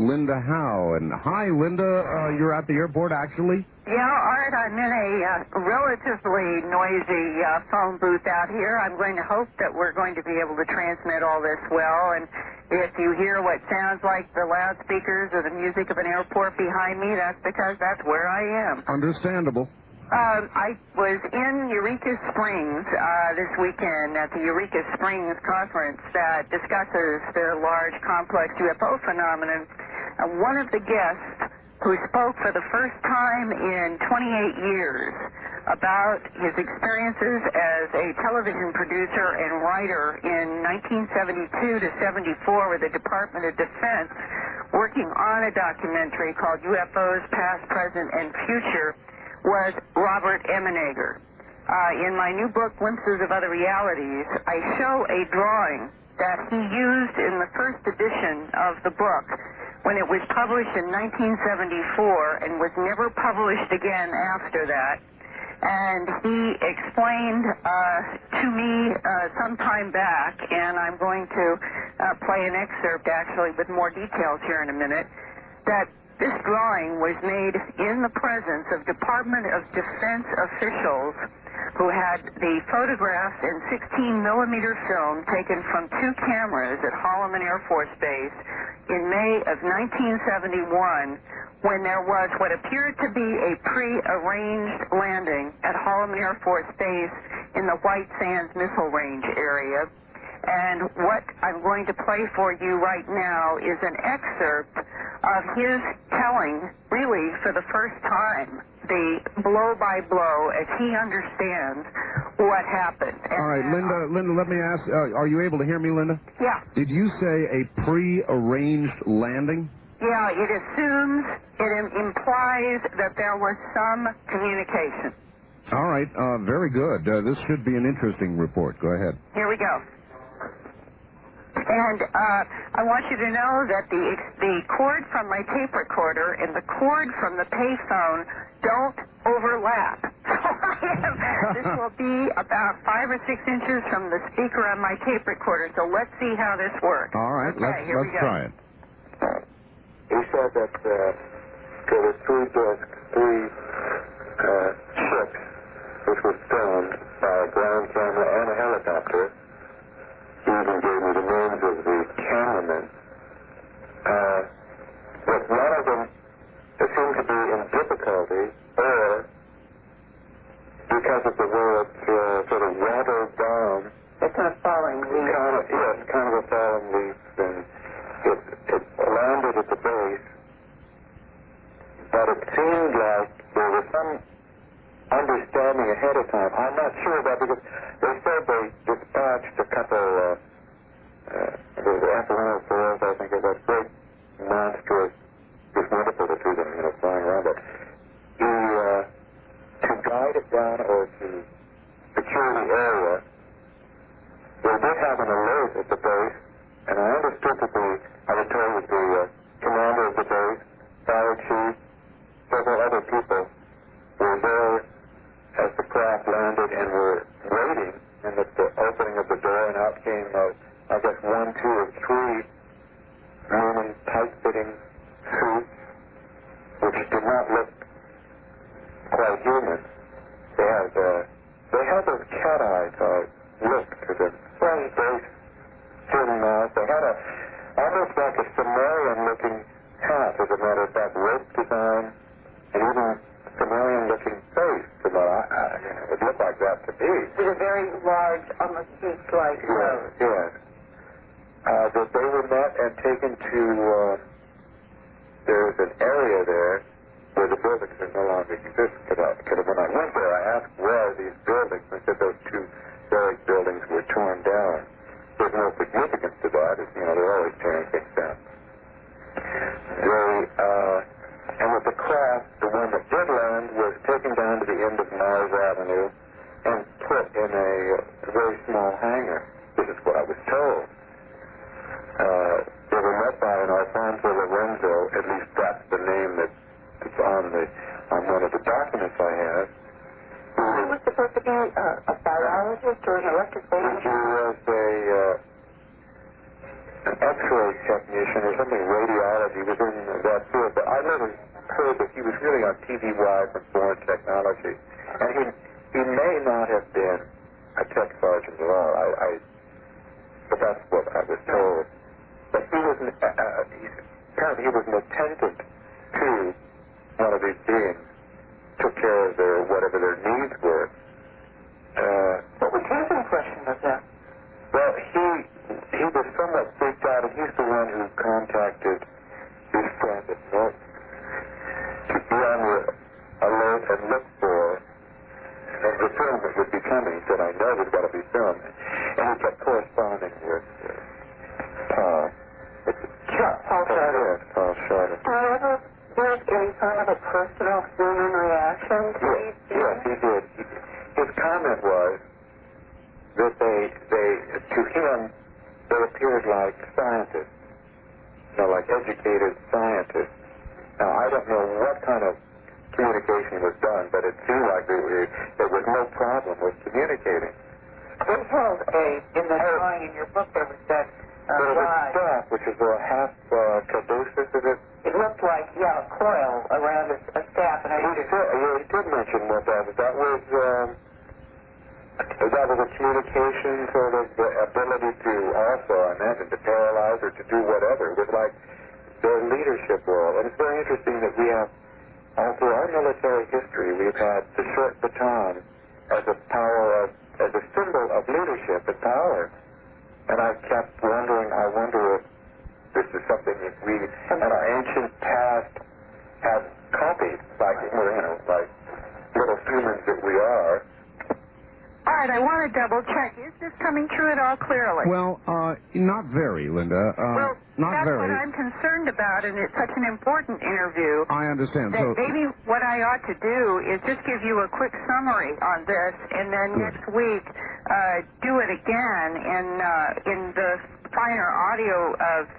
Linda Howe. And hi, Linda. You're at the airport, actually? Yeah, Art, I'm in a relatively noisy phone booth out here. I'm going to hope that we're going to be able to transmit all this well. And if you hear what sounds like the loudspeakers or the music of an airport behind me, that's because that's where I am. Understandable. I was in Eureka Springs this weekend at the Eureka Springs conference that discusses the large complex UFO phenomenon. One of the guests who spoke for the first time in 28 years about his experiences as a television producer and writer in 1972 to 74 with the Department of Defense, working on a documentary called UFOs Past, Present, and Future, was Robert Emenager. In my new book, Glimpses of Other Realities, I show a drawing that he used in the first edition of the book when it was published in 1974 and was never published again after that. And he explained to me some time back, and I'm going to play an excerpt actually with more details here in a minute, that this drawing was made in the presence of Department of Defense officials who had the photographs in 16-millimeter film taken from two cameras at Holloman Air Force Base in May of 1971, when there was what appeared to be a pre-arranged landing at Holloman Air Force Base in the White Sands Missile Range area. And what I'm going to play for you right now is an excerpt of his telling, really for the first time, the blow-by-blow, as he understands what happened. And all right, Linda, let me ask, are you able to hear me, Linda? Yeah. Did you say a pre-arranged landing? Yeah, it assumes, it implies that there was some communication. All right, very good. This should be an interesting report. Go ahead. Here we go. And I want you to know that the cord from my tape recorder and the cord from the payphone don't overlap. This will be about 5 or 6 inches from the speaker on my tape recorder, so let's see how this works. All right, okay, let's try it. He said that there were three ships which were filmed by a ground camera and a helicopter. He even gave me the names of the cameramen. But none of them seemed to be in difficulty, or because of the way it sort of watered down. It's not falling leaf. Kind of a falling leaf. And it landed at the base, but it seemed like there was some understanding ahead of time. I'm not sure about because they said they dispatched a couple the F-104s, I think, is that great monstrous, it's wonderful to see them, flying around it. To guide it down or to secure the area, they did have an alert at the base, and I understood that I was told that the commander of the base, fire chief, several other people were there as the craft landed and were waiting, and at the opening of the door, and out came, I guess, 1, 2, or 3 Roman tight-fitting suits, which did not look quite human. They had those cat-eyed look to the front face, thin mouth. They had almost like a Sumerian-looking hat, as a matter of fact, rope design, and even Sumerian-looking face. It looked like that to me. With a very large, almost sheep-like nose. Yes. That they were met and taken to, there's an area there where the buildings no longer exist. When I went there, I asked where are these buildings, and they said those 2 barrack buildings were torn down. There's no significance to that. They're always tearing things down. And with the craft, the one that did land was taken down to the end of Mars Avenue and put in a very small hangar. This is what I was told. They were met by an Alfonso Lorenzo, at least that's the name that's on one of the documents I have. He was supposed to be a biologist or an electric He was an X-ray technician or something, radiology. He was in derived from foreign technology. And he may not have been a tech sergeant at all. But that's what I was told. But he was apparently he was an attendant to one of these beings, took care of their whatever their needs were. What was his impression of that? Well, he was somewhat freaked out, and he's the one who contacted his friend at Norton to be on the alert and look for the film that would be coming. He said, I know there's got to be filmed. And he kept corresponding with Paul. Paul Schroeder. Yes, Paul Schroeder. Do you ever get any kind of a personal human reaction to these things? Yes, he did. His comment was that to him, they appeared like scientists, like educated scientists. Now, I don't know what kind of communication was done, but it seemed like there was no problem with communicating. They held in the drawing in your book, there was that There was a rod. staff, which is a half caduceus, is it? It looked like, a coil around a staff. And He did mention what that was. That was a communication sort of ability to also, I imagine, to paralyze or to do whatever. It was like their leadership role. And it's very interesting that we have, all through our military history, we've had the short baton as a symbol of leadership and power. And I've kept wondering, I wonder if this is something that we, in our ancient past, have copied, like little humans that we are. All right, I want to double check. Is this coming true at all clearly? Well, not very, Linda. Well, not that's very. what I'm concerned about, and it's such an important interview. I understand. That So maybe what I ought to do is just give you a quick summary on this, and then next week do it again in the finer audio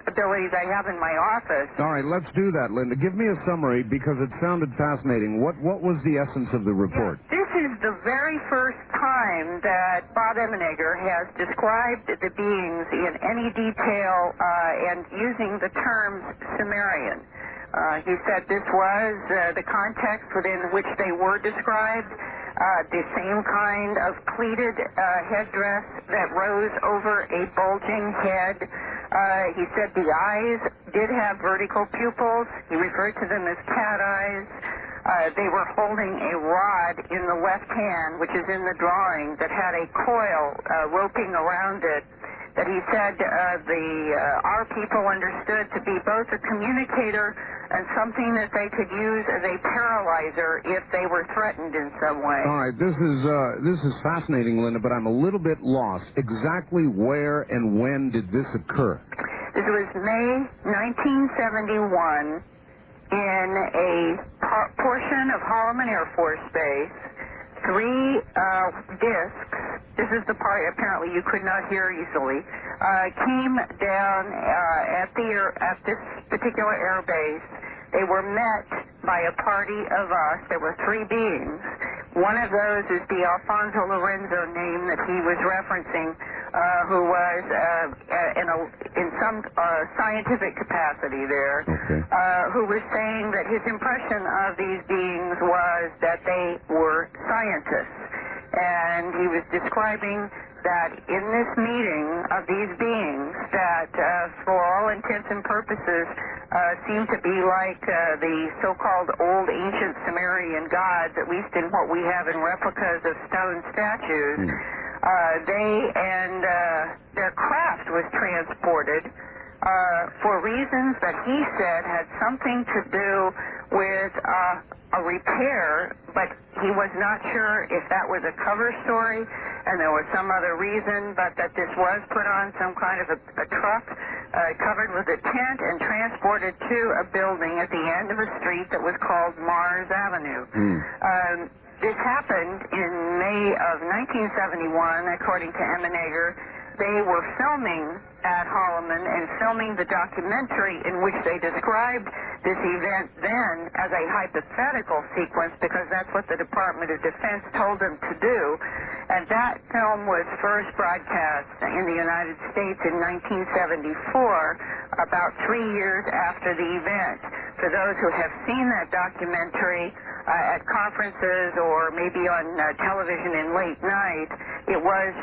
abilities I have in my office. all right, let's do that, Linda. Give me a summary because it sounded fascinating. What was the essence of the report? This is the very first time that Bob Emenegger has described the beings in any detail and using the terms Sumerian. He said this was the context within which they were described, the same kind of pleated headdress that rose over a bulging head. He said the eyes did have vertical pupils. He referred to them as cat eyes. They were holding a rod in the left hand, which is in the drawing, that had a coil roping around it, that he said our people understood to be both a communicator and something that they could use as a paralyzer if they were threatened in some way. All right, this is fascinating, Linda, but I'm a little bit lost. Exactly where and when did this occur? This was May 1971 in a portion of Holloman Air Force Base. 3 discs, this is the part apparently you could not hear easily, came down at this particular air base. They were met by a party of us. There were 3 beings. One of those is the Alfonso Lorenzo name that he was referencing, who was in some scientific capacity there, who was saying that his impression of these beings was that they were scientists. And he was describing that in this meeting of these beings that, for all intents and purposes, seem to be like the so-called old ancient Sumerian gods, at least in what we have in replicas of stone statues. They and their craft was transported for reasons that he said had something to do with a repair, but he was not sure if that was a cover story and there was some other reason, but that this was put on some kind of a truck covered with a tent and transported to a building at the end of a street that was called Mars Avenue. This happened in May of 1971, according to Emenegger. They were filming at Holloman and filming the documentary in which they described this event then as a hypothetical sequence, because that's what the Department of Defense told them to do. And that film was first broadcast in the United States in 1974, about 3 years after the event. For those who have seen that documentary, at conferences or maybe on television in late night. It was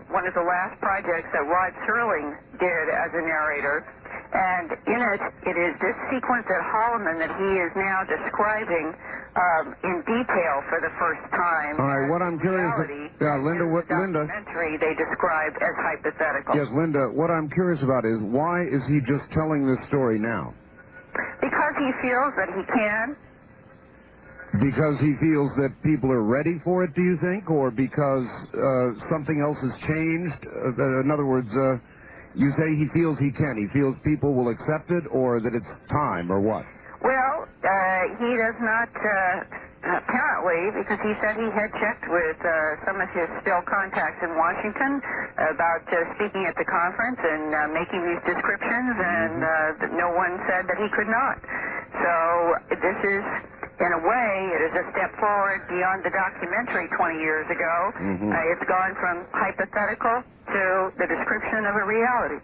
one of the last projects that Rod Serling did as a narrator. And in it, it is this sequence at Holloman that he is now describing in detail for the first time. All right, what I'm curious, Linda, documentary they described as hypothetical. Yes, Linda, what I'm curious about is why is he just telling this story now? Because he feels that he can. Because he feels that people are ready for it, do you think? Or because something else has changed? In other words, you say he feels he can. He feels people will accept it, or that it's time, or what? Well, he does not, apparently, because he said he had checked with some of his still contacts in Washington about speaking at the conference and making these descriptions, and no one said that he could not. So this is, in a way, it is a step forward beyond the documentary 20 years ago. It's gone from hypothetical to the description of a reality.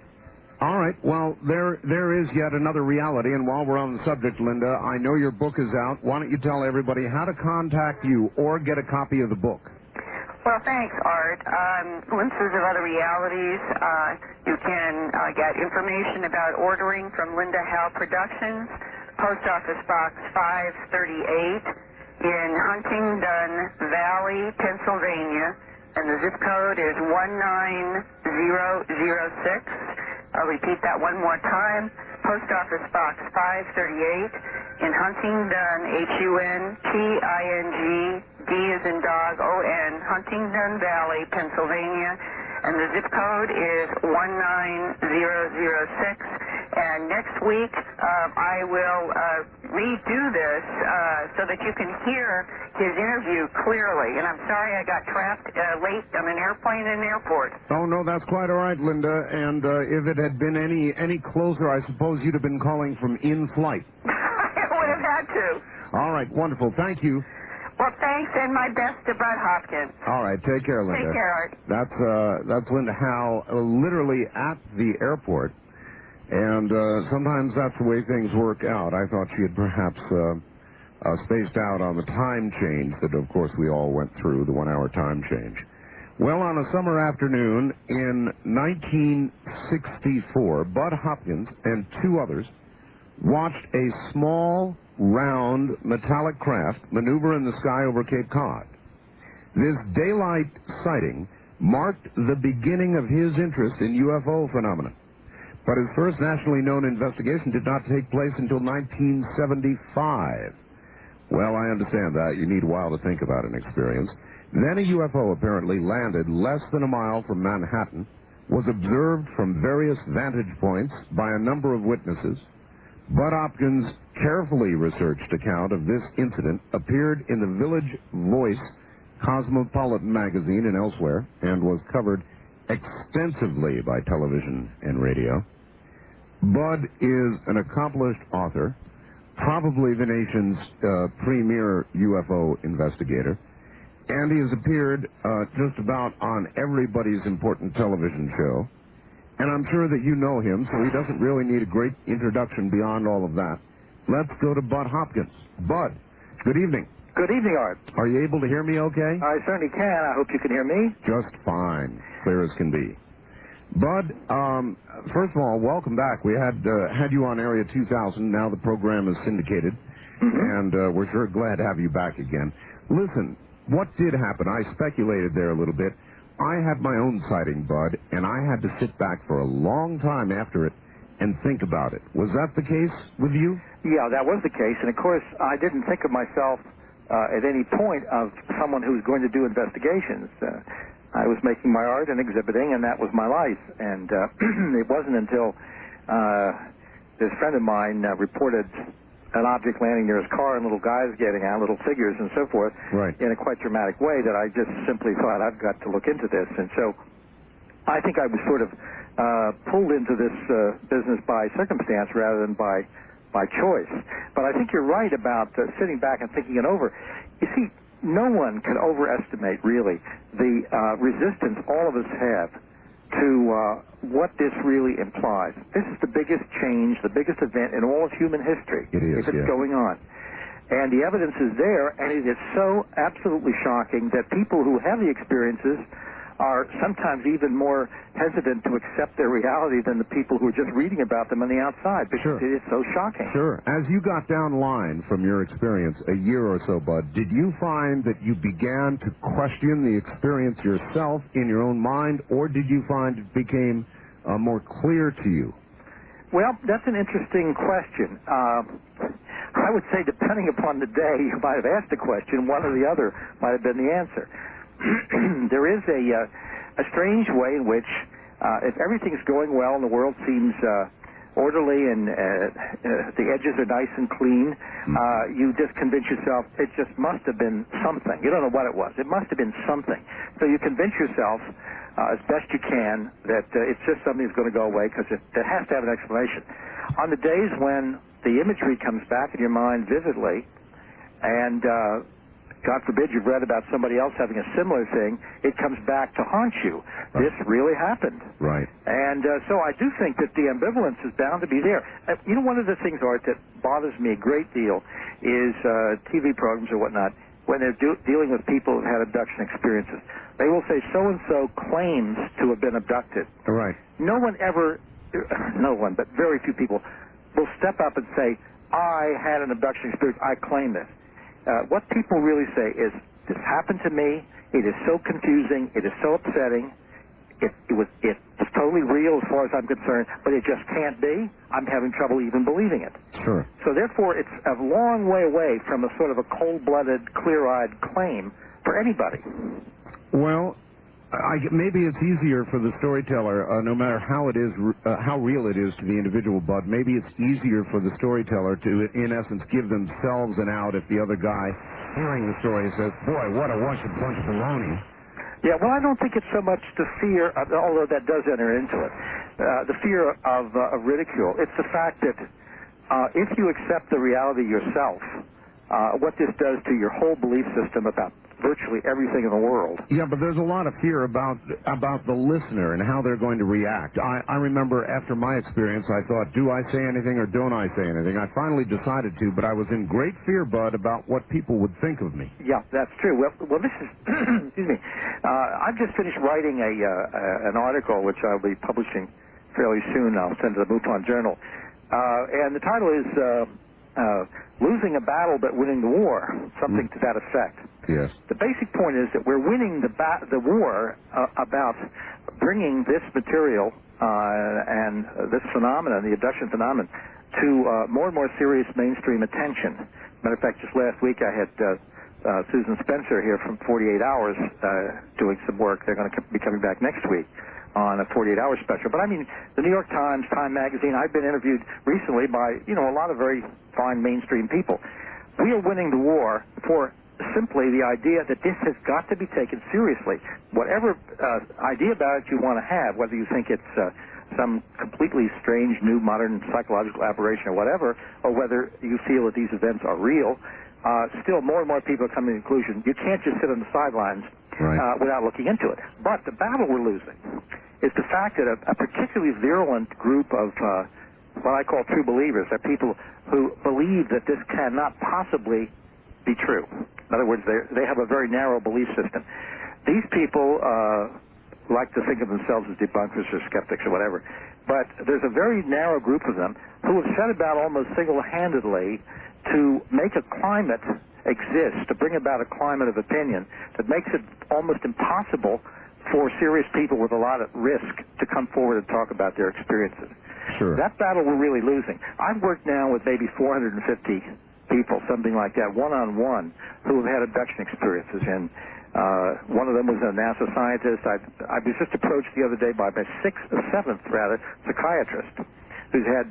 All right. Well, there is yet another reality, and while we're on the subject, Linda, I know your book is out. Why don't you tell everybody how to contact you or get a copy of the book? Well, thanks, Art. Glimpses of Other Realities. You can get information about ordering from Linda Howe Productions, Post Office Box 538 in Huntingdon Valley, Pennsylvania, and the zip code is 19006. I'll repeat that one more time. Post Office Box 538 in Huntingdon, Hunting, D as in dog, O-N, Huntingdon Valley, Pennsylvania. And the zip code is 19006. And next week, I will redo this so that you can hear his interview clearly. And I'm sorry I got trapped late on an airplane in an airport. Oh, no, that's quite all right, Linda. And if it had been any closer, I suppose you'd have been calling from in-flight. I would have had to. All right, wonderful. Thank you. Well, thanks, and my best to Budd Hopkins. All right, take care, Linda. Take care, Art. That's Linda Howe, literally at the airport. And sometimes that's the way things work out. I thought she had perhaps spaced out on the time change that, of course, we all went through, the 1-hour time change. Well, on a summer afternoon in 1964, Budd Hopkins and two others watched a small, round, metallic craft maneuver in the sky over Cape Cod. This daylight sighting marked the beginning of his interest in UFO phenomena. But his first nationally known investigation did not take place until 1975. Well, I understand that. You need a while to think about an experience. Then a UFO apparently landed less than a mile from Manhattan, was observed from various vantage points by a number of witnesses. Budd Hopkins' carefully researched account of this incident appeared in the Village Voice Cosmopolitan magazine and elsewhere, and was covered extensively by television and radio. Budd is an accomplished author, probably the nation's premier UFO investigator, and he has appeared just about on everybody's important television show. And I'm sure that you know him, so he doesn't really need a great introduction beyond all of that. Let's go to Budd Hopkins. Budd, good evening. Good evening, Art. Are you able to hear me okay? I certainly can. I hope you can hear me. Just fine. Clear as can be. Budd, first of all, welcome back. We had you on Area 2000. Now the program is syndicated, and we're sure glad to have you back again. Listen, what did happen? I speculated there a little bit. I had my own sighting, Budd, and I had to sit back for a long time after it and think about it. Was that the case with you? Yeah, that was the case. And, of course, I didn't think of myself at any point of someone who was going to do investigations. I was making my art and exhibiting, and that was my life. And it wasn't until this friend of mine reported an object landing near his car and little guys getting out, little figures and so forth, right, in a quite dramatic way, that I just simply thought, I've got to look into this. And so I think I was sort of pulled into this business by circumstance rather than by choice. But I think you're right about sitting back and thinking it over. You see, no one can overestimate, really, the resistance all of us have to what this really implies. This is the biggest change, the biggest event in all of human history. It is, if it's going on. And the evidence is there, and it is so absolutely shocking that people who have the experiences are sometimes even more hesitant to accept their reality than the people who are just reading about them on the outside, because it is so shocking. Sure. As you got down line from your experience a year or so, Bud, did you find that you began to question the experience yourself in your own mind, or did you find it became more clear to you? Well, that's an interesting question. I would say depending upon the day you might have asked the question, one or the other might have been the answer. There is a strange way in which if everything's going well and the world seems orderly and the edges are nice and clean, you just convince yourself it just must have been something. You don't know what it was. It must have been something. So you convince yourself as best you can that it's just something that's going to go away because it has to have an explanation. On the days when the imagery comes back in your mind vividly and God forbid you've read about somebody else having a similar thing, it comes back to haunt you. This really happened. Right. And so I do think that the ambivalence is bound to be there. You know, one of the things, Art, that bothers me a great deal is TV programs or whatnot, when they're dealing with people who've had abduction experiences. They will say so-and-so claims to have been abducted. Right. No one, but very few people will step up and say, I had an abduction experience, I claim this. What people really say is, this happened to me, it is so confusing, it is so upsetting, it's totally real as far as I'm concerned, but it just can't be. I'm having trouble even believing it. Sure. So therefore, it's a long way away from a sort of a cold-blooded, clear-eyed claim for anybody. Well, maybe it's easier for the storyteller, no matter how it is, how real it is to the individual, Bud. Maybe it's easier for the storyteller to, in essence, give themselves an out if the other guy, hearing the story, says, "Boy, what a bunch of baloney." Yeah, well, I don't think it's so much the fear, although that does enter into it, the fear of ridicule. It's the fact that if you accept the reality yourself, what this does to your whole belief system about virtually everything in the world. Yeah, but there's a lot of fear about the listener and how they're going to react. I remember after my experience, I thought, do I say anything or don't I say anything? I finally decided to, but I was in great fear, Bud, about what people would think of me. Yeah, that's true. Well, this is, excuse me, I've just finished writing an article which I'll be publishing fairly soon. I'll send to the MUFON Journal. And the title is Losing a Battle but Winning the War, something to that effect. Yes. The basic point is that we're winning the war about bringing this material and this phenomenon, the abduction phenomenon, to more and more serious mainstream attention. Matter of fact, just last week I had Susan Spencer here from 48 Hours doing some work. They're going to be coming back next week on a 48-hour special. But I mean, the New York Times, Time Magazine, I've been interviewed recently by, a lot of very fine mainstream people. We are winning the war for simply the idea that this has got to be taken seriously. Whatever idea about it you want to have, whether you think it's some completely strange, new, modern psychological aberration or whatever, or whether you feel that these events are real, still more and more people are coming to the conclusion you can't just sit on the sidelines without looking into it. But the battle we're losing is the fact that a particularly virulent group of what I call true believers are people who believe that this cannot possibly be true. In other words, they have a very narrow belief system. These people like to think of themselves as debunkers or skeptics or whatever, but there's a very narrow group of them who have set about almost single-handedly to make a climate exist, to bring about a climate of opinion that makes it almost impossible for serious people with a lot of risk to come forward and talk about their experiences. Sure. That battle we're really losing. I've worked now with maybe 450 people, something like that, one-on-one, who have had abduction experiences. And one of them was a NASA scientist. I was just approached the other day by my seventh psychiatrist who's had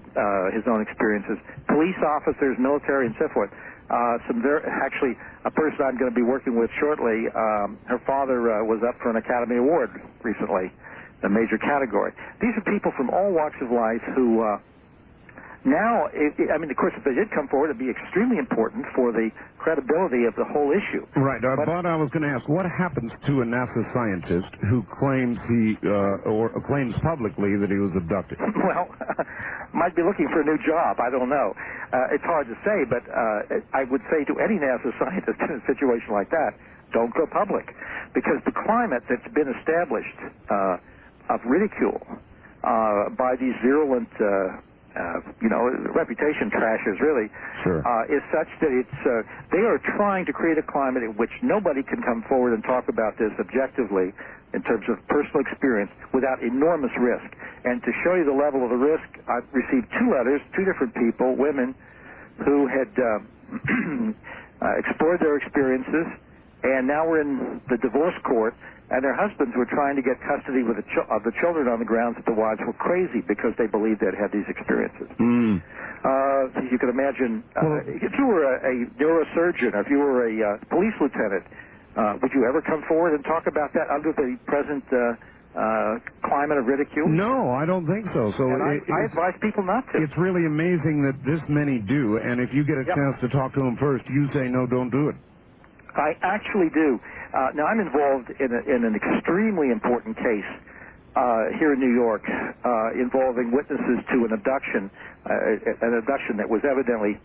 his own experiences. Police officers, military, and so forth. Actually, a person I'm going to be working with shortly, her father was up for an Academy Award recently, a major category. These are people from all walks of life who Now, I mean, of course, if they did come forward, it'd be extremely important for the credibility of the whole issue. Right, but I was going to ask, what happens to a NASA scientist who claims or claims publicly that he was abducted? Well, might be looking for a new job. I don't know. It's hard to say, but I would say to any NASA scientist in a situation like that, don't go public, because the climate that's been established of ridicule by these virulent reputation trashers, really, sure. is such that it's they are trying to create a climate in which nobody can come forward and talk about this objectively in terms of personal experience without enormous risk. And to show you the level of the risk, I've received 2 letters, 2 different people, women, who had explored their experiences, and now we're in the divorce court, and their husbands were trying to get custody of the children on the grounds that the wives were crazy because they believed they'd had these experiences. You can imagine, if you were a neurosurgeon, or if you were a police lieutenant, would you ever come forward and talk about that under the present climate of ridicule? No, I don't think so. And I advise people not to. It's really amazing that this many do, and if you get a chance to talk to them first, you say, no, don't do it. I actually do. Now, I'm involved in an extremely important case here in New York involving witnesses to an abduction that was evidently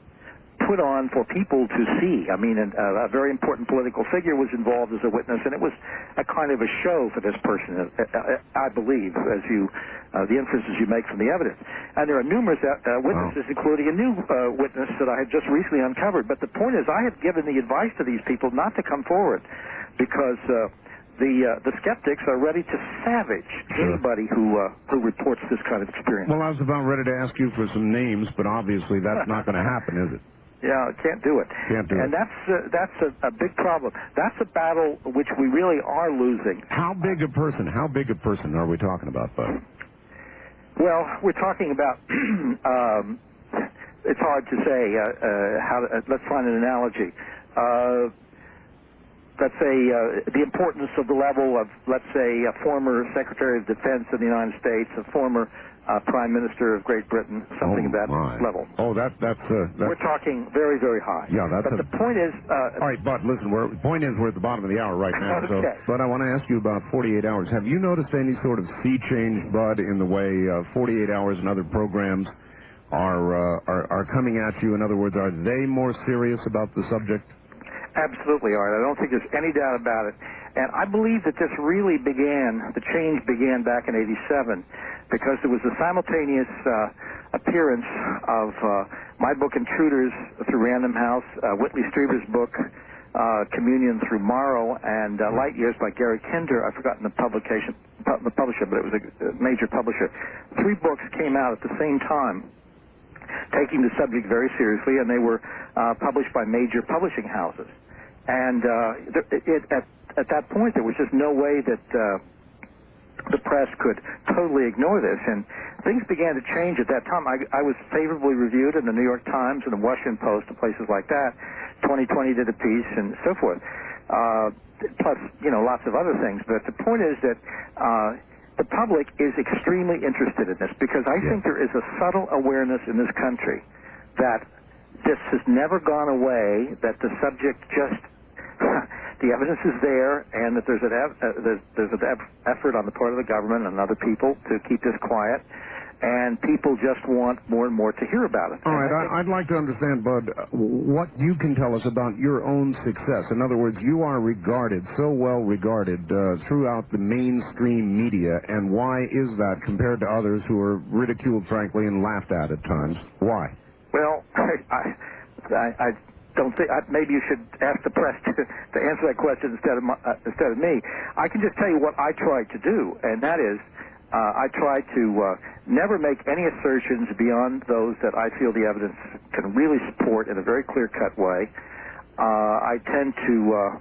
put on for people to see. I mean, a very important political figure was involved as a witness, and it was a kind of a show for this person, I believe, as the inferences you make from the evidence. And there are numerous witnesses, including a new witness that I had just recently uncovered. But the point is, I have given the advice to these people not to come forward, because the skeptics are ready to savage anybody who reports this kind of experience. Well, I was about ready to ask you for some names, but obviously that's not going to happen, is it? Yeah, can't do it. Can't do it. And that's a big problem. That's a battle which we really are losing. How big a person are we talking about, Bud? Well, we're talking about, it's hard to say, let's find an analogy. Let's say the importance of the level of, let's say, a former Secretary of Defense of the United States, a former Prime Minister of Great Britain, something of that level. Oh, that's we're talking very, very high. Yeah, that's. But the point is. All right, Bud. Listen, the point is we're at the bottom of the hour right now. Okay. But I want to ask you about 48 hours. Have you noticed any sort of sea change, Bud, in the way 48 hours and other programs are coming at you? In other words, are they more serious about the subject? Absolutely, Art. I don't think there's any doubt about it. And I believe that this really the change began back in '87, because there was a simultaneous appearance of my book Intruders through Random House, Whitley Strieber's book Communion through Morrow, and Light Years by Gary Kinder. I've forgotten the publisher, but it was a major publisher. 3 books came out at the same time, taking the subject very seriously, and they were published by major publishing houses. And at that point, there was just no way that the press could totally ignore this, and things began to change at that time. I was favorably reviewed in the New York Times and the Washington Post and places like that. 2020 did a piece and so forth. Plus, lots of other things. But the point is that the public is extremely interested in this, because I think there is a subtle awareness in this country that this has never gone away, that the subject just, the evidence is there, and that there's an effort on the part of the government and other people to keep this quiet, and people just want more and more to hear about it. All right, I'd like to understand, Bud, what you can tell us about your own success. In other words, you are regarded, so well regarded throughout the mainstream media, and why is that compared to others who are ridiculed, frankly, and laughed at times? Why? Well, I don't think. Maybe you should ask the press to answer that question instead of me. I can just tell you what I tried to do, and that is, I try to never make any assertions beyond those that I feel the evidence can really support in a very clear-cut way. I tend to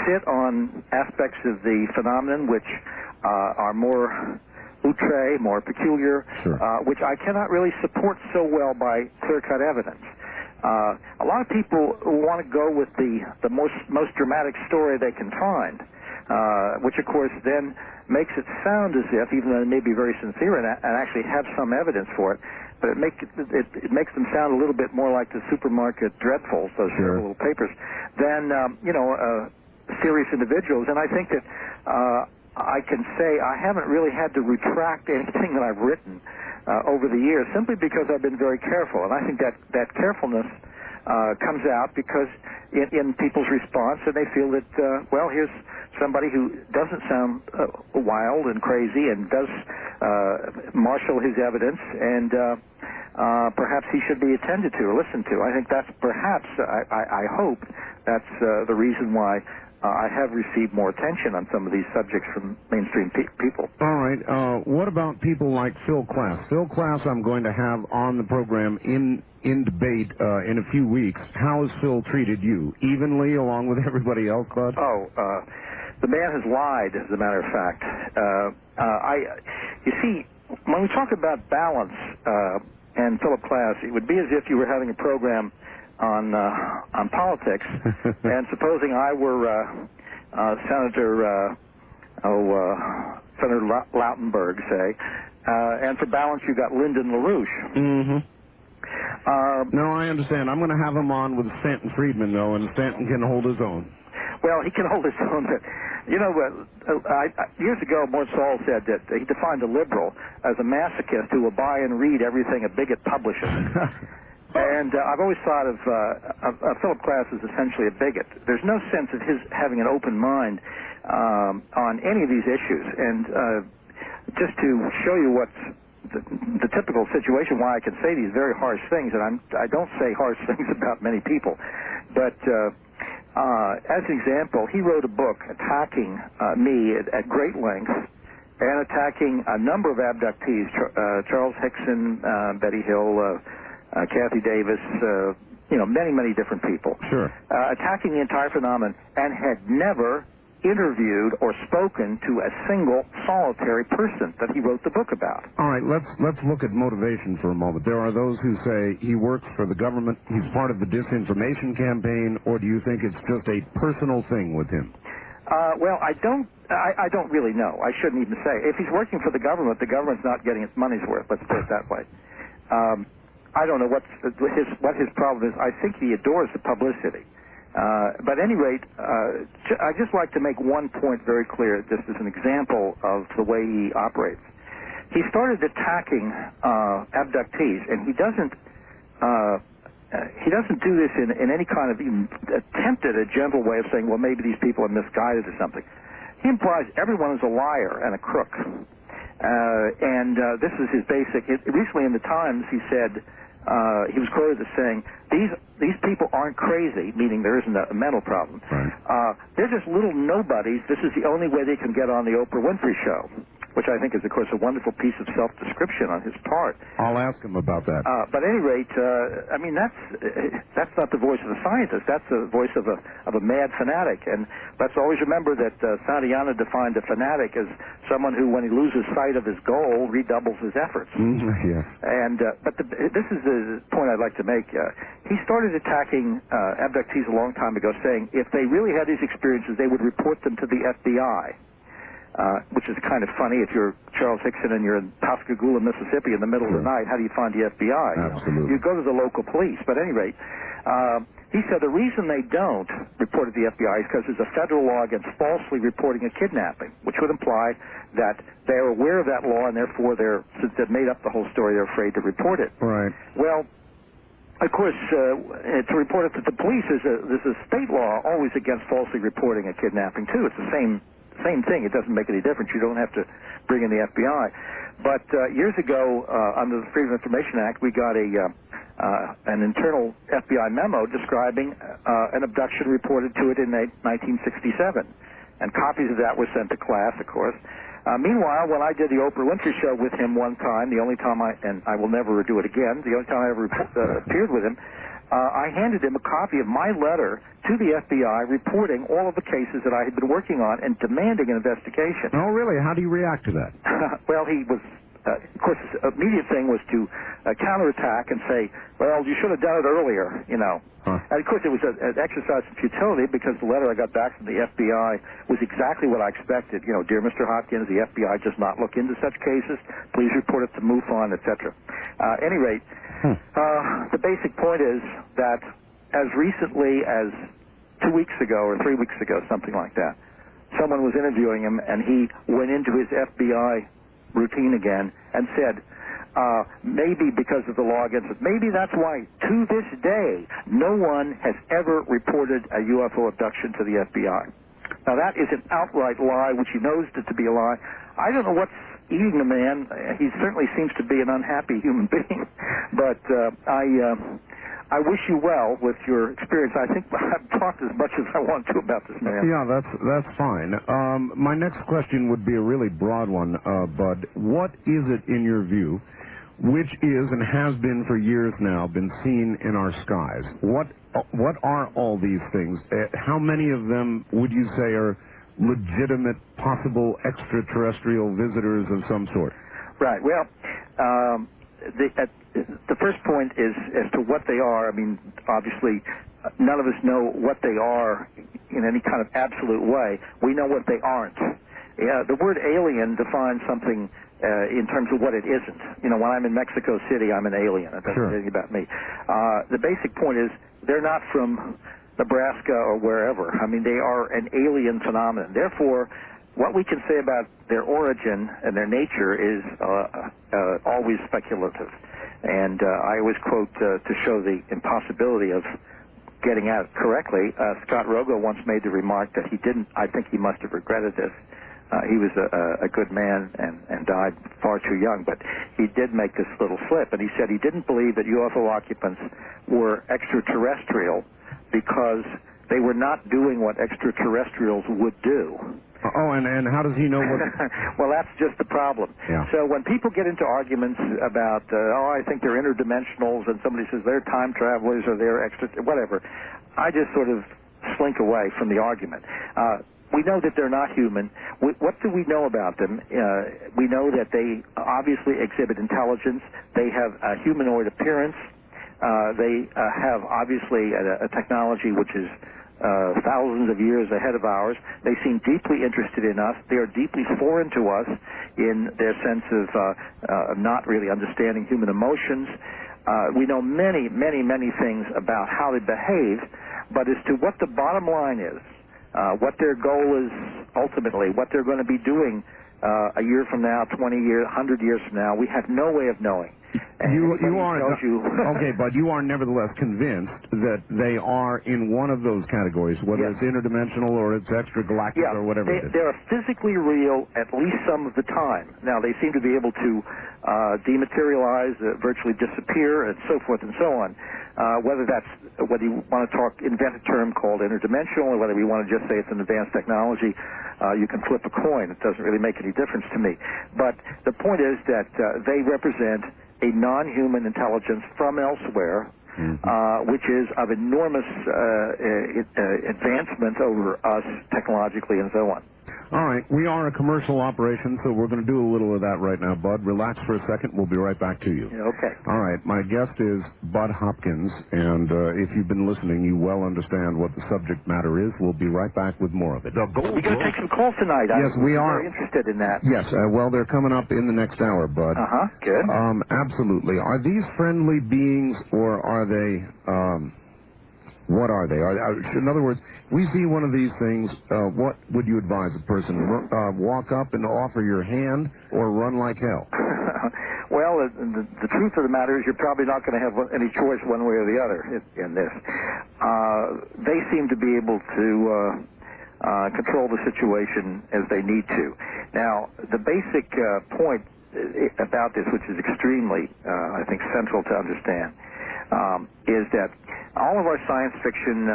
sit on aspects of the phenomenon which are more outre, more peculiar, which I cannot really support so well by clear-cut evidence. A lot of people want to go with the most dramatic story they can find, which of course then makes it sound as if, even though they may be very sincere and actually have some evidence for it, but it makes them sound a little bit more like the supermarket dreadfuls, those little papers, than serious individuals. And I think that I can say I haven't really had to retract anything that I've written over the years, simply because I've been very careful. And I think that carefulness comes out because in people's response, and they feel that, well, here's somebody who doesn't sound wild and crazy and does marshal his evidence, and perhaps he should be attended to or listened to. I think that's perhaps, I hope, that's the reason why I have received more attention on some of these subjects from mainstream people. All right. What about people like Phil Klass? Phil Klass I'm going to have on the program in debate in a few weeks. How has Phil treated you? Evenly along with everybody else, Bud? Oh, the man has lied, as a matter of fact. You see, when we talk about balance and Philip Klass, it would be as if you were having a program on politics, and supposing I were Senator Lautenberg, say, and for balance you got Lyndon LaRouche. Mm-hmm. No, I understand. I'm going to have him on with Stanton Friedman, though, and Stanton can hold his own. Well, he can hold his own, but, you know, years ago, Mort Saul said that he defined a liberal as a masochist who will buy and read everything a bigot publishes. And I've always thought of Philip Klass as essentially a bigot. There's no sense of his having an open mind on any of these issues. And just to show you what's the typical situation, why I can say these very harsh things, and I don't say harsh things about many people, but as an example, he wrote a book attacking me at great length and attacking a number of abductees, Charles Hickson, Betty Hill, Kathy Davis, many, many different people. Sure. Attacking the entire phenomenon, and had never interviewed or spoken to a single solitary person that he wrote the book about. All right, let's look at motivation for a moment. There are those who say he works for the government, he's part of the disinformation campaign, or do you think it's just a personal thing with him? Well, I don't really know. I shouldn't even say. If he's working for the government's not getting its money's worth. Let's put it that way. I don't know what his problem is. I think he adores the publicity. But at any rate, I'd just like to make one point very clear, just as an example of the way he operates. He started attacking abductees, and he doesn't do this in any kind of even attempt at a gentle way of saying, well, maybe these people are misguided or something. He implies everyone is a liar and a crook. And this is his basic. Recently in the Times, he said, he was quoted as saying, these people aren't crazy, meaning there isn't a mental problem. Right. They're just little nobodies. This is the only way they can get on the Oprah Winfrey Show, which I think is, of course, a wonderful piece of self-description on his part. I'll ask him about that. But at any rate, I mean, that's not the voice of a scientist. That's the voice of a mad fanatic. And let's always remember that Santayana defined a fanatic as someone who, when he loses sight of his goal, redoubles his efforts. Yes. And but this is the point I'd like to make. He started attacking abductees a long time ago, saying if they really had these experiences, they would report them to the FBI. Which is kind of funny. If you're Charles Hickson and you're in Pascagoula, Mississippi in the middle of the night, how do you find the FBI? Absolutely. You go to the local police. But at any rate, he said the reason they don't report to the FBI is because there's a federal law against falsely reporting a kidnapping, which would imply that they're aware of that law and therefore since they've made up the whole story, they're afraid to report it. Right. Well, of course, to report it to the police, there's a state law always against falsely reporting a kidnapping, too. It's the same thing. It doesn't make any difference. You don't have to bring in the FBI. But years ago, under the Freedom of Information Act, we got an internal FBI memo describing an abduction reported to it in 1967. And copies of that were sent to class, of course. Meanwhile, when I did the Oprah Winfrey Show with him one time, the only time and I will never do it again, the only time I ever appeared with him, I handed him a copy of my letter to the FBI reporting all of the cases that I had been working on and demanding an investigation. Oh, really? How do you react to that? Well, he was of course, his immediate thing was to counterattack and say, well, you should have done it earlier, you know. Huh. And, of course, it was an exercise in futility because the letter I got back from the FBI was exactly what I expected. You know, dear Mr. Hopkins, the FBI does not look into such cases. Please report it to MUFON, etc. At any rate, the basic point is that as recently as 2 weeks ago or 3 weeks ago, something like that, someone was interviewing him, and he went into his FBI routine again and said, maybe because of the logins, maybe that's why, to this day, no one has ever reported a UFO abduction to the FBI. Now, that is an outright lie, which he knows it to be a lie. I don't know what's eating the man. He certainly seems to be an unhappy human being. But I wish you well with your experience. I think I've talked as much as I want to about this man. Yeah, that's fine. My next question would be a really broad one, Bud. What is it, in your view, which is and has been for years now been seen in our skies? What are all these things? How many of them would you say are legitimate, possible extraterrestrial visitors of some sort? Right. Well, the first point is as to what they are. I mean, obviously, none of us know what they are in any kind of absolute way. We know what they aren't. The word alien defines something in terms of what it isn't. You know, when I'm in Mexico City, I'm an alien. It doesn't say anything about me. The basic point is they're not from Nebraska or wherever. I mean, they are an alien phenomenon. Therefore, what we can say about their origin and their nature is always speculative. And I always quote, to show the impossibility of getting at it correctly, Scott Rogo once made the remark that he didn't, I think he must have regretted this. He was a good man and died far too young, but he did make this little slip, and he said he didn't believe that UFO occupants were extraterrestrial because they were not doing what extraterrestrials would do. Oh, and how does he know what... Well, that's just the problem. Yeah. So when people get into arguments about, I think they're interdimensionals, and somebody says they're time travelers or they're extra... whatever, I just sort of slink away from the argument. We know that they're not human. What do we know about them? We know that they obviously exhibit intelligence. They have a humanoid appearance. They have obviously a technology which is thousands of years ahead of ours. They seem deeply interested in us. They are deeply foreign to us in their sense of not really understanding human emotions. We know many, many, many things about how they behave, but as to what the bottom line is, what their goal is ultimately, what they're going to be doing a year from now, 20 years, 100 years from now, we have no way of knowing. You are okay, but you are nevertheless convinced that they are in one of those categories, whether it's interdimensional or it's extragalactic or whatever it is. They are physically real at least some of the time. Now, they seem to be able to dematerialize, virtually disappear, and so forth and so on. Whether you want to invent a term called interdimensional, or whether you want to just say it's an advanced technology, you can flip a coin. It doesn't really make any difference to me. But the point is that they represent a non-human intelligence from elsewhere, which is of enormous advancement over us technologically and so on. All right, we are a commercial operation, so we're going to do a little of that right now, Bud. Relax for a second. We'll be right back to you. Okay. All right, my guest is Budd Hopkins, and if you've been listening, you well understand what the subject matter is. We'll be right back with more of it. We're going to take some calls tonight. Yes, we are. Very interested in that. Yes, well, they're coming up in the next hour, Bud. Good. Absolutely. Are these friendly beings, or are they... what are they? In other words, we see one of these things, what would you advise a person? Walk up and offer your hand, or run like hell? Well, the truth of the matter is you're probably not going to have any choice one way or the other in this. They seem to be able to control the situation as they need to. Now, the basic point about this, which is extremely, I think, central to understand, is that all of our science fiction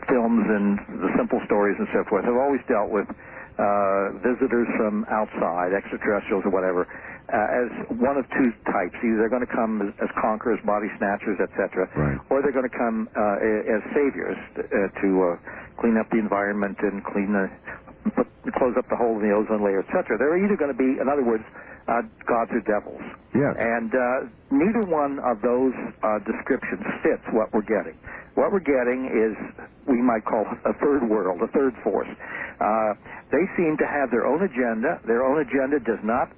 films and the simple stories and so forth have always dealt with visitors from outside, extraterrestrials or whatever, as one of two types. Either they're going to come as conquerors, body snatchers, etc., or they're going to come as saviors to clean up the environment and close up the hole in the ozone layer, etc. They're either going to be, in other words, gods or devils. Yes. And neither one of those descriptions fits what we're getting. What we're getting is, we might call a third world, a third force. They seem to have their own agenda. Their own agenda does not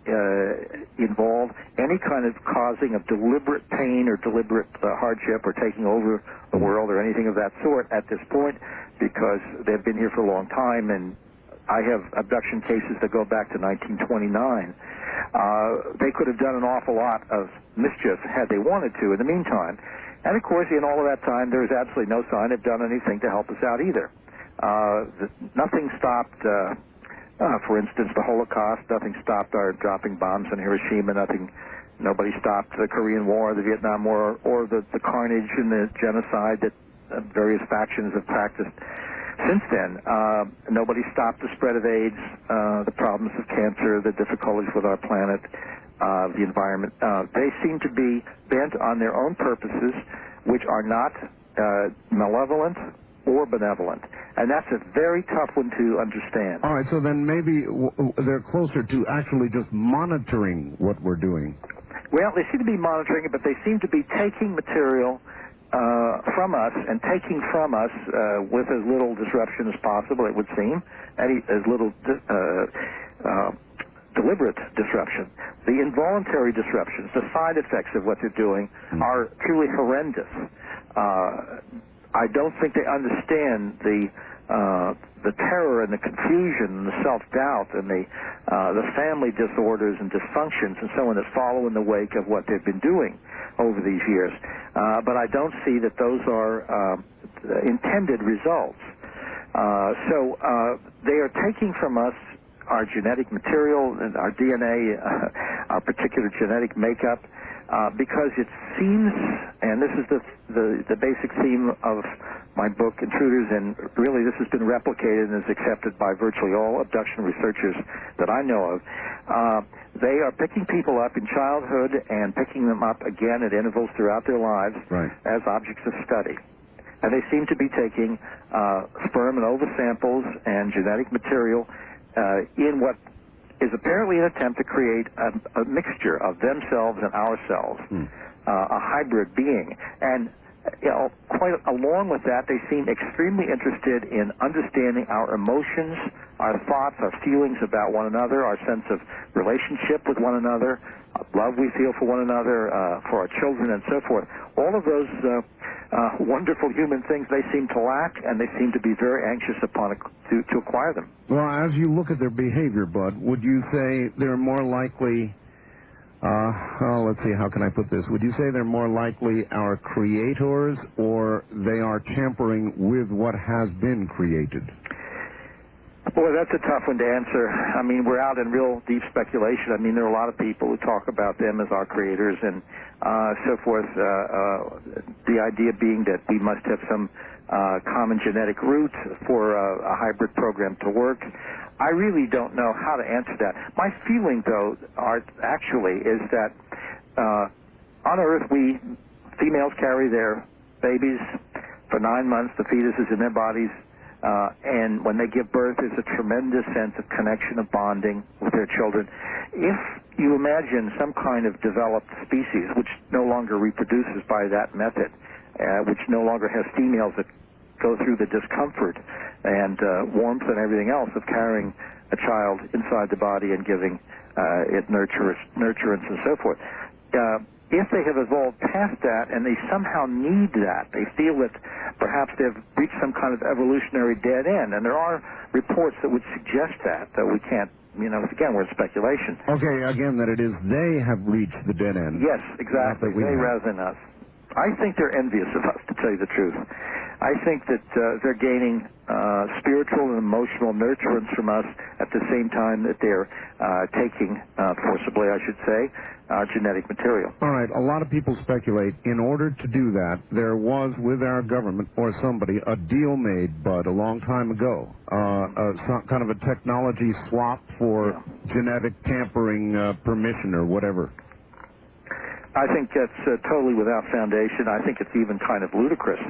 involve any kind of causing of deliberate pain or deliberate hardship or taking over the world or anything of that sort at this point, because they've been here for a long time, and I have abduction cases that go back to 1929. They could have done an awful lot of mischief had they wanted to in the meantime. And, of course, in all of that time, there's absolutely no sign they've done anything to help us out either. Nothing stopped, for instance, the Holocaust. Nothing stopped our dropping bombs on Hiroshima. Nobody stopped the Korean War, the Vietnam War, or the carnage and the genocide that various factions have practiced since then. Nobody stopped the spread of AIDS, the problems of cancer, the difficulties with our planet, the environment. They seem to be bent on their own purposes, which are not malevolent or benevolent. And that's a very tough one to understand. All right, so then maybe they're closer to actually just monitoring what we're doing. Well, they seem to be monitoring it, but they seem to be taking material from us and taking from us with as little disruption as possible, it would seem, as little deliberate disruption. The involuntary disruptions, the side effects of what they're doing, are truly horrendous. I don't think they understand the terror and the confusion and the self-doubt and the family disorders and dysfunctions and so on that follow in the wake of what they've been doing over these years. But I don't see that those are intended results. So they are taking from us our genetic material and our DNA, our particular genetic makeup, because it seems, and this is the basic theme of my book, Intruders, and really this has been replicated and is accepted by virtually all abduction researchers that I know of. They are picking people up in childhood and picking them up again at intervals throughout their lives as objects of study. And they seem to be taking sperm and ova samples and genetic material in what is apparently an attempt to create a mixture of themselves and ourselves, a hybrid being. And quite along with that, they seem extremely interested in understanding our emotions, our thoughts, our feelings about one another, our sense of relationship with one another, love we feel for one another, for our children, and so forth. All of those wonderful human things they seem to lack, and they seem to be very anxious upon to acquire them. Well, as you look at their behavior, Bud, would you say they're more likely, let's see, how can I put this? Would you say they're more likely our creators, or they are tampering with what has been created? Boy, that's a tough one to answer. I mean, we're out in real deep speculation. I mean, there are a lot of people who talk about them as our creators and so forth. The idea being that we must have some common genetic root for a hybrid program to work. I really don't know how to answer that. My feeling, though, Art, actually, is that on Earth, females carry their babies for 9 months. The fetus is in their bodies. And when they give birth, there's a tremendous sense of connection, of bonding with their children. If you imagine some kind of developed species which no longer reproduces by that method, which no longer has females that go through the discomfort and warmth and everything else of carrying a child inside the body and giving it nurturance and so forth, if they have evolved past that and they somehow need that, they feel that perhaps they've reached some kind of evolutionary dead end, and there are reports that would suggest that, though we can't, again, we're in speculation. Okay, again, that it is they have reached the dead end. Yes, exactly, they rather than us. I think they're envious of us, to tell you the truth. I think that they're gaining spiritual and emotional nurturance from us at the same time that they're taking, forcibly I should say, genetic material. All right, a lot of people speculate in order to do that, there was with our government or somebody a deal made, Bud, a long time ago, some kind of a technology swap for genetic tampering permission or whatever. I think that's totally without foundation. I think it's even kind of ludicrous,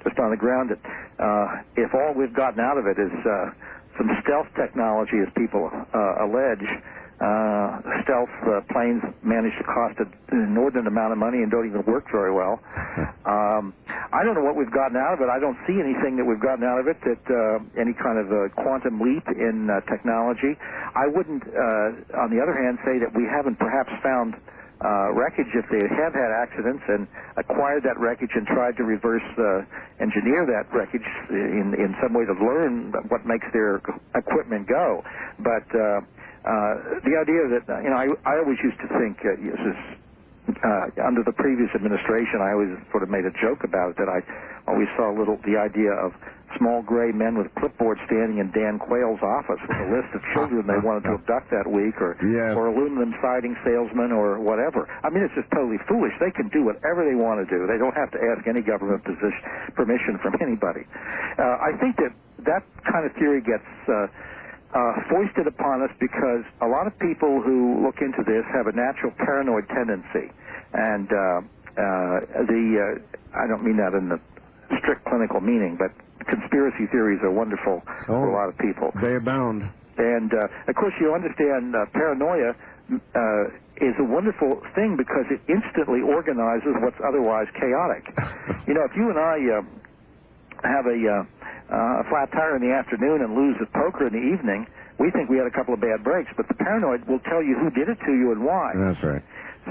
just on the ground that if all we've gotten out of it is some stealth technology, as people allege. Stealth planes manage to cost an inordinate amount of money and don't even work very well. I don't know what we've gotten out of it. I don't see anything that we've gotten out of it that any kind of a quantum leap in technology. I wouldn't, on the other hand, say that we haven't perhaps found wreckage if they have had accidents and acquired that wreckage and tried to reverse engineer that wreckage in some way to learn what makes their equipment go. But the idea that, I always used to think, under the previous administration, I always sort of made a joke about it, that I always saw the idea of small gray men with clipboards standing in Dan Quayle's office with a list of children they wanted to abduct that week, or aluminum siding salesmen, or whatever. I mean, it's just totally foolish. They can do whatever they want to do. They don't have to ask any government permission from anybody. I think that kind of theory gets foisted upon us because a lot of people who look into this have a natural paranoid tendency, and I don't mean that in the strict clinical meaning, but conspiracy theories are wonderful for a lot of people. They abound. And of course, you understand paranoia is a wonderful thing because it instantly organizes what's otherwise chaotic. If you and I have a flat tire in the afternoon and lose at poker in the evening, we think we had a couple of bad breaks, but the paranoid will tell you who did it to you and why. That's right.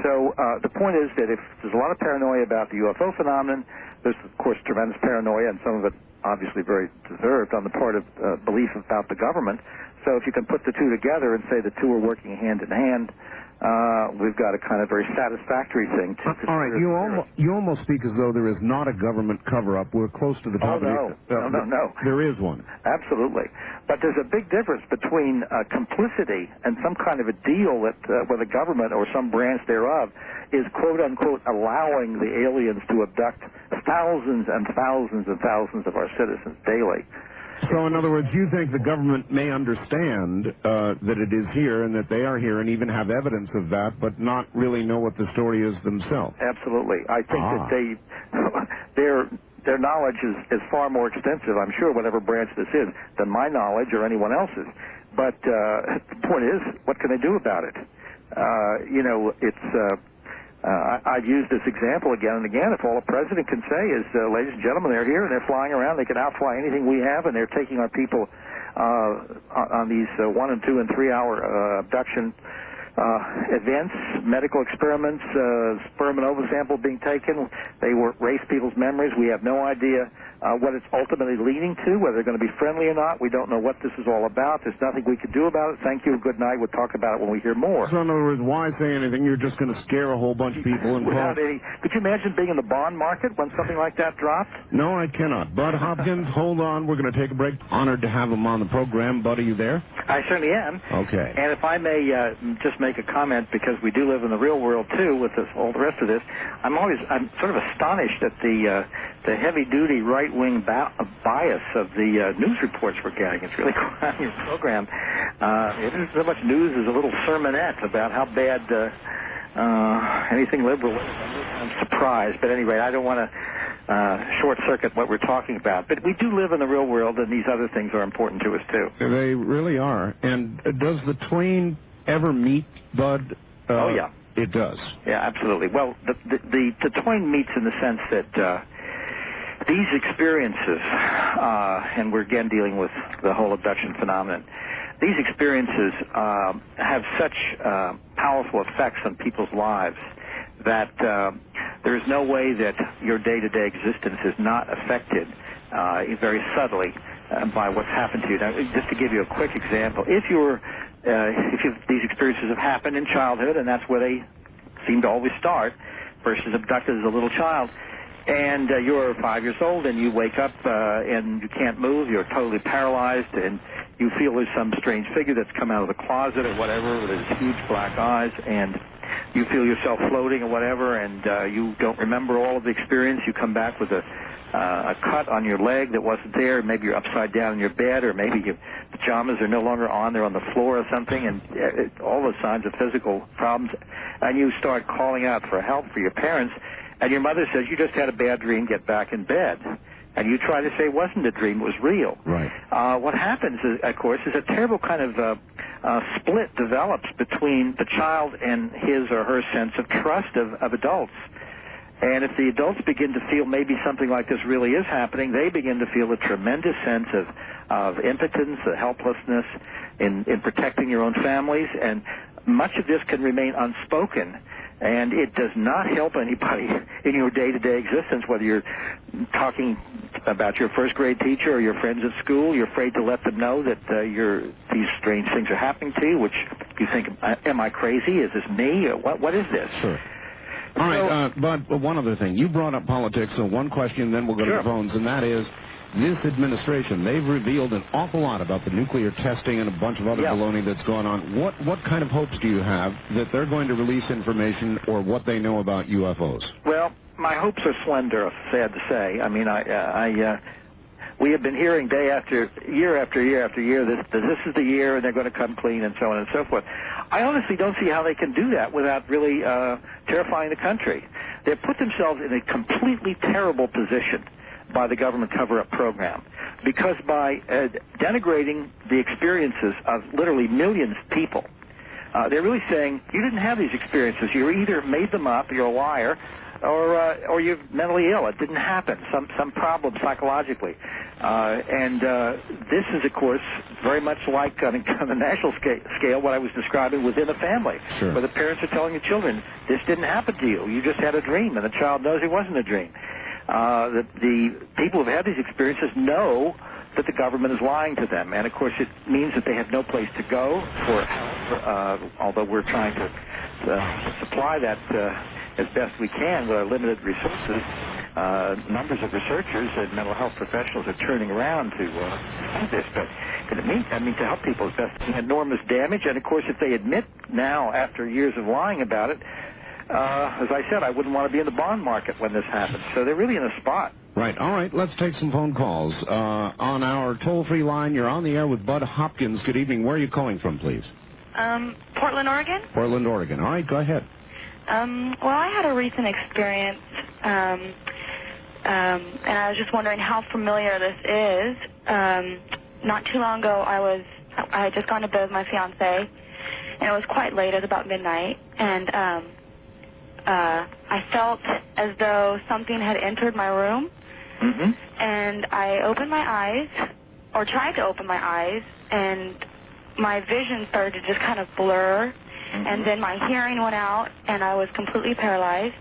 So the point is that if there's a lot of paranoia about the UFO phenomenon, there's, of course, tremendous paranoia, and some of it obviously very deserved on the part of belief about the government. So if you can put the two together and say the two are working hand in hand, we've got a kind of very satisfactory thing. All right, you almost speak as though there is not a government cover-up. We're close to the top of the... No. There is one. Absolutely. But there's a big difference between complicity and some kind of a deal that where the government or some branch thereof is, quote-unquote, allowing the aliens to abduct thousands and thousands and thousands of our citizens daily. So, in other words, you think the government may understand that it is here and that they are here and even have evidence of that, but not really know what the story is themselves? Absolutely. I think that their knowledge is far more extensive, I'm sure, whatever branch this is, than my knowledge or anyone else's. But the point is, what can they do about it? I've used this example again and again. If all a president can say is, ladies and gentlemen, they're here and they're flying around, they can outfly anything we have, and they're taking our people on these 1 and 2 and 3 hour abduction events, medical experiments, sperm and ova sample being taken. They erase people's memories. We have no idea what it's ultimately leading to, whether they're going to be friendly or not. We don't know what this is all about. There's nothing we can do about it. Thank you. Good night. We'll talk about it when we hear more. So in other words, why say anything? You're just going to scare a whole bunch of people. Without any... Could you imagine being in the bond market when something like that drops? No, I cannot. Budd Hopkins, hold on. We're going to take a break. Honored to have him on the program. Bud, are you there? I certainly am. Okay. And if I may just make a comment, because we do live in the real world too with all the rest of this, I'm sort of astonished at the heavy-duty right-wing bias of the news reports we're getting. It's really quite on your program. It isn't so much news as a little sermonette about how bad anything liberal is. I'm surprised, but anyway, I don't want to short-circuit what we're talking about. But we do live in the real world, and these other things are important to us too. They really are. And does the twain ever meet, Bud? Oh, yeah. It does. Yeah, absolutely. Well, the twain meets in the sense that these experiences, and we're again dealing with the whole abduction phenomenon, these experiences have such powerful effects on people's lives that there is no way that your day-to-day existence is not affected very subtly by what's happened to you. Now, just to give you a quick example, if these experiences have happened in childhood, and that's where they seem to always start, versus abducted as a little child, and you're 5 years old and you wake up and you can't move, you're totally paralyzed, and you feel there's some strange figure that's come out of the closet or whatever with his huge black eyes, and you feel yourself floating or whatever, and you don't remember all of the experience. You come back with a cut on your leg that wasn't there. Maybe you're upside down in your bed, or maybe your pajamas are no longer on, they're on the floor or something, and all the signs of physical problems. And you start calling out for help for your parents, and your mother says, you just had a bad dream, get back in bed. and you try to say it wasn't a dream, it was real. Right. What happens, of course, is a terrible kind of split develops between the child and his or her sense of trust of adults. And if the adults begin to feel maybe something like this really is happening, they begin to feel a tremendous sense of impotence, helplessness in protecting your own families. And much of this can remain unspoken, and it does not help anybody in your day-to-day existence, whether you're talking about your first-grade teacher or your friends at school. You're afraid to let them know that these strange things are happening to you, which you think, am I crazy? Is this me? What is this? Sure. All right, Bud, one other thing. You brought up politics, so one question, then we'll go to the phones, and that is, this administration, they've revealed an awful lot about the nuclear testing and a bunch of other baloney that's going on. What kind of hopes do you have that they're going to release information or what they know about UFOs? Well, my hopes are slender, sad to say. I mean, we have been hearing day after year after year after year that this is the year and they're going to come clean and so on and so forth. I honestly don't see how they can do that without really terrifying the country. They've put themselves in a completely terrible position by the government cover-up program, because by denigrating the experiences of literally millions of people, they're really saying, you didn't have these experiences. You either made them up, you're a liar, or you're mentally ill. It didn't happen. Some problem psychologically. And this is, of course, very much like on the national scale what I was describing within a family, where the parents are telling the children, this didn't happen to you. You just had a dream, and the child knows it wasn't a dream. The people who've had these experiences know that the government is lying to them, and of course it means that they have no place to go for help, although we're trying to supply that as best we can with our limited resources. Numbers of researchers and mental health professionals are turning around to this, but to help people is best. Enormous damage, and of course if they admit now after years of lying about it, as I said, I wouldn't want to be in the bond market when this happens. So they're really in a spot. Right. All right. Let's take some phone calls. On our toll-free line, you're on the air with Budd Hopkins. Good evening. Where are you calling from, please? Portland, Oregon. Portland, Oregon. All right. Go ahead. Well, I had a recent experience, and I was just wondering how familiar this is. Not too long ago, I had just gone to bed with my fiancé, and it was quite late. It was about midnight, and I felt as though something had entered my room, and I opened my eyes, or tried to open my eyes, and my vision started to just kind of blur, and then my hearing went out, and I was completely paralyzed.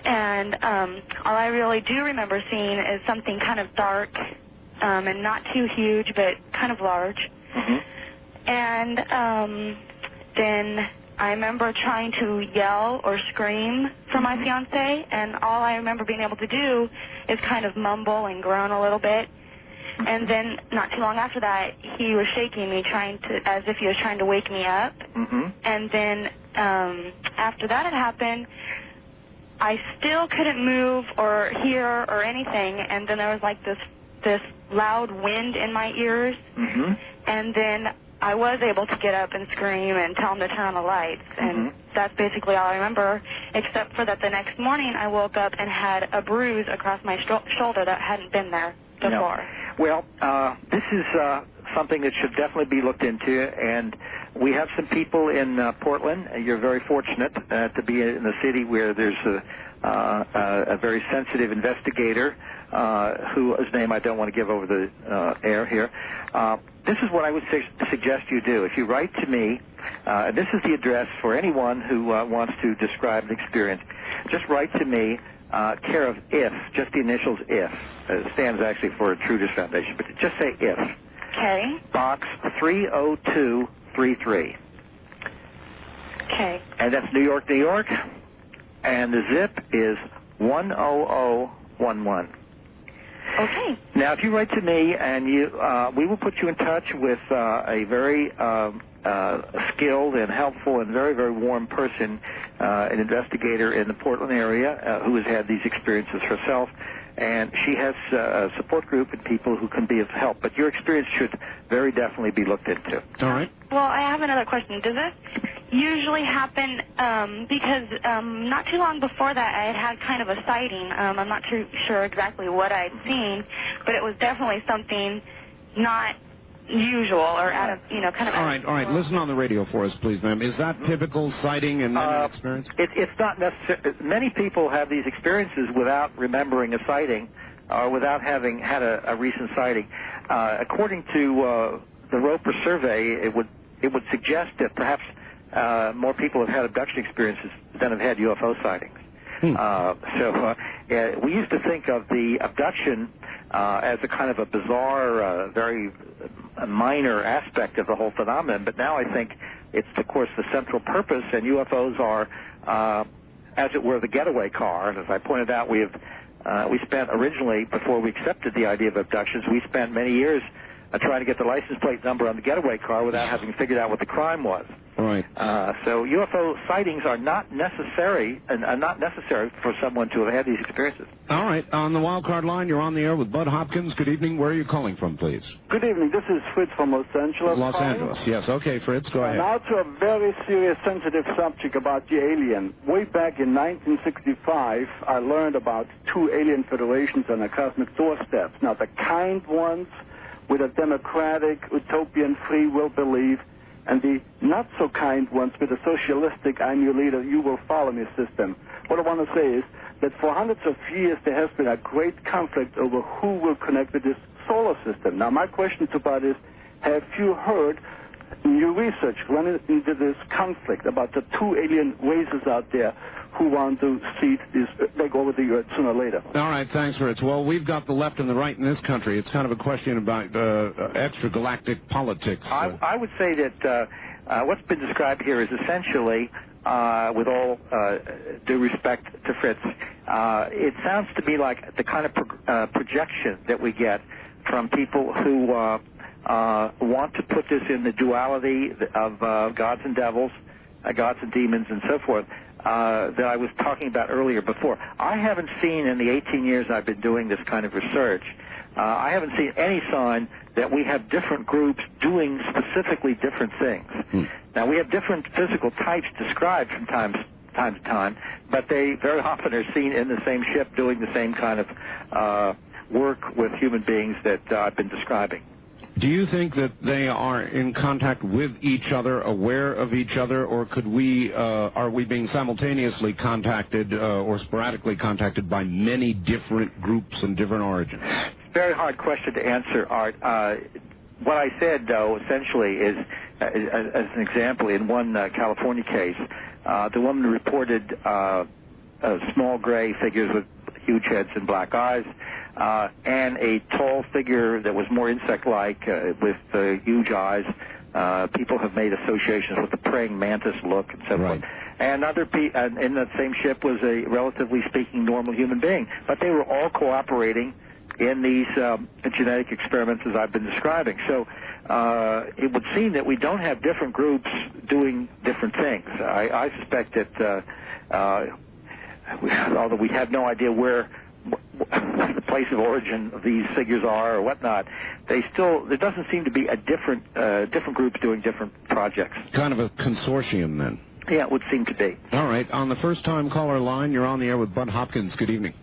And all I really do remember seeing is something kind of dark, and not too huge, but kind of large. And then I remember trying to yell or scream for my fiancé, and all I remember being able to do is kind of mumble and groan a little bit. And then not too long after that, he was shaking me, as if he was trying to wake me up. And then after that had happened, I still couldn't move or hear or anything, and then there was like this loud wind in my ears, and then I was able to get up and scream and tell him to turn on the lights, and that's basically all I remember, except for that the next morning I woke up and had a bruise across my shoulder that hadn't been there before. Well, this is something that should definitely be looked into, and we have some people in Portland. You're very fortunate to be in a city where there's a very sensitive investigator whose name I don't want to give over the air here. This is what I would suggest you do. If you write to me, and this is the address for anyone who wants to describe an experience, just write to me, care of IF, just the initials IF. It stands actually for Intruders Foundation, but just say IF. Okay. Box 30233. Okay. And that's New York, New York. And the zip is 10011. Okay. Now, if you write to me, and we will put you in touch with a very skilled and helpful and very, very warm person, an investigator in the Portland area who has had these experiences herself. And she has a support group and people who can be of help. But your experience should very definitely be looked into. All right. Well, I have another question. Does this usually happen because not too long before that I had kind of a sighting. I'm not too sure exactly what I'd seen, but it was definitely something not usual or out of, kind of... All right. Listen on the radio for us, please, ma'am. Is that typical sighting and experience? It's not necessary. Many people have these experiences without remembering a sighting or without having had a recent sighting. According to the Roper survey, it would suggest that perhaps more people have had abduction experiences than have had UFO sightings. We used to think of the abduction as a kind of a bizarre, very minor aspect of the whole phenomenon, but now I think it's, of course, the central purpose, and UFOs are, as it were, the getaway car. And as I pointed out, we spent originally, before we accepted the idea of abductions, we spent many years trying to get the license plate number on the getaway car without having figured out what the crime was. Right. So UFO sightings are not necessary, and are not necessary for someone to have had these experiences. All right. On the wildcard line, you're on the air with Budd Hopkins. Good evening. Where are you calling from, please? Good evening. This is Fritz from Los Angeles. Los Angeles. Yes. Okay, Fritz. Go ahead. Now to a very serious, sensitive subject about the alien. Way back in 1965, I learned about two alien federations on a cosmic doorstep. Now, the kind ones with a democratic, utopian, free will belief, and the not-so-kind ones with a socialistic, I'm your leader, you will follow me system. What I want to say is that for hundreds of years there has been a great conflict over who will connect with this solar system. Now, my question to Bud is, have you heard in your research run into this conflict about the two alien races out there who want to take over the Earth sooner or later? All right, thanks, Fritz. Well, we've got the left and the right in this country. It's kind of a question about extragalactic politics. I would say that what's been described here is essentially, with all due respect to Fritz, it sounds to me like the kind of projection that we get from people who want to put this in the duality of gods and devils, gods and demons, and so forth, that I was talking about earlier before. I haven't seen in the 18 years I've been doing this kind of research, I haven't seen any sign that we have different groups doing specifically different things. Now, we have different physical types described from time to time, but they very often are seen in the same ship doing the same kind of work with human beings that I've been describing. Do you think that they are in contact with each other, aware of each other, or are we being simultaneously contacted or sporadically contacted by many different groups and different origins? It's a very hard question to answer, Art. What I said, though, essentially is, as an example, in one California case, the woman reported small gray figures with huge heads and black eyes, and a tall figure that was more insect-like with huge eyes. People have made associations with the praying mantis look and so forth. And in that same ship was a, relatively speaking, normal human being. But they were all cooperating in these genetic experiments as I've been describing. So it would seem that we don't have different groups doing different things. I suspect that, although we have no idea where the place of origin of these figures are or whatnot, there doesn't seem to be a different groups doing different projects. Kind of a consortium, then. Yeah, it would seem to be. All right. On the first-time caller line, you're on the air with Budd Hopkins. Good evening.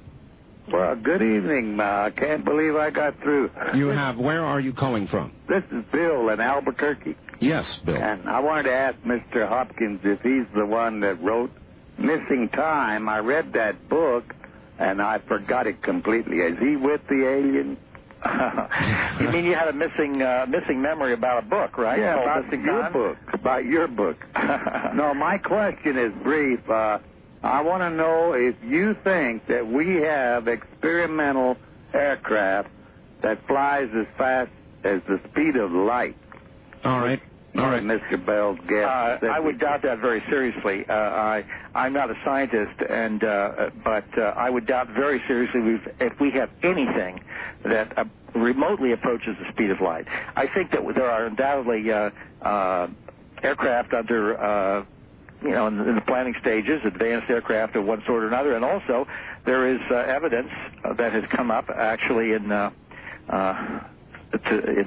Well, good evening. I can't believe I got through. You have. Where are you calling from? This is Bill in Albuquerque. Yes, Bill. And I wanted to ask Mr. Hopkins if he's the one that wrote Missing Time. I read that book, and I forgot it completely. Is he with the alien? You mean you had a missing memory about a book, right? Yeah, about your book. No, my question is brief. I want to know if you think that we have experimental aircraft that flies as fast as the speed of light. All right. All right. Mr. Bell's guess. I would doubt that very seriously. I'm not a scientist, but I would doubt very seriously if we have anything that remotely approaches the speed of light. I think that there are undoubtedly aircraft under, in the planning stages, advanced aircraft of one sort or another, and also there is evidence that has come up actually in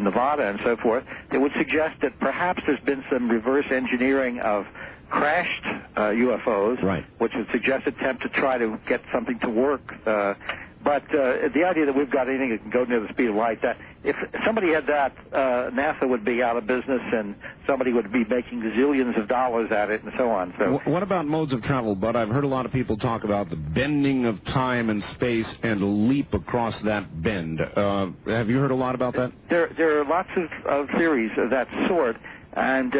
Nevada and so forth that would suggest that perhaps there's been some reverse engineering of crashed UFOs, Right. which would suggest attempt to try to get something to work. But the idea that we've got anything that can go near the speed of light, that if somebody had that, NASA would be out of business and somebody would be making zillions of dollars at it and so on. So, What about modes of travel, Bud? I've heard a lot of people talk about the bending of time and space and a leap across that bend. Have you heard a lot about that? there are lots of theories of that sort, and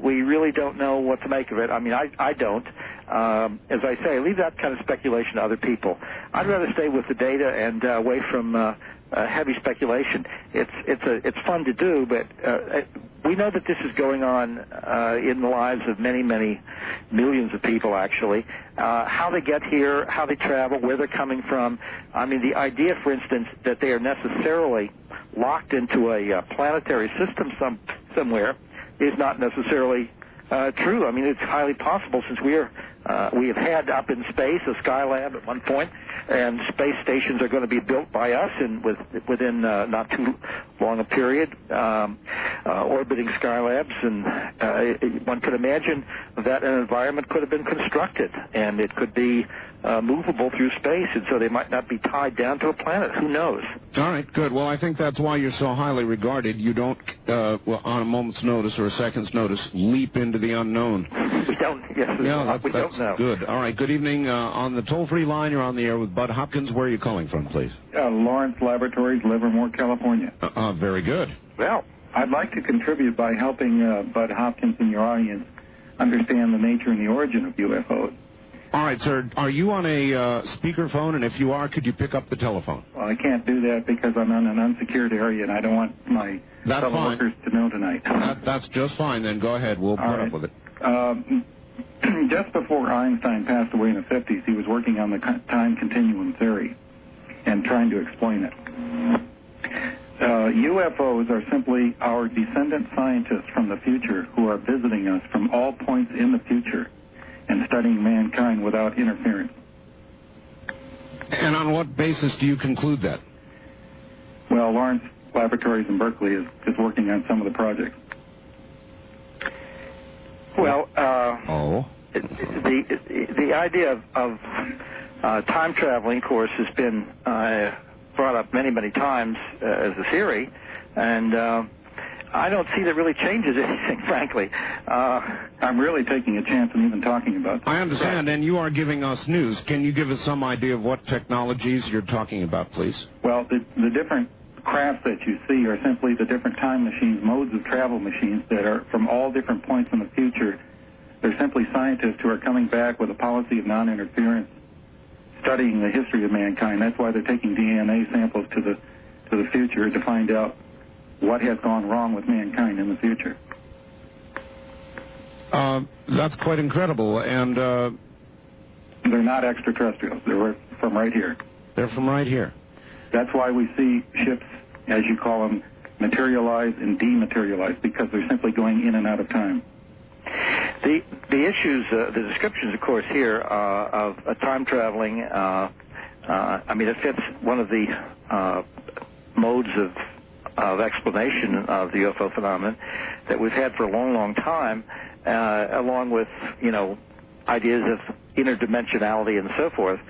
we really don't know what to make of it. I mean, I don't. As I say, leave that kind of speculation to other people. I'd rather stay with the data and away from heavy speculation. It's fun to do, but we know that this is going on in the lives of many, many millions of people, actually. How they get here, how they travel, where they're coming from. I mean, the idea, for instance, that they are necessarily locked into a planetary system somewhere is not necessarily true. I mean, it's highly possible, since we have had up in space a Skylab at one point, and space stations are going to be built by us within not too long a period, orbiting Skylabs, and one could imagine that an environment could have been constructed, and it could be movable through space, and so they might not be tied down to a planet. Who knows? All right, good. Well, I think that's why you're so highly regarded. You don't, on a moment's notice or a second's notice, leap into the unknown. We don't. Yes, we don't know. Good. All right. Good evening. On the toll-free line, you're on the air with Budd Hopkins. Where are you calling from, please? Lawrence Laboratories, Livermore, California. Very good. Well, I'd like to contribute by helping Budd Hopkins and your audience understand the nature and the origin of UFOs. All right, sir. Are you on a speakerphone? And if you are, could you pick up the telephone? Well, I can't do that because I'm in an unsecured area, and I don't want my fellow workers to know tonight. That's just fine, then. Go ahead. We'll put up with it. Just before Einstein passed away in the 50s, he was working on the time continuum theory and trying to explain it. UFOs are simply our descendant scientists from the future who are visiting us from all points in the future and studying mankind without interference. And on what basis do you conclude that? Well, Lawrence Laboratories in Berkeley is working on some of the projects. well, the idea of time traveling, of course, has been brought up many, many times as a theory, and I don't see that really changes anything, frankly. I'm really taking a chance and even talking about this. I understand, and you are giving us news. Can you give us some idea of what technologies you're talking about, please? Well, the different crafts that you see are simply the different time machines, modes of travel machines that are from all different points in the future. They're simply scientists who are coming back with a policy of non-interference, studying the history of mankind. That's why they're taking DNA samples to the future to find out what has gone wrong with mankind in the future. That's quite incredible, and they're not extraterrestrials. They're from right here. They're from right here. That's why we see ships, as you call them, materialize and dematerialize, because they're simply going in and out of time. The issues, the descriptions, of course, here of time traveling, I mean, it fits one of the modes of explanation of the UFO phenomenon that we've had for a long, long time, along with, ideas of interdimensionality and so forth.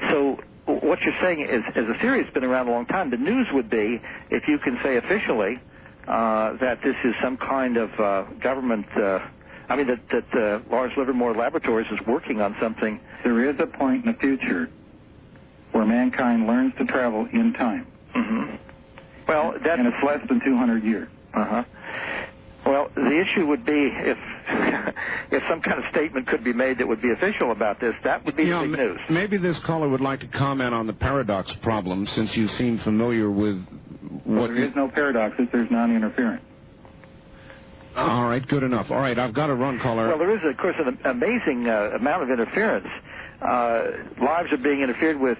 So what you're saying is a theory that's been around a long time. The news would be, if you can say officially, that this is some kind of government, that Lawrence Livermore Laboratories is working on something. There is a point in the future where mankind learns to travel in time. Mm-hmm. Well, and it's less than 200 years. Uh-huh. Well, the issue would be if some kind of statement could be made that would be official about this, that would be big news. Maybe this caller would like to comment on the paradox problem, since you seem familiar with what... There is no paradox if there's non-interference. All right, good enough. All right, I've got to run, caller. Well, there is, of course, an amazing amount of interference. Lives are being interfered with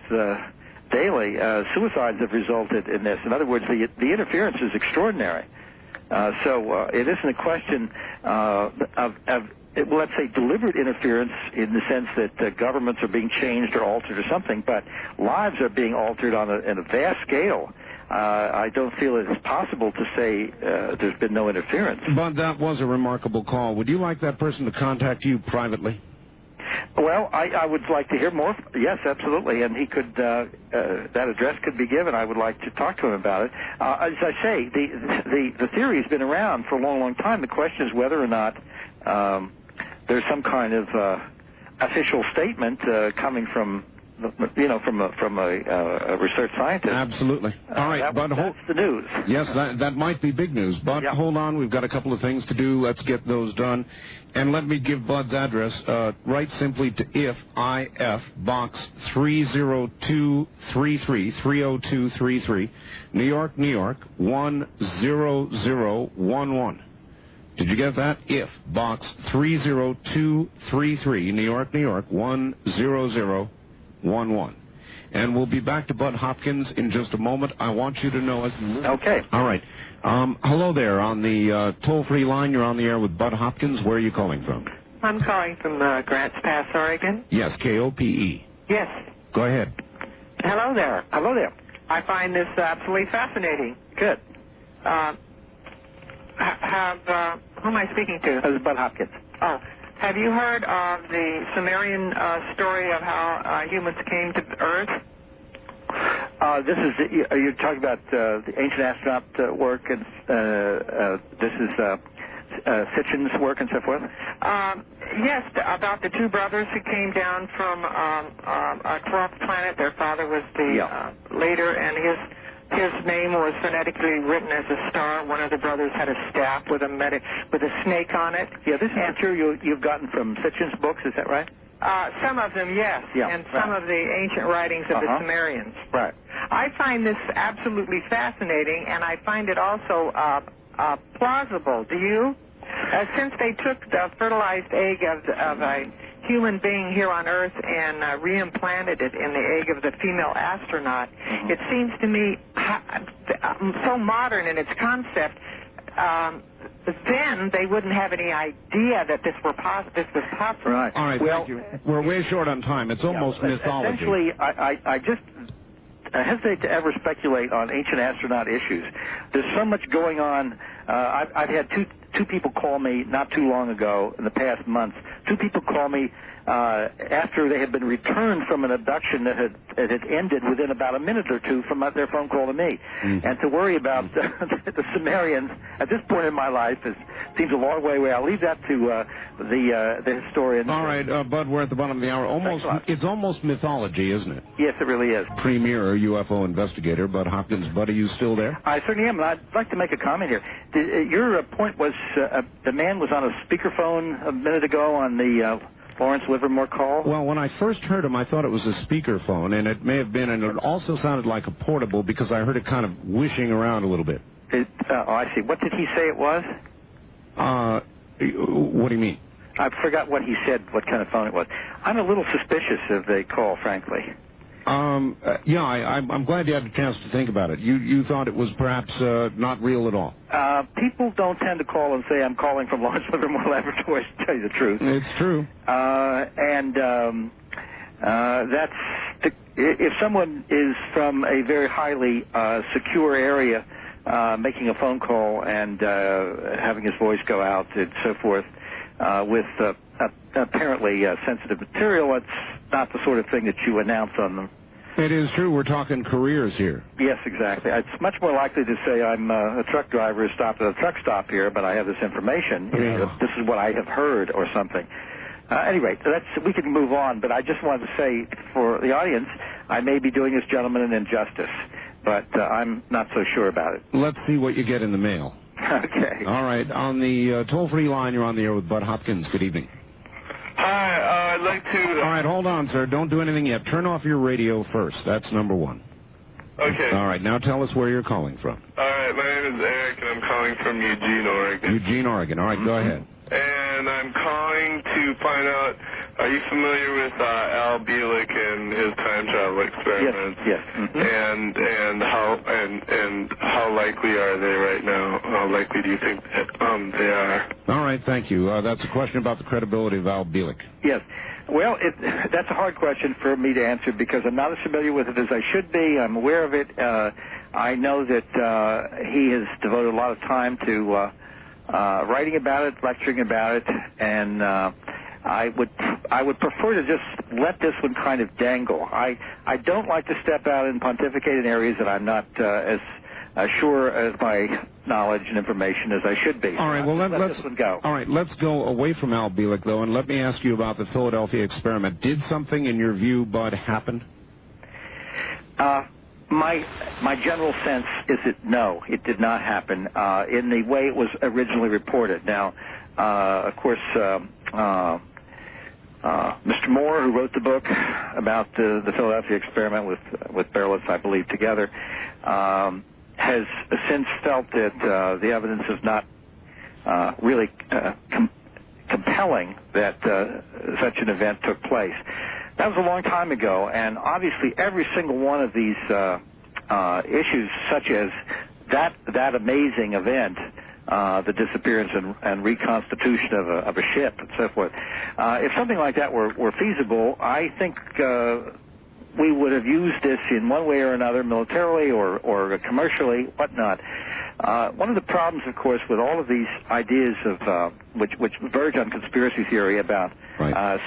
daily. Suicides have resulted in this. In other words, the interference is extraordinary. So it isn't a question of let's say, deliberate interference in the sense that governments are being changed or altered or something, but lives are being altered on a vast scale. I don't feel it's possible to say there's been no interference. Bud, that was a remarkable call. Would you like that person to contact you privately? Well, I would like to hear more. Yes, absolutely, and he could. That address could be given. I would like to talk to him about it. As I say, the theory has been around for a long, long time. The question is whether or not there's some kind of official statement coming from, from a research scientist. Absolutely. All right, Bud. That's the news. Yes, that might be big news. Bud, hold on. We've got a couple of things to do. Let's get those done. And let me give Bud's address. Write simply to if Box 30233, 30233, New York, New York 10011. Did you get that? If Box 30233, New York, New York 10011. And we'll be back to Budd Hopkins in just a moment. I want you to know it. Okay. All right. Hello there. On the toll-free line, you're on the air with Budd Hopkins. Where are you calling from? I'm calling from Grants Pass, Oregon. Yes, KOPE. Yes. Go ahead. Hello there. Hello there. I find this absolutely fascinating. Good. Who am I speaking to? This is Budd Hopkins. Oh, have you heard of the Sumerian story of how humans came to Earth? You're talking about the ancient astronaut work, and this is Sitchin's work and so forth? Yes, about the two brothers who came down from a 12th planet. Their father was the leader, and his name was phonetically written as a star. One of the brothers had a staff with a snake on it. Yeah, this is material you've gotten from Sitchin's books, is that right? Some of them, yes, and some of the ancient writings of the Sumerians. Right. I find this absolutely fascinating, and I find it also plausible. Do you? Since they took the fertilized egg of a human being here on Earth and reimplanted it in the egg of the female astronaut, it seems to me so modern in its concept. Then they wouldn't have any idea that this was possible. Right. All right, thank you. We're way short on time. It's almost mythology. Essentially, I just hesitate to ever speculate on ancient astronaut issues. There's so much going on. I've had two people call me not too long ago in the past months. Two people call me after they had been returned from an abduction that had ended within about a minute or two from their phone call to me. And to worry about the Sumerians at this point in my life seems a long way away. I'll leave that to the historians. All right, Bud, we're at the bottom of the hour. It's almost mythology, isn't it? Yes, it really is. Premier UFO investigator Budd Hopkins. Bud, are you still there? I certainly am, and I'd like to make a comment here. Your point was the man was on a speakerphone a minute ago on the Lawrence Livermore call? Well, when I first heard him, I thought it was a speakerphone, and it may have been, and it also sounded like a portable because I heard it kind of wishing around a little bit. I see. What did he say it was? What do you mean? I forgot what he said, what kind of phone it was. I'm a little suspicious of the call, frankly. Yeah, I'm glad you had a chance to think about it. You thought it was perhaps not real at all. People don't tend to call and say, I'm calling from Lawrence Livermore Laboratories, to tell you the truth. It's true. If someone is from a very highly secure area making a phone call and having his voice go out and so forth with apparently sensitive material, it's not the sort of thing that you announce on them. It is true. We're talking careers here. Yes, exactly. It's much more likely to say I'm a truck driver who stopped at a truck stop here, but I have this information. This is what I have heard or something. Anyway, we can move on, but I just wanted to say for the audience, I may be doing this gentleman an injustice, but I'm not so sure about it. Let's see what you get in the mail. Okay. All right. On the toll-free line, you're on the air with Budd Hopkins. Good evening. Hi, I'd like to... All right, hold on, sir. Don't do anything yet. Turn off your radio first. That's number one. Okay. All right, now tell us where you're calling from. All right, my name is Eric, and I'm calling from Eugene, Oregon. Eugene, Oregon. All right, go ahead. And I'm calling to find out Are you familiar with Al Bielek and his time travel experiments? Yes. Mm-hmm. And how likely are they right now? How likely do you think they are? All right, thank you. That's a question about the credibility of Al Bielek. Yes. Well, that's a hard question for me to answer because I'm not as familiar with it as I should be. I'm aware of it. I know that he has devoted a lot of time to writing about it, lecturing about it, and I would prefer to just let this one kind of dangle. I don't like to step out and pontificate in areas that I'm not as sure as my knowledge and information as I should be. All right, well, let this one go. All right, let's go away from Al Bielek, though, and let me ask you about the Philadelphia experiment. Did something, in your view, Bud, happen? My general sense is that no, it did not happen in the way it was originally reported. Now, of course, Mr. Moore, who wrote the book about the Philadelphia experiment with Berlitz, I believe, together, has since felt that the evidence is not really compelling that such an event took place. That was a long time ago, and obviously every single one of these issues, such as that amazing event, the disappearance and reconstitution of a ship and so forth, if something like that were feasible, I think we would have used this in one way or another, militarily or commercially, whatnot. One of the problems, of course, with all of these ideas of which verge on conspiracy theory about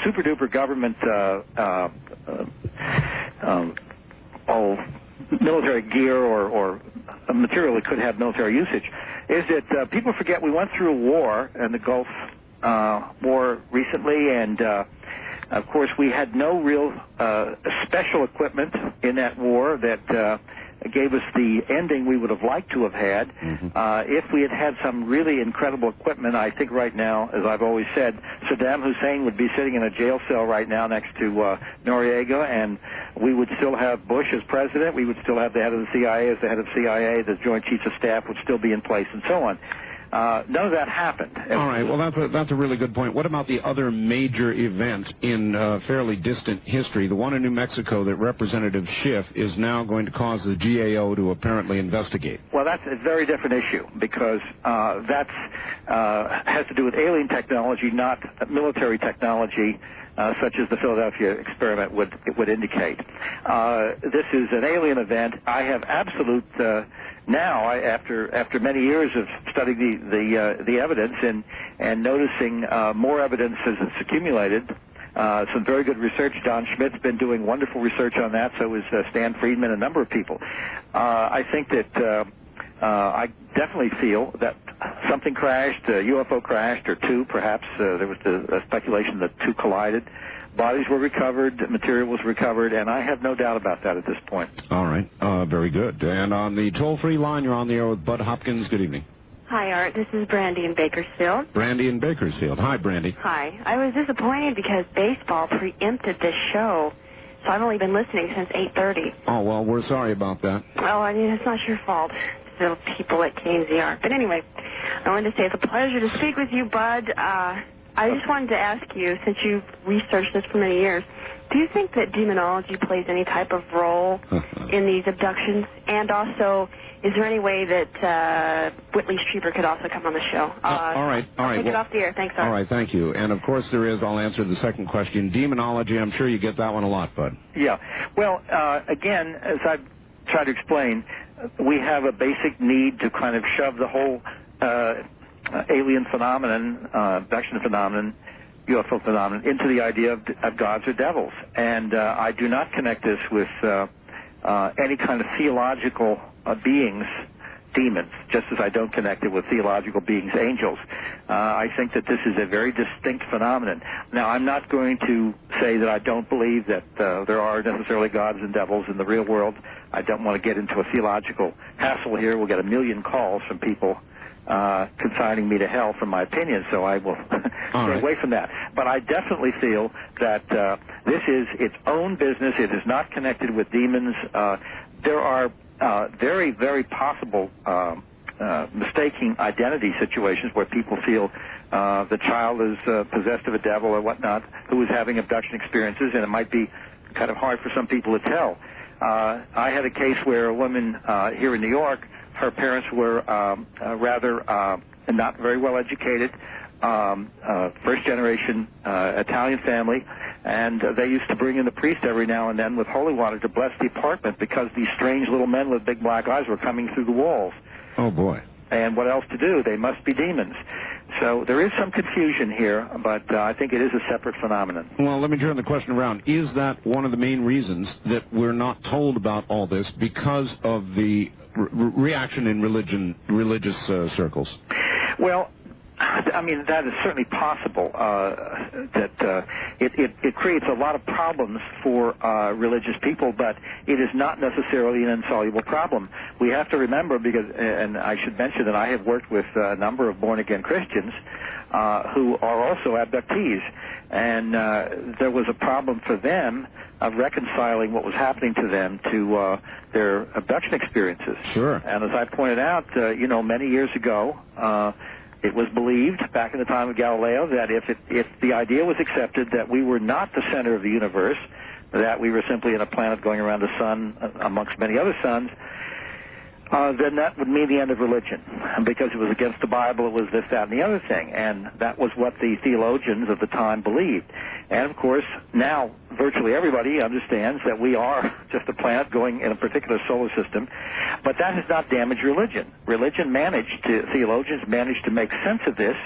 super-duper government military gear or material that could have military usage, is that people forget we went through a war, and the Gulf War recently, and of course we had no real special equipment in that war that gave us the ending we would have liked to have had. If we had had some really incredible equipment, I think right now, as I've always said, Saddam Hussein would be sitting in a jail cell right now next to Noriega, and we would still have Bush as president. We would still have the head of the CIA as the head of CIA. The Joint Chiefs of Staff would still be in place, and so on. None of that happened. All right. Well, that's a really good point. What about the other major event in fairly distant history? The one in New Mexico that Representative Schiff is now going to cause the GAO to apparently investigate. Well, that's a very different issue because that has to do with alien technology, not military technology, such as the Philadelphia experiment would indicate. This is an alien event. I have absolute now, after many years of studying the evidence and noticing more evidence as it's accumulated, some very good research. Don Schmidt's been doing wonderful research on that. So is Stan Friedman, a number of people. I think that I definitely feel that something crashed, a UFO crashed, or two, perhaps. There was the speculation that two collided. Bodies were recovered, material was recovered, and I have no doubt about that at this point. All right. Very good. And on the toll-free line, you're on the air with Budd Hopkins. Good evening. Hi, Art. This is Brandy in Bakersfield. Brandy in Bakersfield. Hi, Brandy. Hi. I was disappointed because baseball preempted this show, so I've only been listening since 8:30. Oh, well, we're sorry about that. Oh, I mean, it's not your fault. It's the people at KZR. But anyway, I wanted to say it's a pleasure to speak with you, Bud. I just wanted to ask you, since you've researched this for many years, do you think that demonology plays any type of role in these abductions? And also, is there any way that Whitley Strieber could also come on the show? All right. Take it off the air. Thanks, Art. All right, thank you. And, of course, there is, I'll answer the second question, demonology. I'm sure you get that one a lot, Bud. Yeah. Well, again, as I've tried to explain, we have a basic need to kind of shove the whole alien phenomenon, abduction phenomenon, UFO phenomenon, into the idea of gods or devils. And I do not connect this with any kind of theological beings, demons, just as I don't connect it with theological beings, angels. I think that this is a very distinct phenomenon. Now, I'm not going to say that I don't believe that there are necessarily gods and devils in the real world. I don't want to get into a theological hassle here. We'll get a million calls from people consigning me to hell for my opinion, so I will stay away from that. But I definitely feel that this is its own business. It is not connected with demons. There are very, very possible mistaking identity situations where people feel the child is possessed of a devil or whatnot, who is having abduction experiences, and it might be kind of hard for some people to tell. I had a case where a woman here in New York, her parents were rather not very well educated, first-generation Italian family, and they used to bring in the priest every now and then with holy water to bless the apartment because these strange little men with big black eyes were coming through the walls. Oh, boy. And what else to do? They must be demons. So there is some confusion here, but I think it is a separate phenomenon. Well, let me turn the question around. Is that one of the main reasons that we're not told about all this because of the reaction in religious circles? Well, I mean, that is certainly possible. That it creates a lot of problems for religious people, but it is not necessarily an insoluble problem. We have to remember, because, and I should mention that I have worked with a number of born-again Christians who are also abductees, and there was a problem for them of reconciling what was happening to them to their abduction experiences. Sure. And as I pointed out, many years ago, it was believed back in the time of Galileo that if the idea was accepted that we were not the center of the universe, that we were simply in a planet going around the sun amongst many other suns, then that would mean the end of religion. And because it was against the Bible, it was this, that, and the other thing. And that was what the theologians of the time believed. And, of course, now virtually everybody understands that we are just a planet going in a particular solar system. But that has not damaged religion. Theologians managed to make sense of this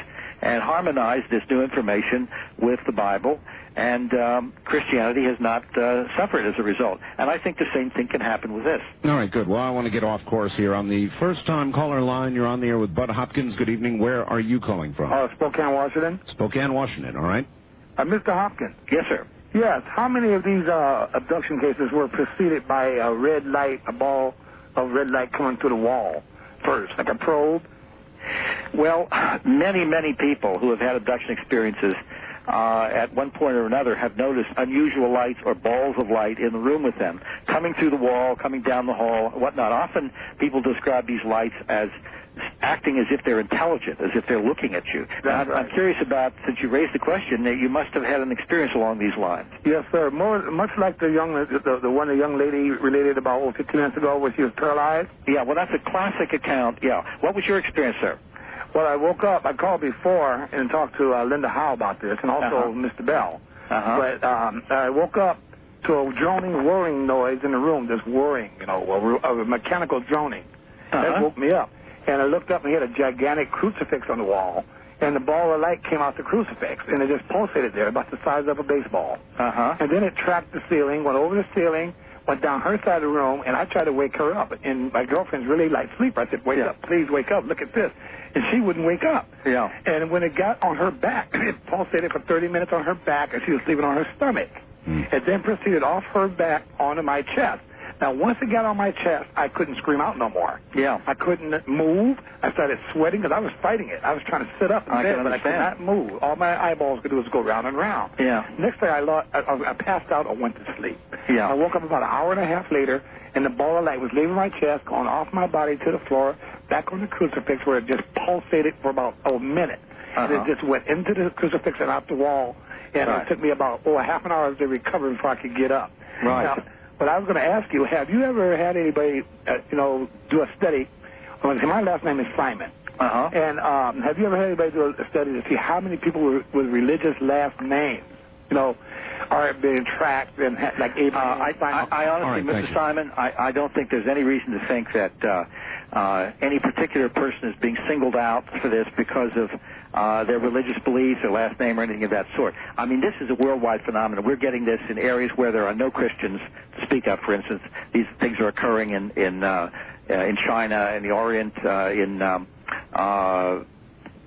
and harmonize this new information with the Bible, and Christianity has not suffered as a result. And I think the same thing can happen with this. All right, good. Well, I want to get off course here. On the first-time caller line, you're on the air with Budd Hopkins. Good evening. Where are you calling from? Spokane, Washington. Spokane, Washington, all right. Mr. Hopkins. Yes, sir. Yes. How many of these abduction cases were preceded by a red light, a ball of red light coming through the wall first, like a probe? Well, many people who have had abduction experiences at one point or another have noticed unusual lights or balls of light in the room with them, coming through the wall, coming down the hall, whatnot. Often people describe these lights as acting as if they're intelligent, as if they're looking at you. Now, I'm curious about, since you raised the question, that you must have had an experience along these lines. Yes, sir. Much like the young lady related about 15 minutes ago where she was paralyzed. Yeah, well, that's a classic account. Yeah. What was your experience, sir? Well, I woke up. I called before and talked to Linda Howe about this, and also Mr. Bell. But I woke up to a droning, whirring noise in the room, just whirring, a mechanical droning. That woke me up. And I looked up and he had a gigantic crucifix on the wall, and the ball of light came out the crucifix, and it just pulsated there, about the size of a baseball. And then it tracked the ceiling, went over the ceiling, went down her side of the room, and I tried to wake her up. And my girlfriend's really light sleeper. I said, wake up, please wake up, look at this. And she wouldn't wake up. Yeah. And when it got on her back, it pulsated for 30 minutes on her back, and she was sleeping on her stomach. It then proceeded off her back onto my chest. Now, once it got on my chest, I couldn't scream out no more. Yeah. I couldn't move. I started sweating because I was fighting it. I was trying to sit up in bed, but I could not move. All my eyeballs could do was go round and round. Yeah. Next thing I passed out or went to sleep. Yeah. I woke up about an hour and a half later, and the ball of light was leaving my chest, going off my body to the floor, back on the crucifix where it just pulsated for about a minute. And it just went into the crucifix and out the wall, and it took me about a half an hour to recover before I could get up. Right. Now, but I was going to ask you, have you ever had anybody, do a study? My last name is Simon. And have you ever had anybody do a study to see how many people with religious last names, are being tracked and like Abraham? I honestly, Mr. Simon, I don't think there's any reason to think that any particular person is being singled out for this because of their religious beliefs, their last name, or anything of that sort. I mean, this is a worldwide phenomenon. We're getting this in areas where there are no Christians to speak of. For instance, these things are occurring in China, in the Orient, in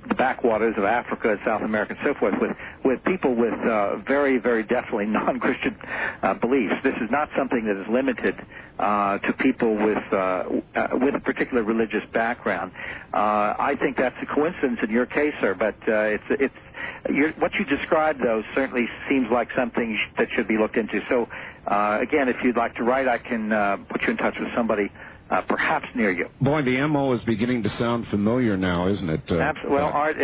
the backwaters of Africa and South America and so forth, with people with very, very definitely non-Christian beliefs. This is not something that is limited to people with a particular religious background. I think that's a coincidence in your case, sir, but what you described, though, certainly seems like something that should be looked into. So, again, if you'd like to write, I can put you in touch with somebody perhaps near you. Boy, the MO is beginning to sound familiar now, isn't it? Well, Art,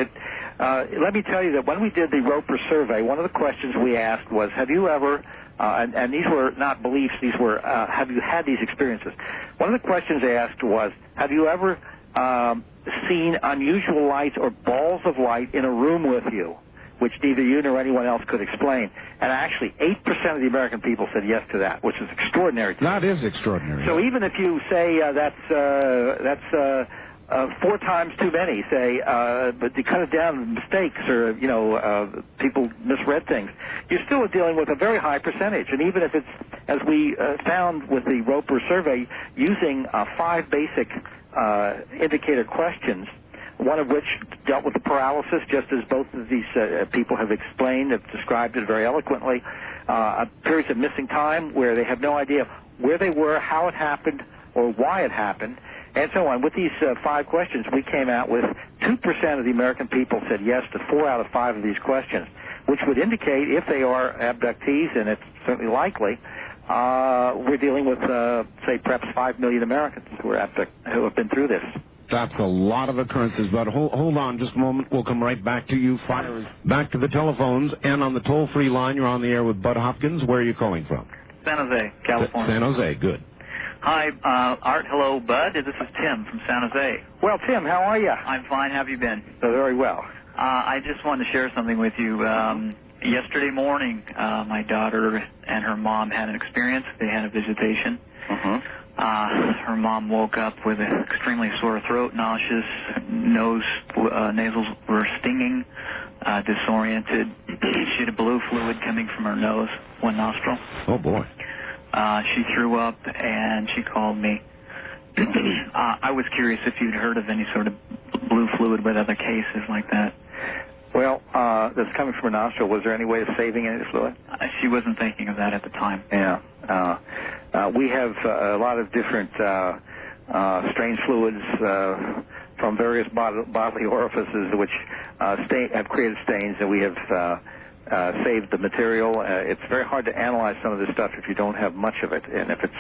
let me tell you that when we did the Roper survey, one of the questions we asked was, have you ever, and these were not beliefs, these were, have you had these experiences? One of the questions asked was, have you ever seen unusual lights or balls of light in a room with you, which neither you nor anyone else could explain? And actually, 8% of the American people said yes to that, which is extraordinary. That is extraordinary. So even if you say that's 4 times too many, say, but to cut it down, mistakes or, people misread things, you're still dealing with a very high percentage. And even if it's, as we found with the Roper survey, using 5 basic indicator questions, one of which dealt with the paralysis, just as both of these people have explained, have described it very eloquently, periods of missing time where they have no idea where they were, how it happened, or why it happened, and so on. With these 5 questions, we came out with 2% of the American people said yes to 4 out of 5 of these questions, which would indicate if they are abductees, and it's certainly likely, we're dealing with, say, perhaps 5 million Americans who have been through this. That's a lot of occurrences, but hold on just a moment. We'll come right back to you. Back to the telephones, and on the toll-free line, you're on the air with Budd Hopkins. Where are you calling from? San Jose, California. San Jose, good. Hi, Art. Hello, Bud. This is Tim from San Jose. Well, Tim, how are you? I'm fine. How have you been? Very well. I just wanted to share something with you. Yesterday morning, my daughter and her mom had an experience. They had a visitation. Her mom woke up with an extremely sore throat, nauseous, nasals were stinging, disoriented. She had a blue fluid coming from her nose, one nostril. Oh, boy. She threw up, and she called me. I was curious if you'd heard of any sort of blue fluid with other cases like that. Well, that's coming from her nostril. Was there any way of saving any fluid? She wasn't thinking of that at the time. Yeah. We have a lot of different strange fluids from various bodily orifices which have created stains, and we have saved the material. It's very hard to analyze some of this stuff if you don't have much of it, and if it's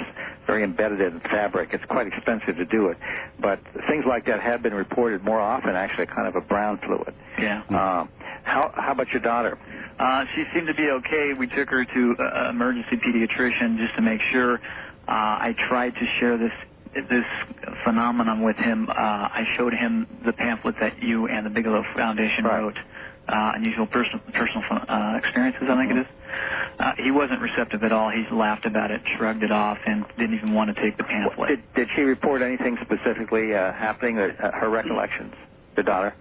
very embedded in fabric, it's quite expensive to do it. But things like that have been reported more often, actually, kind of a brown fluid. Yeah. How about your daughter? She seemed to be okay. We took her to an emergency pediatrician just to make sure. I tried to share this phenomenon with him. I showed him the pamphlet that you and the Bigelow Foundation wrote, Unusual Personal Experiences, I think it is. He wasn't receptive at all. He laughed about it, shrugged it off, and didn't even want to take the pamphlet. Did she report anything specifically happening, her recollections, the daughter?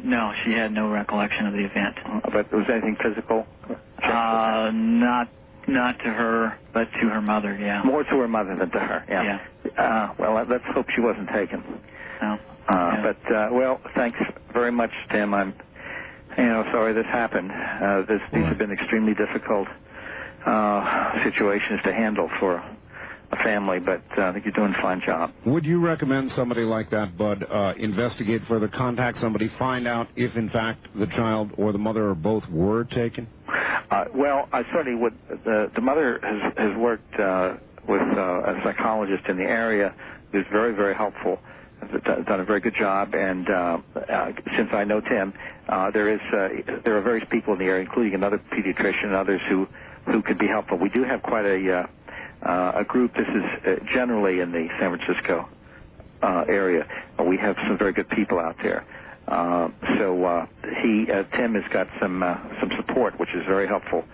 No, she had no recollection of the event. But was anything physical? Not to her, but to her mother, yeah. More to her mother than to her, yeah. Well, let's hope she wasn't taken. No. But, well, thanks very much, Tim. I'm, sorry this happened. These have been extremely difficult situations to handle for a family, but I think you're doing a fine job. Would you recommend somebody like that, Bud, investigate further, contact somebody, find out if, in fact, the child or the mother or both were taken? Well, I certainly would. The mother has worked with a psychologist in the area who's very, very helpful, has done a very good job, and since I know Tim, there are various people in the area, including another pediatrician and others who could be helpful. We do have quite a group. This is generally in the San Francisco area. We have some very good people out there. So Tim has got some support, which is very helpful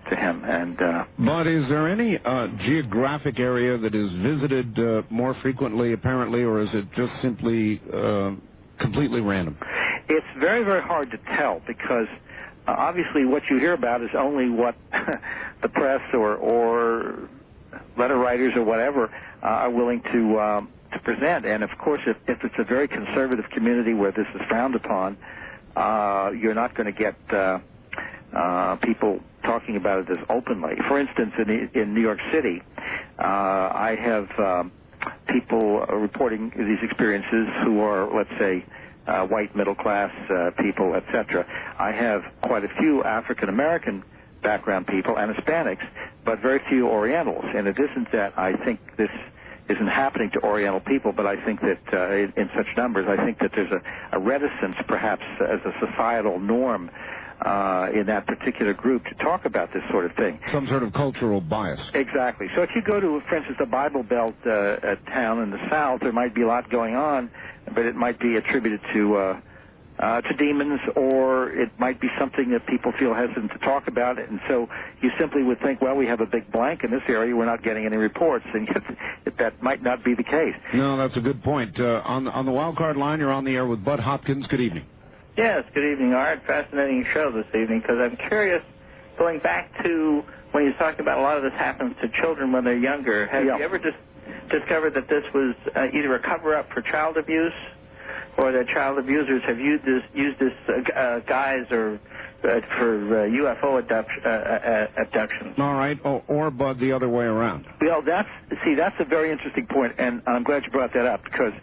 to him. And but is there any geographic area that is visited more frequently, apparently, or is it just simply completely random? It's very, very hard to tell because obviously what you hear about is only what the press or letter writers or whatever are willing to present. And, of course, if it's a very conservative community where this is frowned upon, you're not going to get people talking about it as openly. For instance, in New York City, I have people reporting these experiences who are, let's say, white middle-class people, etc. I have quite a few African-American background people and Hispanics, but very few Orientals. In addition to that, I think this isn't happening to Oriental people, but I think that in such numbers, I think that there's a reticence, perhaps, as a societal norm in that particular group to talk about this sort of thing. Some sort of cultural bias. Exactly. So if you go to, for instance, a Bible Belt town in the South, there might be a lot going on, but it might be attributed to demons, or it might be something that people feel hesitant to talk about, and so you simply would think, well, we have a big blank in this area, we're not getting any reports, and yet that might not be the case. No, that's a good point. On the wild card line, you're on the air with Budd Hopkins. Good evening. Yes, good evening, Art. Fascinating show this evening, because I'm curious, going back to when you talked about a lot of this happens to children when they're younger, have you ever discovered that this was either a cover-up for child abuse, or that child abusers have used this guise or for UFO abductions? All right, or Bud, the other way around. Well, that's a very interesting point, and I'm glad you brought that up, because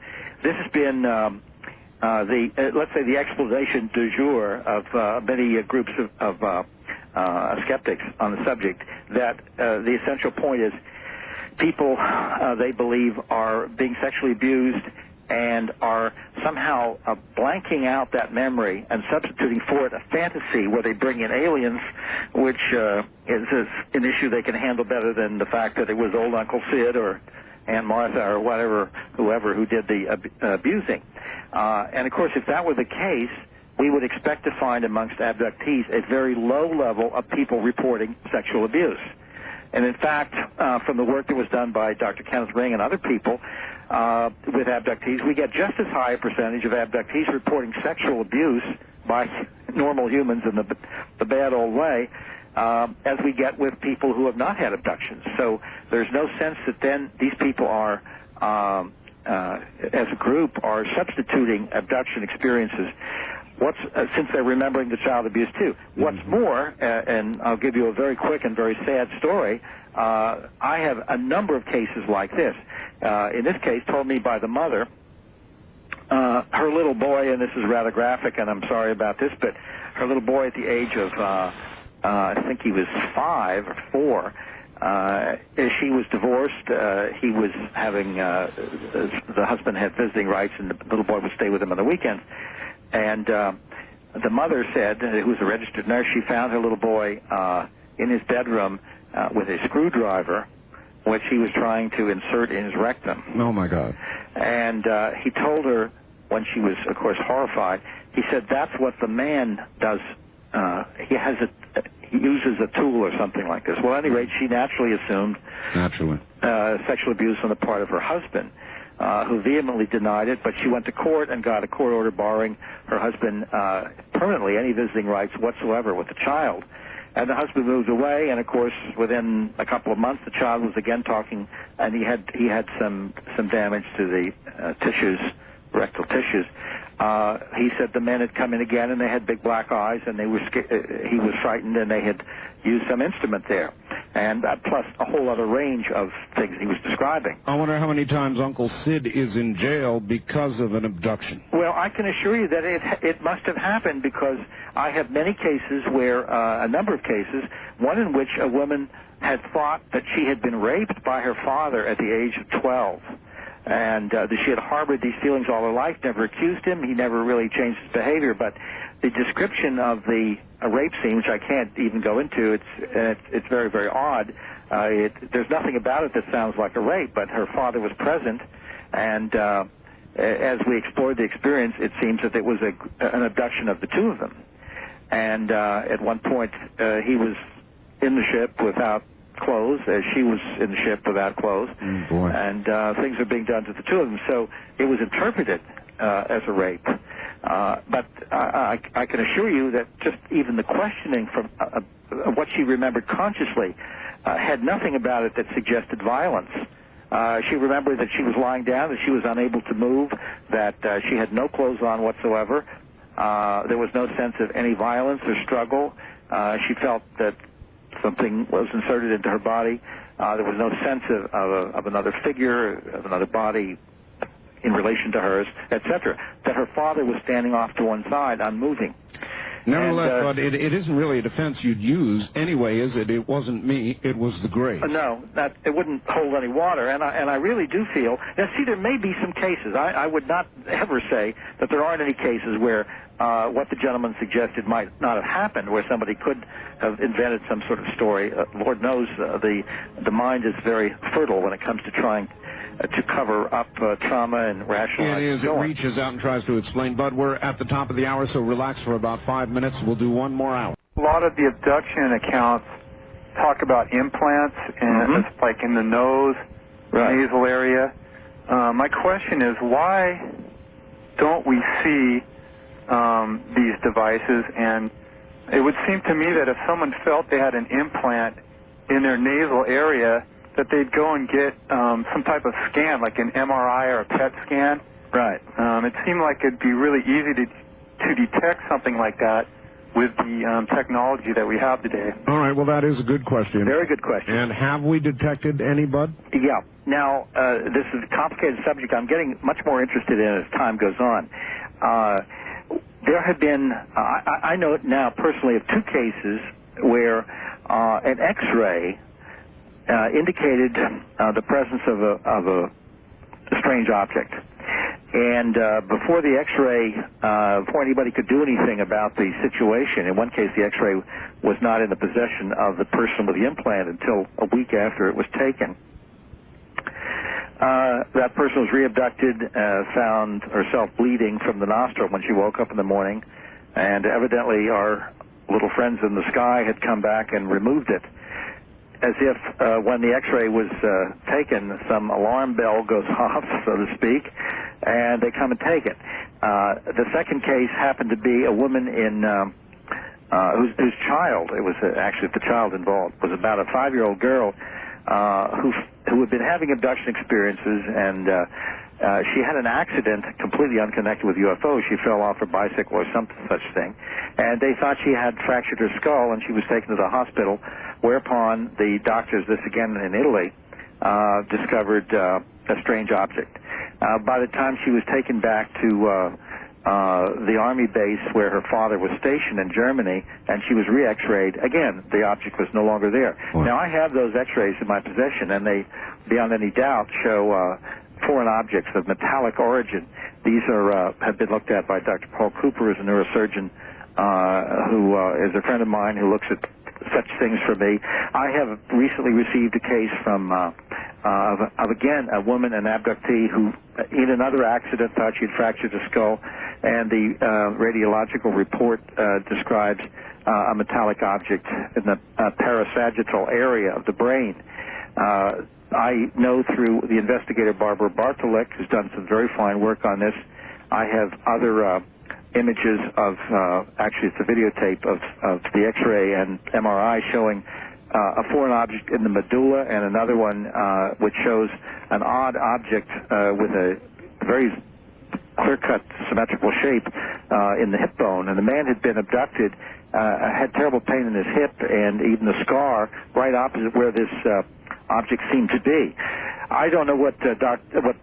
this has been let's say the explanation du jour of many groups of skeptics on the subject, that the essential point is people, they believe, are being sexually abused and are somehow blanking out that memory and substituting for it a fantasy where they bring in aliens, which is an issue they can handle better than the fact that it was old Uncle Sid or Aunt Martha or whoever who did the abusing. And of course, if that were the case, we would expect to find amongst abductees a very low level of people reporting sexual abuse. And in fact, from the work that was done by Dr. Kenneth Ring and other people with abductees, we get just as high a percentage of abductees reporting sexual abuse by normal humans in the bad old way as we get with people who have not had abductions. So there's no sense that then these people are, as a group, are substituting abduction experiences. Since they're remembering the child abuse too. What's more, and I'll give you a very quick and very sad story, I have a number of cases like this. In this case, told me by the mother, her little boy, and this is rather graphic, and I'm sorry about this, but her little boy at the age of, I think he was 5 or 4, she was divorced. He was having, the husband had visiting rights, and the little boy would stay with him on the weekends. And the mother said, who was a registered nurse, she found her little boy in his bedroom with a screwdriver, which he was trying to insert in his rectum. Oh, my God. And he told her, when she was, of course, horrified, he said, that's what the man does. He uses a tool or something like this. Well, at any rate, she naturally assumed sexual abuse on the part of her husband, who vehemently denied it, but she went to court and got a court order barring her husband permanently any visiting rights whatsoever with the child. And the husband moved away, and of course, within a couple of months, the child was again talking, and he had some damage to the tissues, rectal tissues. He said the men had come in again, and they had big black eyes, and they were he was frightened, and they had used some instrument there, and plus a whole other range of things he was describing. I wonder how many times Uncle Sid is in jail because of an abduction. Well, I can assure you that it must have happened, because I have many cases where, a number of cases, one in which a woman had thought that she had been raped by her father at the age of 12. And that she had harbored these feelings all her life, never accused him. He never really changed his behavior. But the description of the rape scene, which I can't even go into, it's very, very odd. There's nothing about it that sounds like a rape, but her father was present. And as we explored the experience, it seems that it was an abduction of the two of them. And at one point, he was in the ship without clothes, as she was in the ship without clothes, and things are being done to the two of them. So it was interpreted as a rape. But I can assure you that just even the questioning from what she remembered consciously had nothing about it that suggested violence. She remembered that she was lying down, that she was unable to move, that she had no clothes on whatsoever. There was no sense of any violence or struggle. She felt that something was inserted into her body. There was no sense of another figure, of another body in relation to hers, etc. That her father was standing off to one side, unmoving. Nevertheless, but it isn't really a defense you'd use anyway, is it? It wasn't me, it was the grave. No, it wouldn't hold any water, and I really do feel... Now, see, there may be some cases. I would not ever say that there aren't any cases where what the gentleman suggested might not have happened, where somebody could have invented some sort of story. Lord knows the mind is very fertile when it comes to trying to cover up trauma and rationalize. It is. It reaches out and tries to explain. Bud, we're at the top of the hour, so relax for about 5 minutes. We'll do one more hour. A lot of the abduction accounts talk about implants, and it's like in the nose, nasal area. My question is, why don't we see these devices? And it would seem to me that if someone felt they had an implant in their nasal area, that they'd go and get some type of scan, like an MRI or a PET scan. Right. It seemed like it'd be really easy to detect something like that with the technology that we have today. All right, well, that is a good question. Very good question. And have we detected any, Bud? Yeah. Now, this is a complicated subject I'm getting much more interested in as time goes on. There have been, I know now personally of 2 cases where an X-ray indicated the presence of a strange object. And before the X-ray, before anybody could do anything about the situation, in one case the X-ray was not in the possession of the person with the implant until a week after it was taken. That person was re-abducted, found herself bleeding from the nostril when she woke up in the morning, and evidently our little friends in the sky had come back and removed it. As if when the X-ray was taken, some alarm bell goes off, so to speak, and they come and take it. The second case happened to be a woman in whose child, it was actually the child involved, was about a 5-year-old girl who had been having abduction experiences, and she had an accident completely unconnected with UFOs. She fell off her bicycle or some such thing, and they thought she had fractured her skull, and she was taken to the hospital, whereupon the doctors, this again in Italy, discovered a strange object. By the time she was taken back to the army base where her father was stationed in Germany, and she was re-X-rayed, again, the object was no longer there. Wow. Now, I have those X-rays in my possession, and they, beyond any doubt, show foreign objects of metallic origin. These have been looked at by Dr. Paul Cooper, who's a neurosurgeon, who is a friend of mine who looks at such things for me. I have recently received a case from, again, a woman, an abductee, who in another accident thought she had fractured her skull, and the radiological report describes a metallic object in the parasagittal area of the brain. I know through the investigator Barbara Bartolek, who's done some very fine work on this. I have other images of, actually it's a videotape of the X-ray and MRI showing a foreign object in the medulla, and another one which shows an odd object with a very clear-cut symmetrical shape in the hip bone. And the man had been abducted, had terrible pain in his hip, and even the scar right opposite where this object seemed to be. I don't know what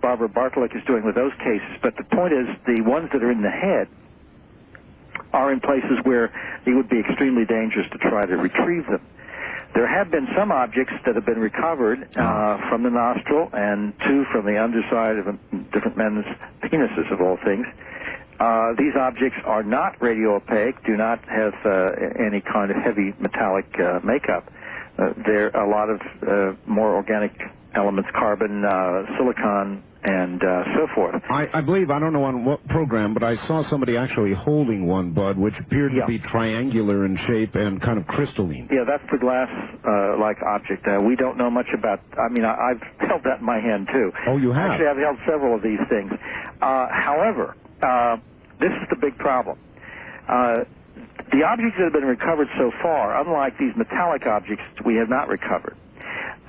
Barbara Bartolek is doing with those cases, but the point is the ones that are in the head are in places where it would be extremely dangerous to try to retrieve them. There have been some objects that have been recovered from the nostril, and 2 from the underside of different men's penises, of all things. These objects are not radio-opaque, do not have any kind of heavy metallic makeup. There are a lot of more organic elements, carbon, silicon, and so forth. I believe, I don't know on what program, but I saw somebody actually holding one, Bud, which appeared to be triangular in shape and kind of crystalline. Yeah, that's the glass-like object. We don't know much about, I mean, I've held that in my hand, too. Oh, you have? Actually, I've held several of these things. However, this is the big problem. The objects that have been recovered so far, unlike these metallic objects we have not recovered,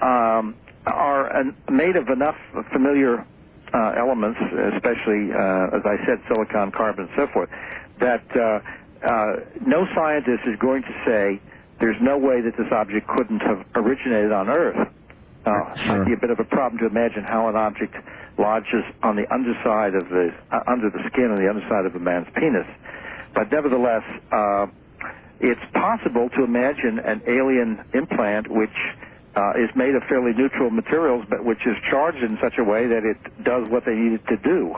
are made of enough familiar elements, especially, as I said, silicon, carbon, and so forth, that no scientist is going to say there's no way that this object couldn't have originated on Earth. It might be a bit of a problem to imagine how an object lodges on the underside of the under the skin on the underside of a man's penis. But nevertheless, it's possible to imagine an alien implant which is made of fairly neutral materials, but which is charged in such a way that it does what they need it to do.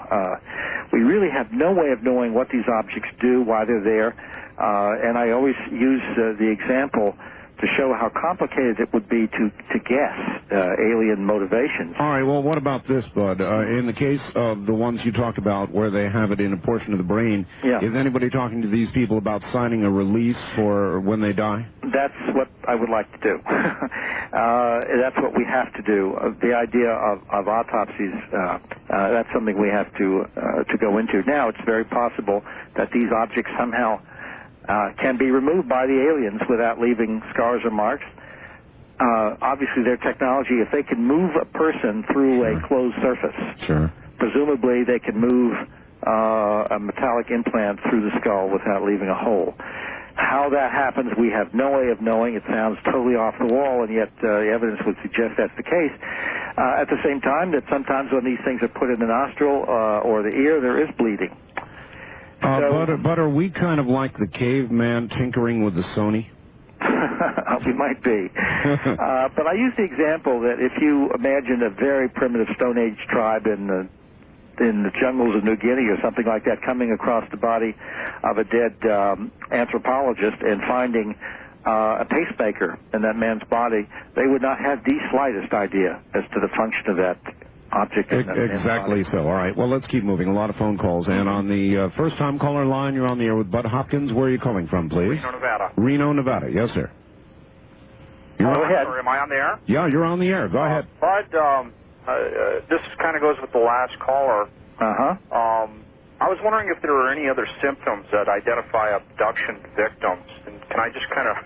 We really have no way of knowing what these objects do, why they're there, and I always use the example to show how complicated it would be to guess alien motivations. All right, well, what about this, Bud? In the case of the ones you talked about where they have it in a portion of the brain, is anybody talking to these people about signing a release for when they die? That's what I would like to do. That's what we have to do. The idea of autopsies, that's something we have to go into. Now, it's very possible that these objects somehow can be removed by the aliens without leaving scars or marks. Obviously, their technology, if they can move a person through a closed surface, presumably they can move a metallic implant through the skull without leaving a hole. How that happens, we have no way of knowing. It sounds totally off the wall, and yet the evidence would suggest that's the case. At the same time, that sometimes when these things are put in the nostril or the ear, there is bleeding. But are we kind of like the caveman tinkering with the Sony? We might be. But I use the example that if you imagine a very primitive Stone Age tribe in the jungles of New Guinea or something like that coming across the body of a dead anthropologist and finding a pacemaker in that man's body, they would not have the slightest idea as to the function of that object. Exactly so. All right. Well, let's keep moving. A lot of phone calls. And on the first-time caller line, you're on the air with Budd Hopkins. Where are you calling from, please? Reno, Nevada. Reno, Nevada. Yes, sir. Go ahead. Sorry, am I on the air? Yeah, you're on the air. Go ahead. Bud, this kind of goes with the last caller. I was wondering if there were any other symptoms that identify abduction victims. And can I just kind of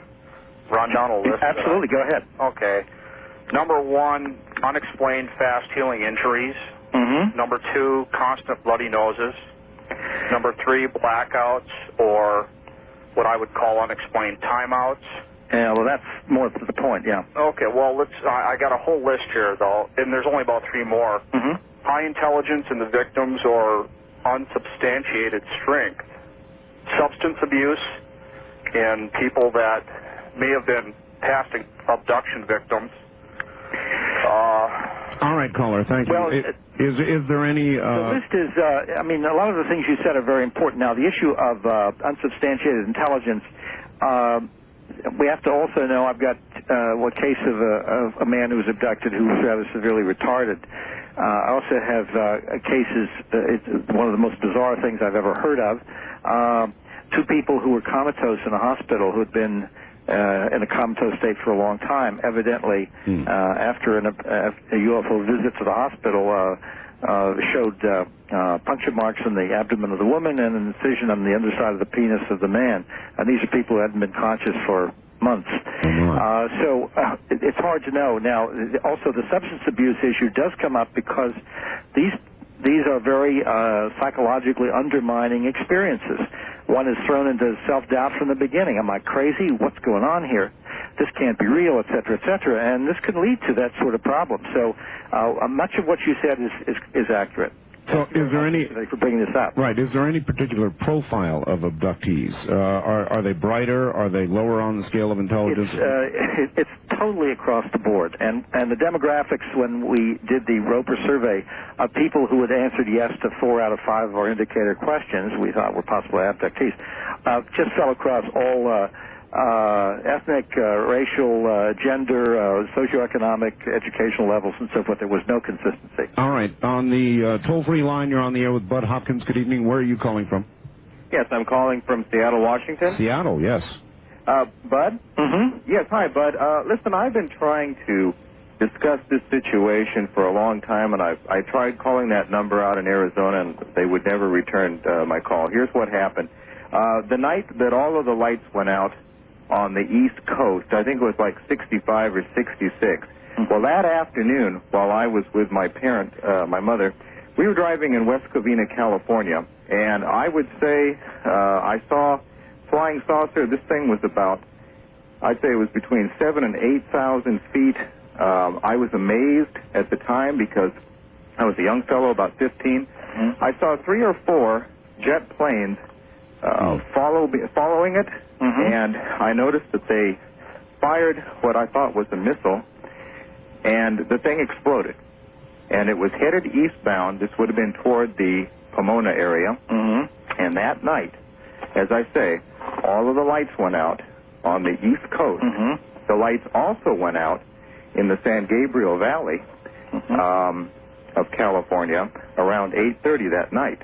run down a list? Absolutely. Go ahead. Okay. Number 1, unexplained fast-healing injuries. Number 2, constant bloody noses. Number 3, blackouts, or what I would call unexplained timeouts. Yeah, well, that's more to the point, yeah. Okay, well, I got a whole list here, though, and there's only about 3 more. High intelligence in the victims or unsubstantiated strength. Substance abuse in people that may have been past abduction victims. All right, caller, thank you. Well, is there any... The list is, I mean, a lot of the things you said are very important. Now, the issue of unsubstantiated intelligence, we have to also know, I've got a case of a man who was abducted who was rather severely retarded. I also have cases, it's one of the most bizarre things I've ever heard of, 2 people who were comatose in a hospital who had been in a comatose state for a long time. Evidently, after a UFO visit to the hospital, showed puncture marks in the abdomen of the woman and an incision on the underside of the penis of the man. And these are people who hadn't been conscious for months. So it's hard to know. Now, also the substance abuse issue does come up because these are very psychologically undermining experiences. One is thrown into self-doubt from the beginning. Am I crazy? What's going on here? This can't be real, et cetera, and this can lead to that sort of problem. So much of what you said is accurate. So is there any... for bringing this up. Right. Is there any particular profile of abductees? Are they brighter? Are they lower on the scale of intelligence? It's totally across the board. And the demographics, when we did the Roper survey of people who had answered yes to 4 out of 5 of our indicator questions, we thought were possible abductees, just fell across all ethnic, racial, gender, socioeconomic, educational levels, and so forth. There was no consistency. All right. On the toll-free line, you're on the air with Budd Hopkins. Good evening. Where are you calling from? Yes, I'm calling from Seattle, Washington. Seattle, yes. Bud? Yes, hi, Bud. Listen, I've been trying to discuss this situation for a long time, and I tried calling that number out in Arizona, and they would never return my call. Here's what happened. The night that all of the lights went out on the East Coast, I think it was like 65 or 66. Well, that afternoon, while I was with my parent, my mother, we were driving in West Covina, California, and I would say I saw flying saucer. This thing was about, I'd say it was between 7,000 and 8,000 feet. I was amazed at the time because I was a young fellow, about 15. I saw 3 or 4 jet planes following it, and I noticed that they fired what I thought was a missile, and the thing exploded. And it was headed eastbound. This would have been toward the Pomona area. And that night, as I say, all of the lights went out on the East Coast. The lights also went out in the San Gabriel Valley of California around 8:30 that night.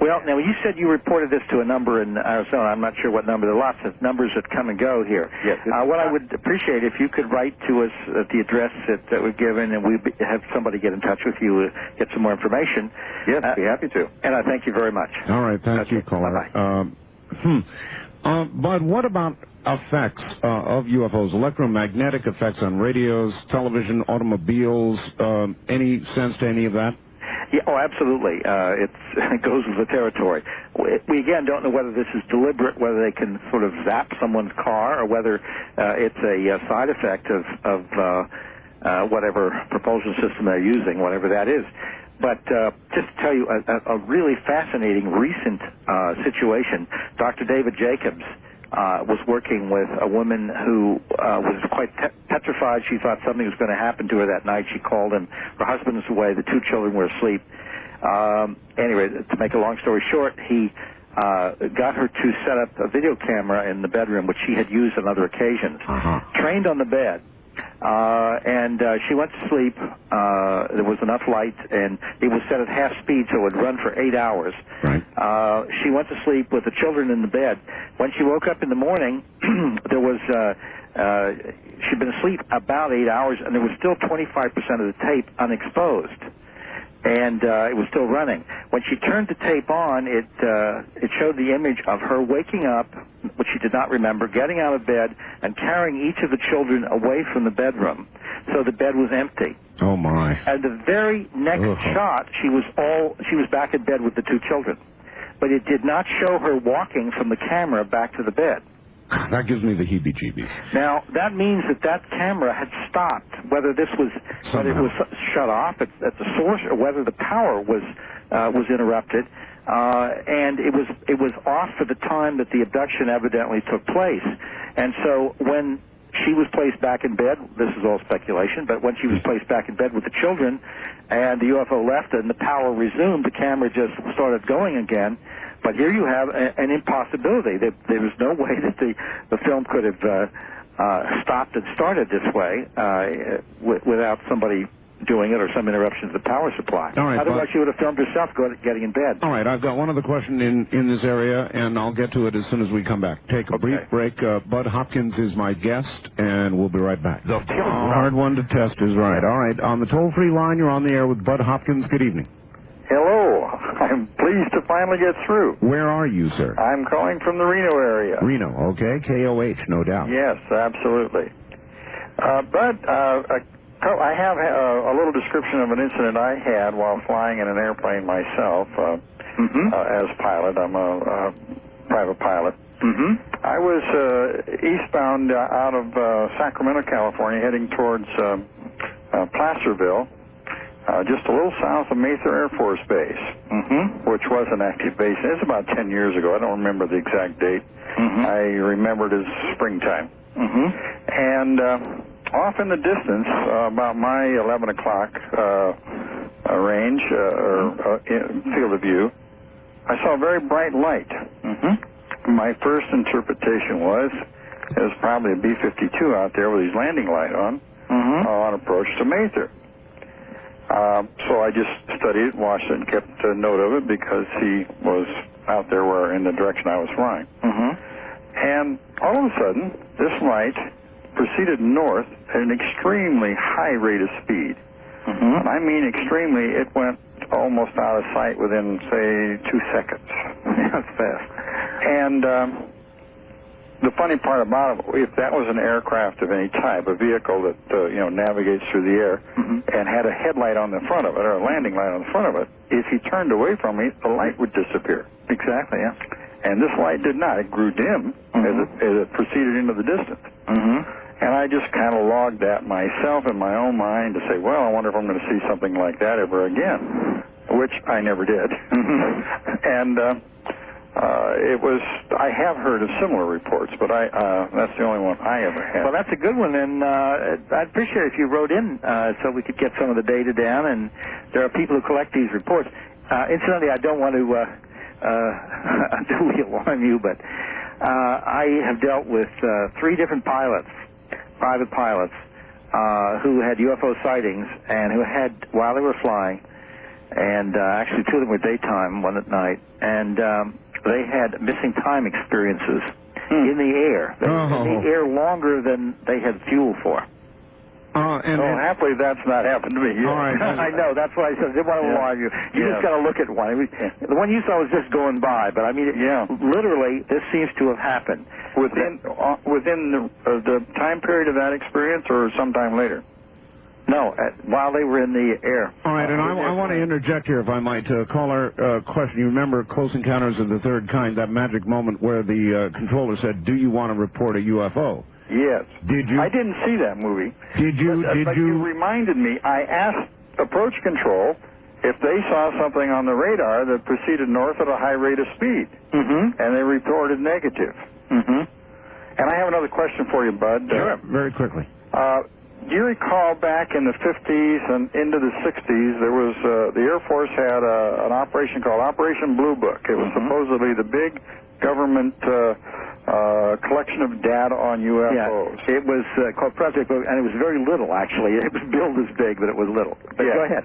Well, now, you said you reported this to a number in Arizona. I'm not sure what number. There are lots of numbers that come and go here. Yes. What I would appreciate if you could write to us at the address that we've given, and we have somebody get in touch with you, get some more information. Yes, I'd be happy to. And I thank you very much. All right, thank you, caller. Bud, what about effects of UFOs, electromagnetic effects on radios, television, automobiles, any sense to any of that? Yeah, oh, absolutely. It goes with the territory. We again don't know whether this is deliberate, whether they can sort of zap someone's car, or whether it's a side effect of whatever propulsion system they're using, whatever that is. But just to tell you a really fascinating recent situation, Dr. David Jacobs was working with a woman who was quite petrified. She thought something was going to happen to her that night. She called him. Her husband was away. The 2 children were asleep. Anyway, to make a long story short, he got her to set up a video camera in the bedroom, which she had used on other occasions. Trained on the bed. And she went to sleep. There was enough light, and it was set at half speed, so it would run for 8 hours. Right. She went to sleep with the children in the bed. When she woke up in the morning, there was she'd been asleep about 8 hours, and there was still 25% of the tape unexposed. And it was still running. When she turned the tape on, it showed the image of her waking up, which she did not remember, getting out of bed and carrying each of the children away from the bedroom. So the bed was empty. Oh my! And the very next shot, she was back in bed with the 2 children, but it did not show her walking from the camera back to the bed. That gives me the heebie-jeebies. Now, that means that camera had stopped, whether this was whether it was shut off at the source or whether the power was interrupted, and it was off for the time that the abduction evidently took place. And so when she was placed back in bed, this is all speculation, but when she was placed back in bed with the children and the UFO left and the power resumed, the camera just started going again. But here you have an impossibility. There was no way that the film could have stopped and started this way without somebody doing it or some interruption to the power supply. All right, otherwise, she would have filmed herself getting in bed. All right, I've got one other question in this area, and I'll get to it as soon as we come back. Take a brief break. Budd Hopkins is my guest, and we'll be right back. The hard one to test is right. All right, on the toll-free line, you're on the air with Budd Hopkins. Good evening. Hello. I'm pleased to finally get through. Where are you, sir? I'm calling from the Reno area. Reno, okay. KOH, no doubt. Yes, absolutely. But I have a little description of an incident I had while flying in an airplane myself as pilot. I'm a private pilot. I was eastbound out of Sacramento, California, heading towards Placerville. Just a little south of Mesa Air Force Base, which was an active base. It's about 10 years ago. I don't remember the exact date. I remember it as springtime. And off in the distance, about my 11 o'clock range or field of view, I saw a very bright light. My first interpretation was it was probably a B-52 out there with his landing light on approach to Mesa. So I just studied it, watched it, and kept a note of it because he was out there in the direction I was flying. And all of a sudden, this light proceeded north at an extremely high rate of speed. And I mean extremely, it went almost out of sight within, say, 2 seconds. That's fast. And the funny part about it, if that was an aircraft of any type, a vehicle that navigates through the air and had a headlight on the front of it or a landing light on the front of it, if he turned away from me, the light would disappear. Exactly, yeah. And this light did not. It grew dim as it proceeded into the distance. And I just kind of logged that myself in my own mind to say, well, I wonder if I'm going to see something like that ever again, which I never did. And I have heard of similar reports, but that's the only one I ever had. Well, that's a good one, and I'd appreciate it if you wrote in so we could get some of the data down, and there are people who collect these reports. Incidentally, I don't want to unduly alarm you, but I have dealt with 3 different pilots, private pilots, who had UFO sightings and who had, while they were flying, and actually 2 of them were daytime, 1 at night, and they had missing time experiences in the air. They were in the air longer than they had fuel for. Happily that's not happened to me yet. All right. I know, that's why I said I didn't want to alarm you. You just got to look at one. The one you saw was just going by, but I mean, literally, this seems to have happened. Within the time period of that experience or sometime later? No, while they were in the air. All right, and I want to interject here, if I might. Caller question, you remember Close Encounters of the Third Kind, that magic moment where the controller said, do you want to report a UFO? Yes. Did you? I didn't see that movie. Did you? But you reminded me. I asked approach control if they saw something on the radar that proceeded north at a high rate of speed, and they reported negative. And I have another question for you, Bud. Sure. Very quickly. Do you recall back in the 50s and into the 60s, there was the Air Force had an operation called Operation Blue Book. It was supposedly the big government collection of data on UFOs. Yeah, it was called Project Blue, and it was very little, actually. It was billed as big, but it was little. But go ahead.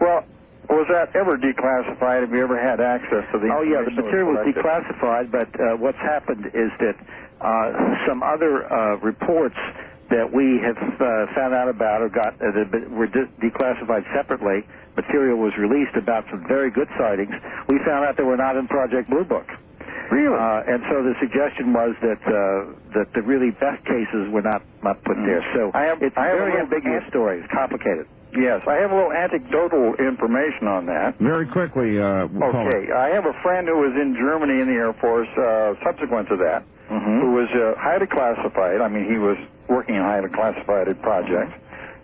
Well, was that ever declassified? Have you ever had access to the Oh, yeah, the material was declassified, but what's happened is that some other reports that we have found out about or got were declassified separately. Material was released about some very good sightings. We found out they were not in Project Blue Book. Really? And so the suggestion was that the really best cases were not put there. So it's a very ambiguous story. It's complicated. Yes, I have a little anecdotal information on that. Very quickly, Okay, I have a friend who was in Germany in the Air Force subsequent to that, who was highly classified. I mean, he was working in highly classified projects.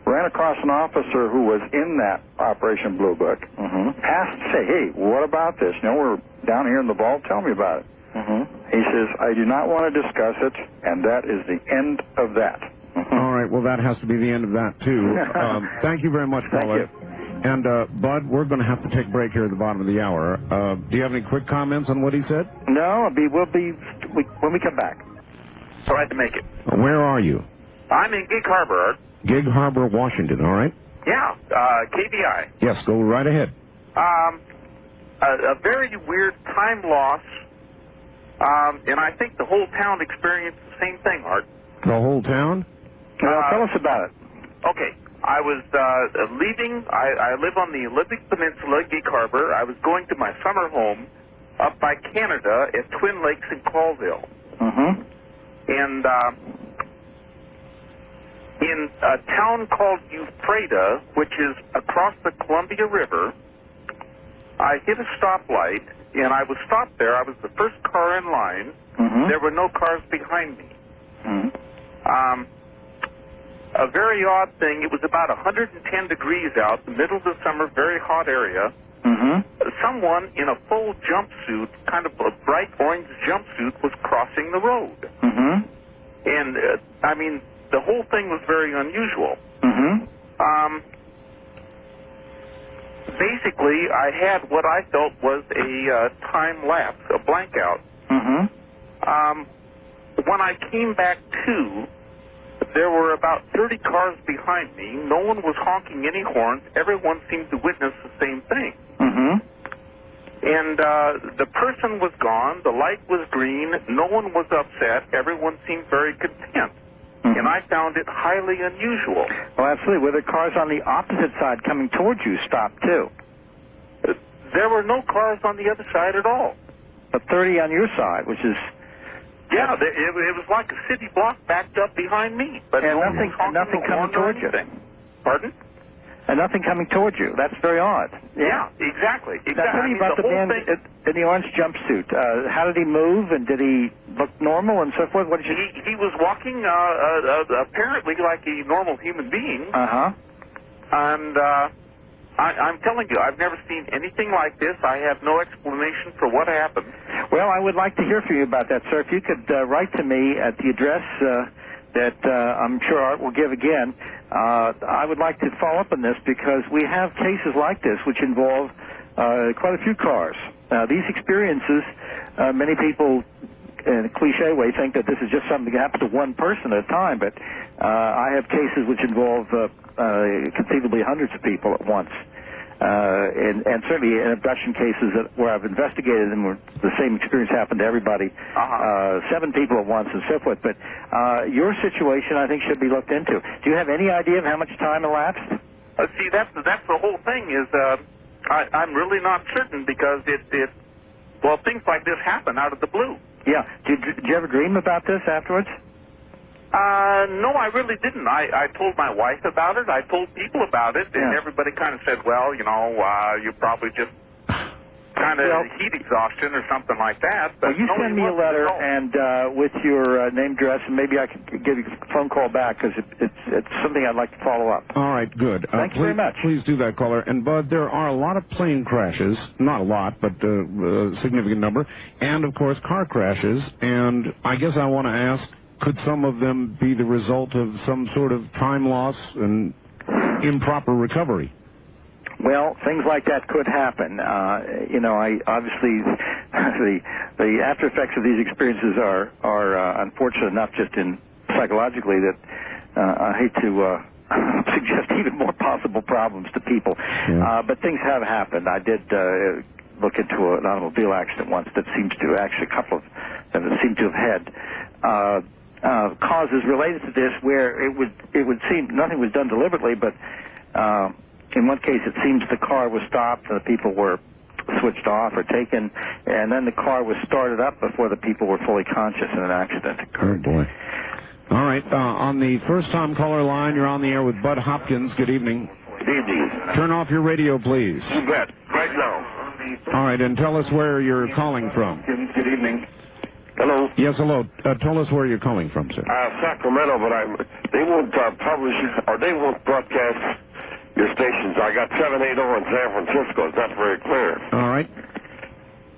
Ran across an officer who was in that Operation Blue Book. Asked, say, hey, what about this? You know, we're down here in the vault. Tell me about it. He says, I do not want to discuss it, and that is the end of that. All right, well, that has to be the end of that, too. Thank you very much, caller. Thank you. And, Bud, we're going to have to take a break here at the bottom of the hour. Do you have any quick comments on what he said? No, we'll be when we come back. Tried to make it. Where are you? I'm in Gig Harbor. Gig Harbor, Washington, all right? Yeah, KBI. Yes, go right ahead. A very weird time loss, and I think the whole town experienced the same thing, Art. The whole town? Well, tell us about it. Okay, I was leaving. I live on the Olympic Peninsula, Gig Harbor. I was going to my summer home up by Canada at Twin Lakes in Colville. And in a town called Ephrata, which is across the Columbia River, I hit a stoplight, and I was stopped there. I was the first car in line. There were no cars behind me. A very odd thing, it was about 110 degrees out, the middle of the summer, very hot area. Someone in a full jumpsuit, kind of a bright orange jumpsuit, was crossing the road. And, I mean, the whole thing was very unusual. Basically, I had what I felt was a time lapse, a blank out. When I came back to, there were about 30 cars behind me. No one was honking any horns. Everyone seemed to witness the same thing. And the person was gone. The light was green. No one was upset. Everyone seemed very content. And I found it highly unusual. Well, absolutely. Were the cars on the opposite side coming towards you stopped, too? There were no cars on the other side at all. But 30 on your side, which is... Yeah, it was like a city block backed up behind me. But and nothing coming towards you. Pardon? And nothing coming towards you. That's very odd. Yeah, exactly. Now, tell me about the man in the orange jumpsuit. How did he move, and did he look normal and so forth? What did you... He was walking apparently like a normal human being. And I'm telling you, I've never seen anything like this. I have no explanation for what happened. Well, I would like to hear from you about that, sir. If you could write to me at the address that I'm sure Art will give again, I would like to follow up on this because we have cases like this which involve quite a few cars. These experiences, many people in a cliche way think that this is just something that happens to one person at a time, but I have cases which involve conceivably hundreds of people at once. And certainly in abduction cases where I've investigated and where the same experience happened to everybody, 7 people at once and so forth. But your situation, I think, should be looked into. Do you have any idea of how much time elapsed? See, that's the whole thing is I'm really not certain because well, things like this happen out of the blue. Yeah. Did you ever dream about this afterwards? No, I really didn't. I told my wife about it. I told people about it, and everybody kind of said, well, you know, you probably just kind of heat exhaustion or something like that. But well, you send me a letter and with your name, address, and maybe I can give you a phone call back because it's something I'd like to follow up. All right, good. Thank you very much. Please do that, caller. And, Bud, there are a lot of plane crashes, not a lot, but a significant number, and, of course, car crashes. And I guess I want to ask, could some of them be the result of some sort of time loss and improper recovery? Well, things like that could happen. You know, obviously the after effects of these experiences are unfortunate enough just in psychologically that I hate to suggest even more possible problems to people. Yeah. But things have happened. I did look into an automobile accident once that seems to actually a couple of them that seem to have had causes related to this where it would seem nothing was done deliberately, but in one case it seems the car was stopped and the people were switched off or taken, and then the car was started up before the people were fully conscious and an accident occurred. Oh, boy. All right, on the first-time caller line, you're on the air with Budd Hopkins. Good evening. Good evening. Turn off your radio, please. You bet. Right now. All right, and tell us where you're calling from. Good evening. Hello. Yes, hello. Tell us where you're calling from, sir. Sacramento, but they won't publish or they won't broadcast your stations. I got 780 in San Francisco. It's not very clear. All right.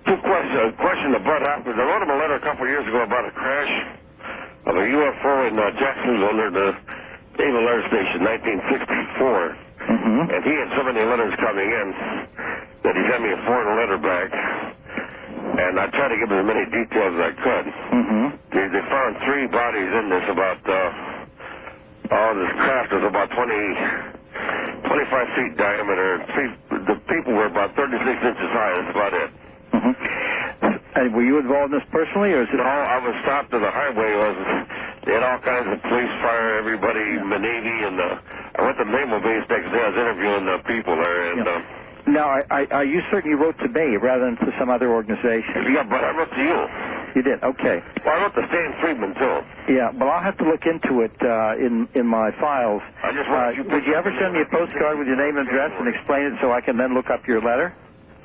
Two questions. Question to Budd Hopkins. I wrote him a letter a couple of years ago about a crash of a UFO in Jacksonville near the Naval Air Station, 1964. Mm-hmm. And he had so many letters coming in that he sent me a foreign letter back. And I tried to give him as many details as I could. Mm-hmm. They found 3 bodies in this about, this craft was about 25 feet diameter. The people were about 36 inches high. That's about it. Mm-hmm. And were you involved in this personally, or is it? No, I was stopped to the highway. They had all kinds of police, fire, everybody, the Navy, and I went to the Naval Base next day. I was interviewing the people there, and. Now, you certainly wrote to me rather than to some other organization. Yeah, but I wrote to you. You did? Okay. Well, I wrote to Stan Friedman, too. Yeah, well, I'll have to look into it in my files. I just would you ever send me a postcard with your name and address and explain it so I can then look up your letter?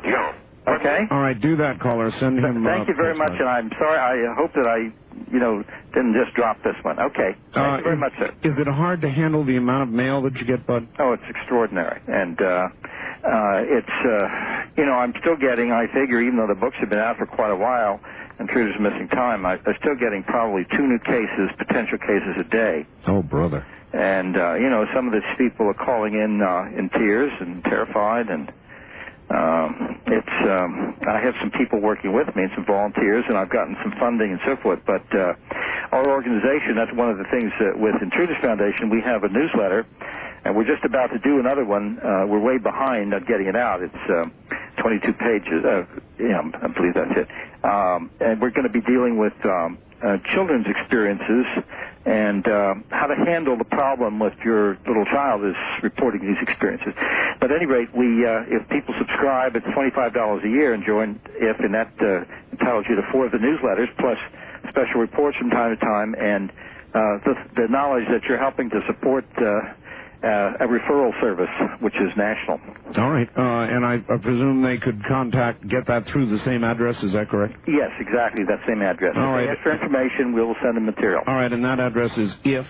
Yeah. Okay. All right, do that, caller. Send him. Thank you very much, and I'm sorry. I hope that I, didn't just drop this one. Okay. Thank you very much, sir. Is it hard to handle the amount of mail that you get, Bud? Oh, it's extraordinary, and I'm still getting. I figure, even though the books have been out for quite a while, Intruders Missing Time, I'm still getting probably 2 new cases, potential cases a day. Oh, brother. And some of these people are calling in tears and terrified, and I have some people working with me and some volunteers, and I've gotten some funding and so forth. But our organization, that's one of the things with Intruders Foundation, we have a newsletter, and we're just about to do another one. We're way behind on getting it out. It's 22 pages. I believe that's it. And we're going to be dealing with children's experiences and how to handle the problem with your little child is reporting these experiences. But at any rate, if people subscribe, it's $25 a year and join and that entitles you to 4 of the newsletters plus special reports from time to time and the knowledge that you're helping to support a referral service, which is national. All right. And I presume they could get that through the same address. Is that correct? Yes, exactly. That same address. All right. If they ask for information, we'll send them material. All right. And that address is IF,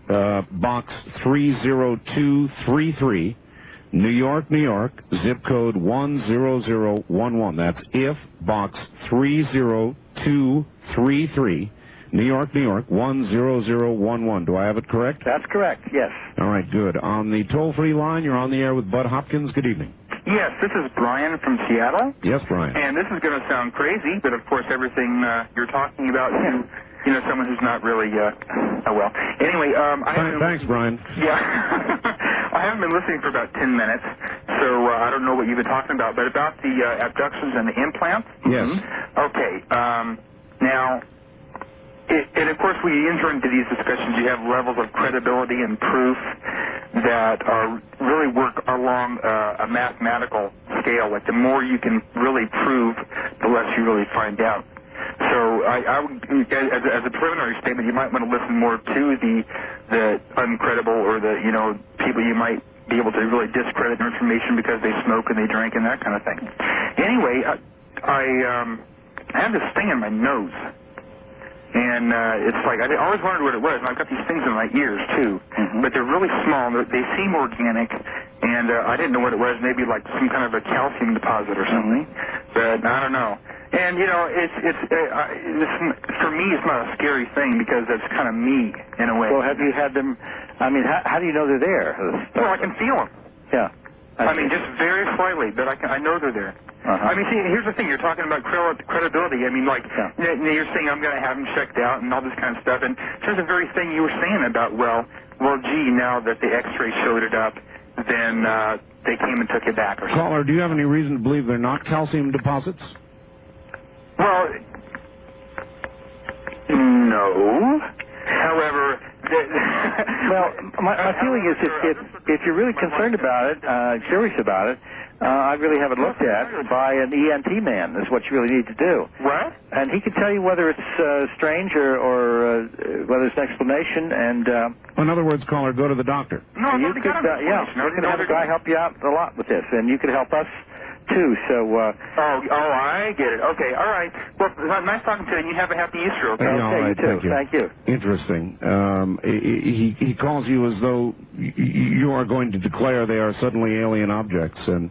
Box 30233, New York, New York, zip code 10011. That's if, box 30233, New York, New York, 10011. Do I have it correct? That's correct, yes. All right, good. On the toll-free line, you're on the air with Budd Hopkins. Good evening. Yes, this is Brian from Seattle. Yes, Brian. And this is going to sound crazy, but of course everything you're talking about, you know, someone who's not really, well. Anyway, Thanks, Brian. Yeah. I haven't been listening for about 10 minutes, so I don't know what you've been talking about, but about the abductions and the implants? Yes. Okay. Now, and of course, when you enter into these discussions, you have levels of credibility and proof that really work along a mathematical scale. Like the more you can really prove, the less you really find out. So I would, as a preliminary statement, you might want to listen more to the uncredible or the, you know, people you might be able to really discredit their information because they smoke and they drink and that kind of thing. Anyway, I have this thing in my nose. And it's like, I always wondered what it was, and I've got these things in my ears, too. But they're really small, and they seem organic, and I didn't know what it was, maybe like some kind of a calcium deposit or something. But I don't know. And, you know, for me, it's not a scary thing, because it's kind of me, in a way. Well, have you had them, I mean, how do you know they're there? Well, I can feel them. Yeah. I mean, just very slightly, but I know they're there. I mean, see, here's the thing. You're talking about credibility. I mean, like, you're saying I'm going to have them checked out and all this kind of stuff. And there's the very thing you were saying about, well, gee, now that the X-ray showed it up, then they came and took it back or something. Caller, do you have any reason to believe they're not calcium deposits? Well, no. However, well, my feeling is if you're really concerned about it, curious about it, I'd really have it looked at by an ENT man. Is what you really need to do. What? And he can tell you whether it's strange or whether it's an explanation. And in other words, caller, go to the doctor. No, you could, you can have a guy help you out a lot with this, and you could help us too. So. I get it. Okay, all right. Well, nice talking to you, and you have a happy Easter. Okay. Okay, you too. Thank you. Interesting. He calls you as though you are going to declare they are suddenly alien objects, and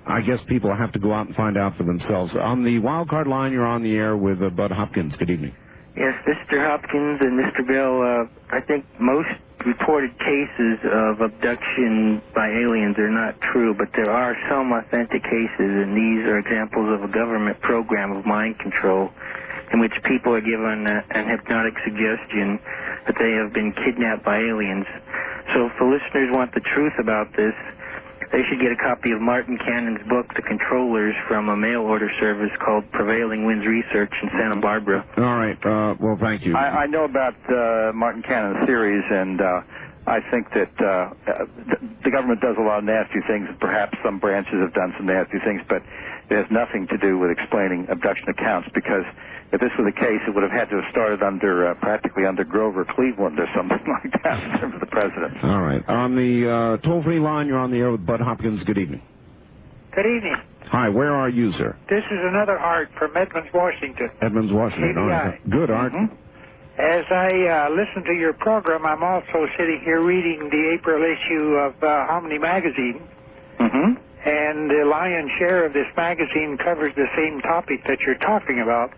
I guess people have to go out and find out for themselves. On the wild card line, you're on the air with Budd Hopkins. Good evening. Yes, Mr. Hopkins and Mr. Bell, I think most reported cases of abduction by aliens are not true, but there are some authentic cases, and these are examples of a government program of mind control in which people are given an hypnotic suggestion that they have been kidnapped by aliens. So if the listeners want the truth about this, they should get a copy of Martin Cannon's book, The Controllers, from a mail order service called Prevailing Winds Research in Santa Barbara. All right. Well, thank you. I know about Martin Cannon's theories, and I think that the government does a lot of nasty things. Perhaps some branches have done some nasty things, but it has nothing to do with explaining abduction accounts, because if this was the case, it would have had to have started practically under Grover Cleveland or something like that in terms of the president. All right. On the toll-free line, you're on the air with Budd Hopkins. Good evening. Good evening. Hi, where are you, sir? This is another Art from Edmonds, Washington. Edmonds, Washington. All right. Good, Art. As I listen to your program, I'm also sitting here reading the April issue of Hominy magazine. And the lion's share of this magazine covers the same topic that you're talking about.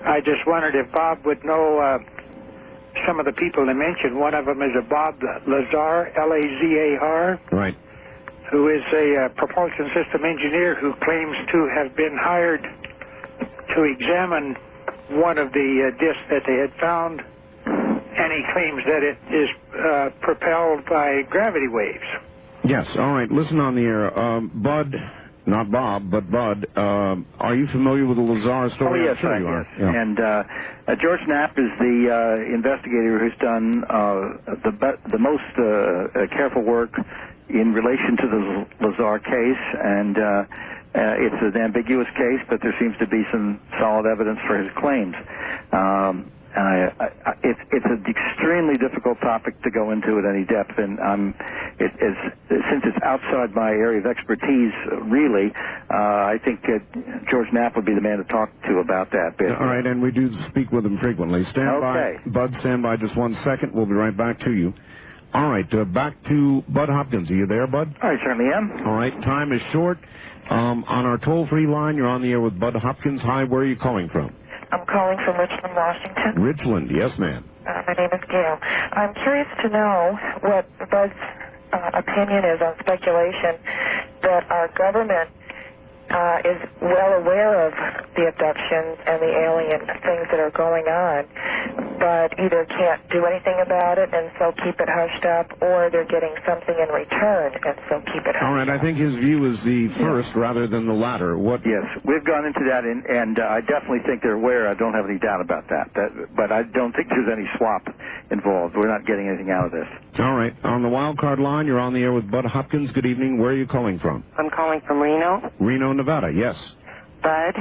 I just wondered if Bob would know some of the people they mentioned. One of them is a Bob Lazar, L-A-Z-A-R. Right. Who is a propulsion system engineer who claims to have been hired to examine one of the discs that they had found, and he claims that it is propelled by gravity waves. Yes, all right. Listen on the air. Bud, not Bob, but Bud, are you familiar with the Lazar story? Oh, yes, sure you are. Yeah. And George Knapp is the investigator who's done the most careful work in relation to the Lazar case, and it's an ambiguous case, but there seems to be some solid evidence for his claims. It's an extremely difficult topic to go into at any depth, and since it's outside my area of expertise, really, I think that George Knapp would be the man to talk to about that bit. All right, and we do speak with him frequently. Stand by. Bud, stand by just 1 second. We'll be right back to you. All right, back to Budd Hopkins. Are you there, Bud? I certainly am. All right, time is short. On our toll-free line, you're on the air with Budd Hopkins. Hi, where are you calling from? I'm calling from Richland, Washington. Richland, yes, ma'am. My name is Gail. I'm curious to know what Bud's opinion is on speculation that our government is well aware of the abductions and the alien things that are going on, but either can't do anything about it and so keep it hushed up, or they're getting something in return and so keep it hushed All right, up. I think his view is the first rather than the latter. What? Yes, we've gone into that, and I definitely think they're aware. I don't have any doubt about that. But I don't think there's any swap involved. We're not getting anything out of this. All right, on the wild card line, you're on the air with Budd Hopkins. Good evening. Where are you calling from? I'm calling from Reno. Reno, Nevada, yes. Bud,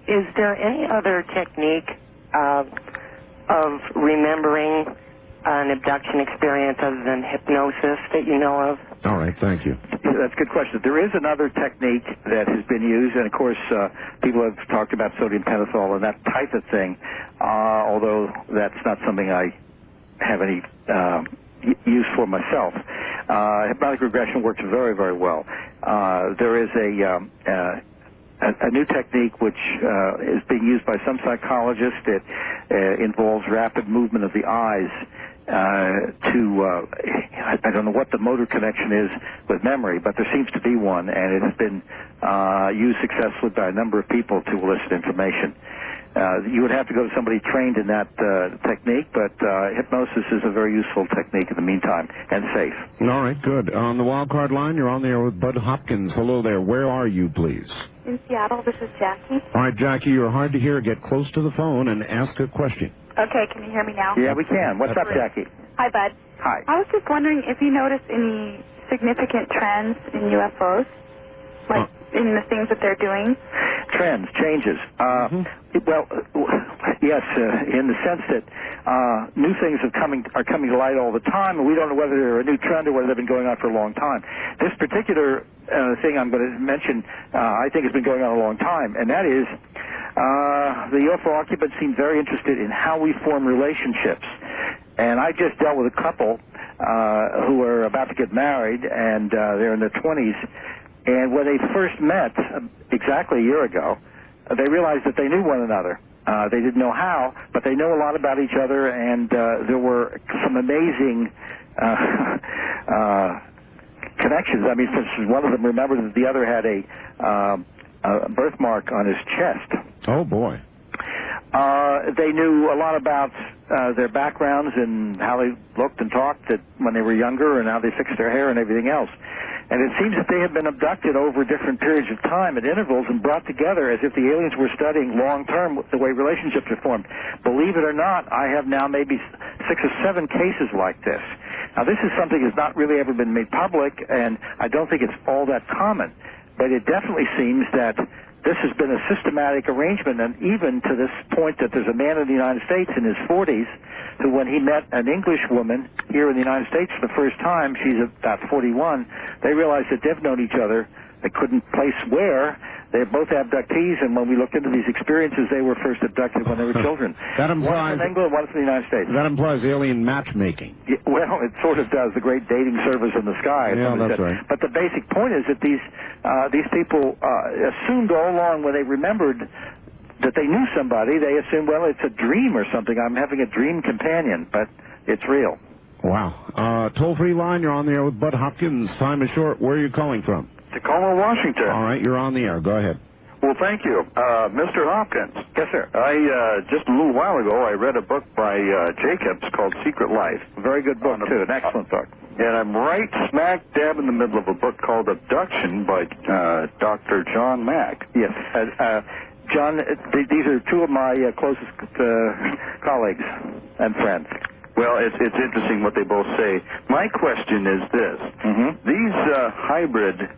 is there any other technique of remembering an abduction experience other than hypnosis that you know of? All right, thank you. That's a good question. There is another technique that has been used, and of course, people have talked about sodium pentothal and that type of thing, although that's not something I have any use for myself. Hypnotic regression works very, very well. There is a new technique which is being used by some psychologists. It involves rapid movement of the eyes I don't know what the motor connection is with memory, but there seems to be one, and it has been used successfully by a number of people to elicit information. You would have to go to somebody trained in that technique, but hypnosis is a very useful technique in the meantime, and safe. All right, good. On the wild card line, you're on there with Budd Hopkins. Hello there. Where are you, please? In Seattle, this is Jackie. All right, Jackie, you're hard to hear. Get close to the phone and ask a question. Okay, can you hear me now? Yeah, we can. What's up, Jackie? Hi, Bud. Hi. I was just wondering if you noticed any significant trends in UFOs, like in the things that they're doing. Trends, changes. Well, yes, in the sense that new things are coming to light all the time, and we don't know whether they're a new trend or whether they've been going on for a long time. This particular thing I'm going to mention, I think has been going on a long time, and that is the UFO occupants seem very interested in how we form relationships. And I just dealt with a couple who are about to get married, and they're in their 20s. And when they first met, exactly a year ago, they realized that they knew one another. They didn't know how, but they know a lot about each other, and there were some amazing connections. I mean, for instance, one of them remembered that the other had a birthmark on his chest. Oh, boy. They knew a lot about their backgrounds and how they looked and talked when they were younger and how they fixed their hair and everything else. And it seems that they have been abducted over different periods of time at intervals and brought together as if the aliens were studying long-term the way relationships are formed. Believe it or not, I have now maybe 6 or 7 cases like this. Now, this is something that's not really ever been made public, and I don't think it's all that common. But it definitely seems that this has been a systematic arrangement, and even to this point that there's a man in the United States in his 40s who, when he met an English woman here in the United States for the first time, she's about 41, they realized that they've known each other. They couldn't place where. They're both abductees, and when we looked into these experiences, they were first abducted when they were children. That implies, one from England, one from the United States. That implies alien matchmaking. Yeah, well, it sort of does, the great dating service in the sky. Yeah, that's right. But the basic point is that these people assumed all along when they remembered that they knew somebody, they assumed, well, it's a dream or something. I'm having a dream companion, but it's real. Wow. Toll-free line, you're on the air with Budd Hopkins. Time is short. Where are you calling from? Tacoma, Washington. All right, you're on the air. Go ahead. Well, thank you. Mr. Hopkins. Yes, sir. Just a little while ago, I read a book by Jacobs called Secret Life. Very good book, too. An excellent book. And I'm right smack dab in the middle of a book called Abduction by Dr. John Mack. Yes. John, these are two of my closest colleagues and friends. Well, it's interesting what they both say. My question is this. These hybrid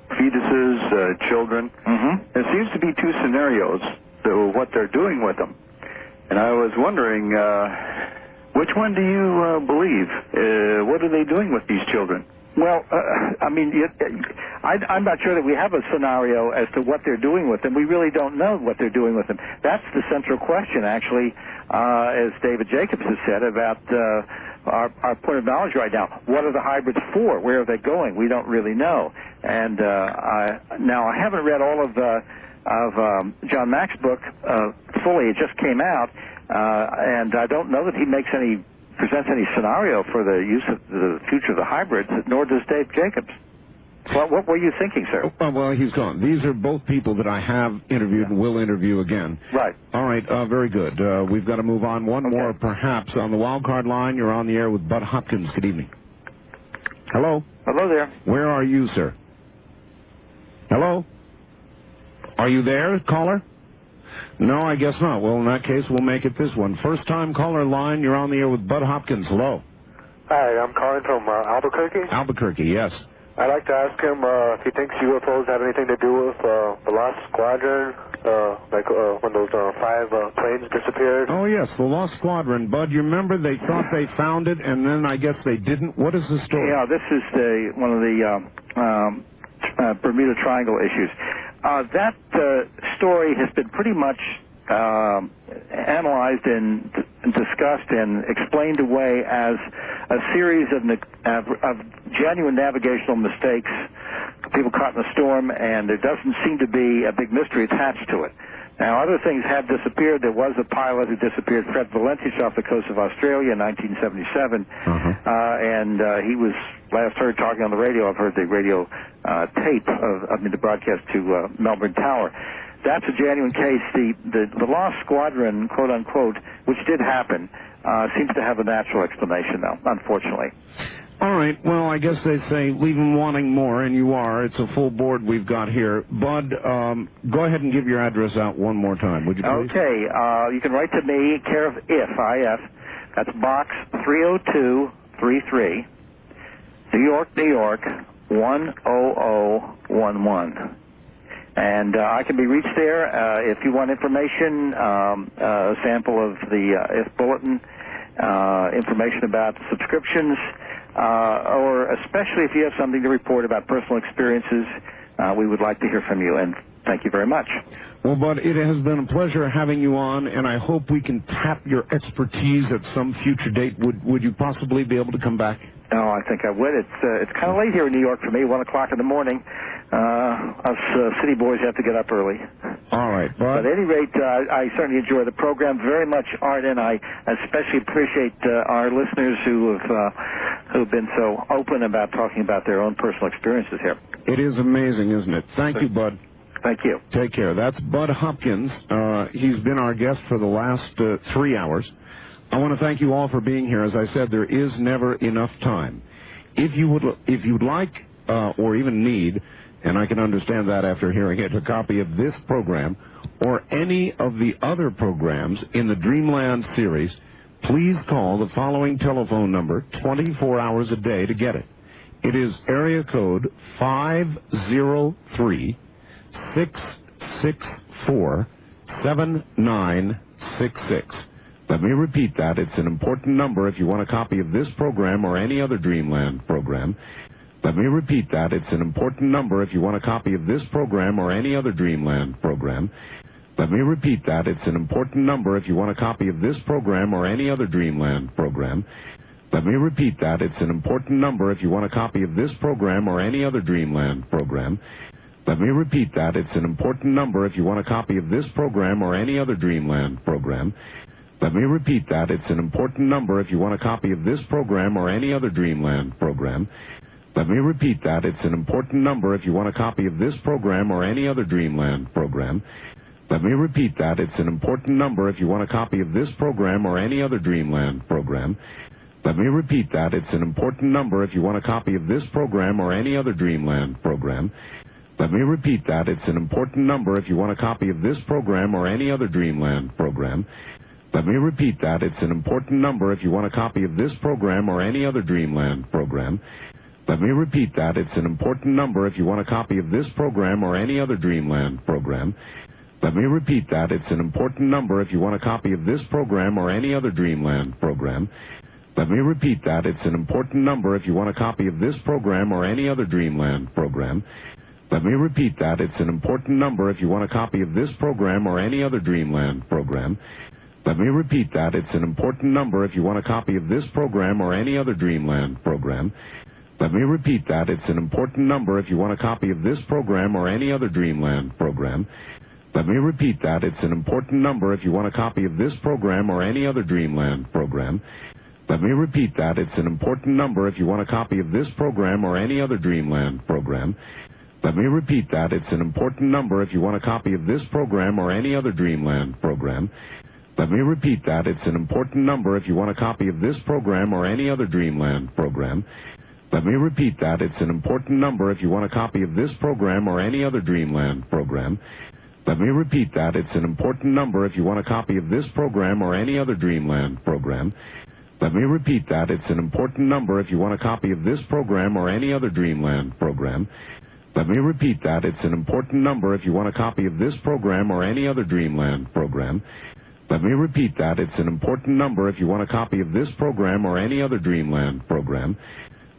fetuses, children, there seems to be 2 scenarios of what they're doing with them. And I was wondering, which one do you believe? What are they doing with these children? Well, I mean, I'm not sure that we have a scenario as to what they're doing with them. We really don't know what they're doing with them. That's the central question, actually, as David Jacobs has said about our point of knowledge right now. What are the hybrids for? Where are they going? We don't really know. And now I haven't read all of John Mack's book fully. It just came out, and I don't know that he presents any scenario for the use of the future of the hybrids, nor does Dave Jacobs. What were you thinking, sir? Well, he's gone. These are both people that I have interviewed and will interview again. Right. All right, very good. We've got to move on. One more, perhaps. On the wild card line, you're on the air with Budd Hopkins. Good evening. Hello? Hello there. Where are you, sir? Hello? Are you there, caller? No, I guess not. Well, in that case, we'll make it this one. First-time caller line, you're on the air with Budd Hopkins. Hello. Hi, I'm calling from Albuquerque. Albuquerque, yes. I'd like to ask him if he thinks UFOs have anything to do with the Lost Squadron, when those 5 planes disappeared. Oh, yes, the Lost Squadron. Bud, you remember they thought they found it, and then I guess they didn't? What is the story? Yeah, this is one of the Bermuda Triangle issues. That story has been pretty much analyzed and discussed and explained away as a series of genuine navigational mistakes, people caught in a storm, and there doesn't seem to be a big mystery attached to it. Now, other things have disappeared. There was a pilot who disappeared, Fred Valentius, off the coast of Australia in 1977, and he was last heard talking on the radio. I've heard the radio tape of the broadcast to Melbourne Tower. That's a genuine case. The Lost Squadron, quote unquote, which did happen, seems to have a natural explanation, though, unfortunately. All right. Well, I guess they say leave them wanting more, and you are. It's a full board we've got here. Bud, go ahead and give your address out one more time, would you please? Okay. You can write to me, care of IF. That's Box 30233, New York, New York, 10011. And I can be reached there if you want information, a sample of the IF Bulletin, information about subscriptions, or especially if you have something to report about personal experiences, we would like to hear from you, and thank you very much. Well, Bud, it has been a pleasure having you on, and I hope we can tap your expertise at some future date. Would you possibly be able to come back? No, I think I would. It's kind of late here in New York for me, 1 o'clock in the morning. Us city boys have to get up early. All right, Bud. But at any rate, I certainly enjoy the program very much, Art, and I especially appreciate our listeners who've been so open about talking about their own personal experiences here. It is amazing, isn't it? Thank you, Bud. Thank you. Take care. That's Budd Hopkins. He's been our guest for the last 3 hours. I want to thank you all for being here. As I said, there is never enough time. If you'd like or even need, and I can understand that after hearing it, a copy of this program or any of the other programs in the Dreamland series, please call the following telephone number 24 hours a day to get it. It is area code 503-664-7966. Let me repeat that. It's an important number if you want a copy of this program or any other Dreamland program. Let me repeat that. It's an important number if you want a copy of this program or any other Dreamland program. Let me repeat that. It's an important number if you want a copy of this program or any other Dreamland program. Let me repeat that. It's an important number if you want a copy of this program or any other Dreamland program. Let me repeat that. It's an important number if you want a copy of this program or any other Dreamland program. Let me repeat that. It's an important number if you want a copy of this program or any other Dreamland program. Let me repeat that. It's an important number if you want a copy of this program or any other Dreamland program. Let me repeat that. It's an important number if you want a copy of this program or any other Dreamland program. Let me repeat that. It's an important number if you want a copy of this program or any other Dreamland program. Let me repeat that. It's an important number if you want a copy of this program or any other Dreamland program. Let me repeat that. It's an important number if you want a copy of this program or any other Dreamland program. Let me repeat that. It's an important number if you want a copy of this program or any other Dreamland program. Let me repeat that. It's an important number if you want a copy of this program or any other Dreamland program. Let me repeat that. It's an important number if you want a copy of this program or any other Dreamland program. Let me repeat that. It's an important number if you want a copy of this program or any other Dreamland program. Let me repeat that. It's an important number if you want a copy of this program or any other Dreamland program. Let me repeat that. It's an important number if you want a copy of this program or any other Dreamland program. Let me repeat that. It's an important number if you want a copy of this program or any other Dreamland program. Let me repeat that. It's an important number if you want a copy of this program or any other Dreamland program. Let me repeat that. It's an important number if you want a copy of this program or any other Dreamland program. Let me repeat that. It's an important number if you want a copy of this program or any other Dreamland program. Let me repeat that. It's an important number if you want a copy of this program or any other Dreamland program. Let me repeat that. It's an important number if you want a copy of this program or any other Dreamland program. Let me repeat that. It's an important number if you want a copy of this program or any other Dreamland program. Let me repeat that. It's an important number if you want a copy of this program or any other Dreamland program. Let me repeat that. It's an important number if you want a copy of this program or any other Dreamland program.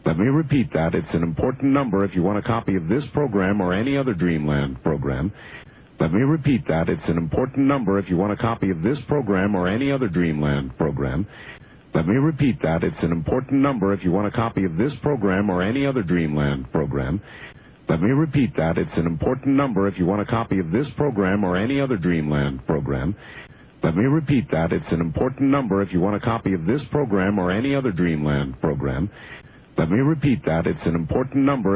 Let me repeat that. It's an important number if you want a copy of this program or any other Dreamland program. Let me repeat that. It's an important number if you want a copy of this program or any other Dreamland program. Let me repeat that. It's an important number if you want a copy of this program or any other Dreamland program. Let me repeat that. It's an important number if you want a copy of this program or any other Dreamland program. Let me repeat that. It's an important number if you want a copy of this program or any other Dreamland program. Let me repeat that. It's an important number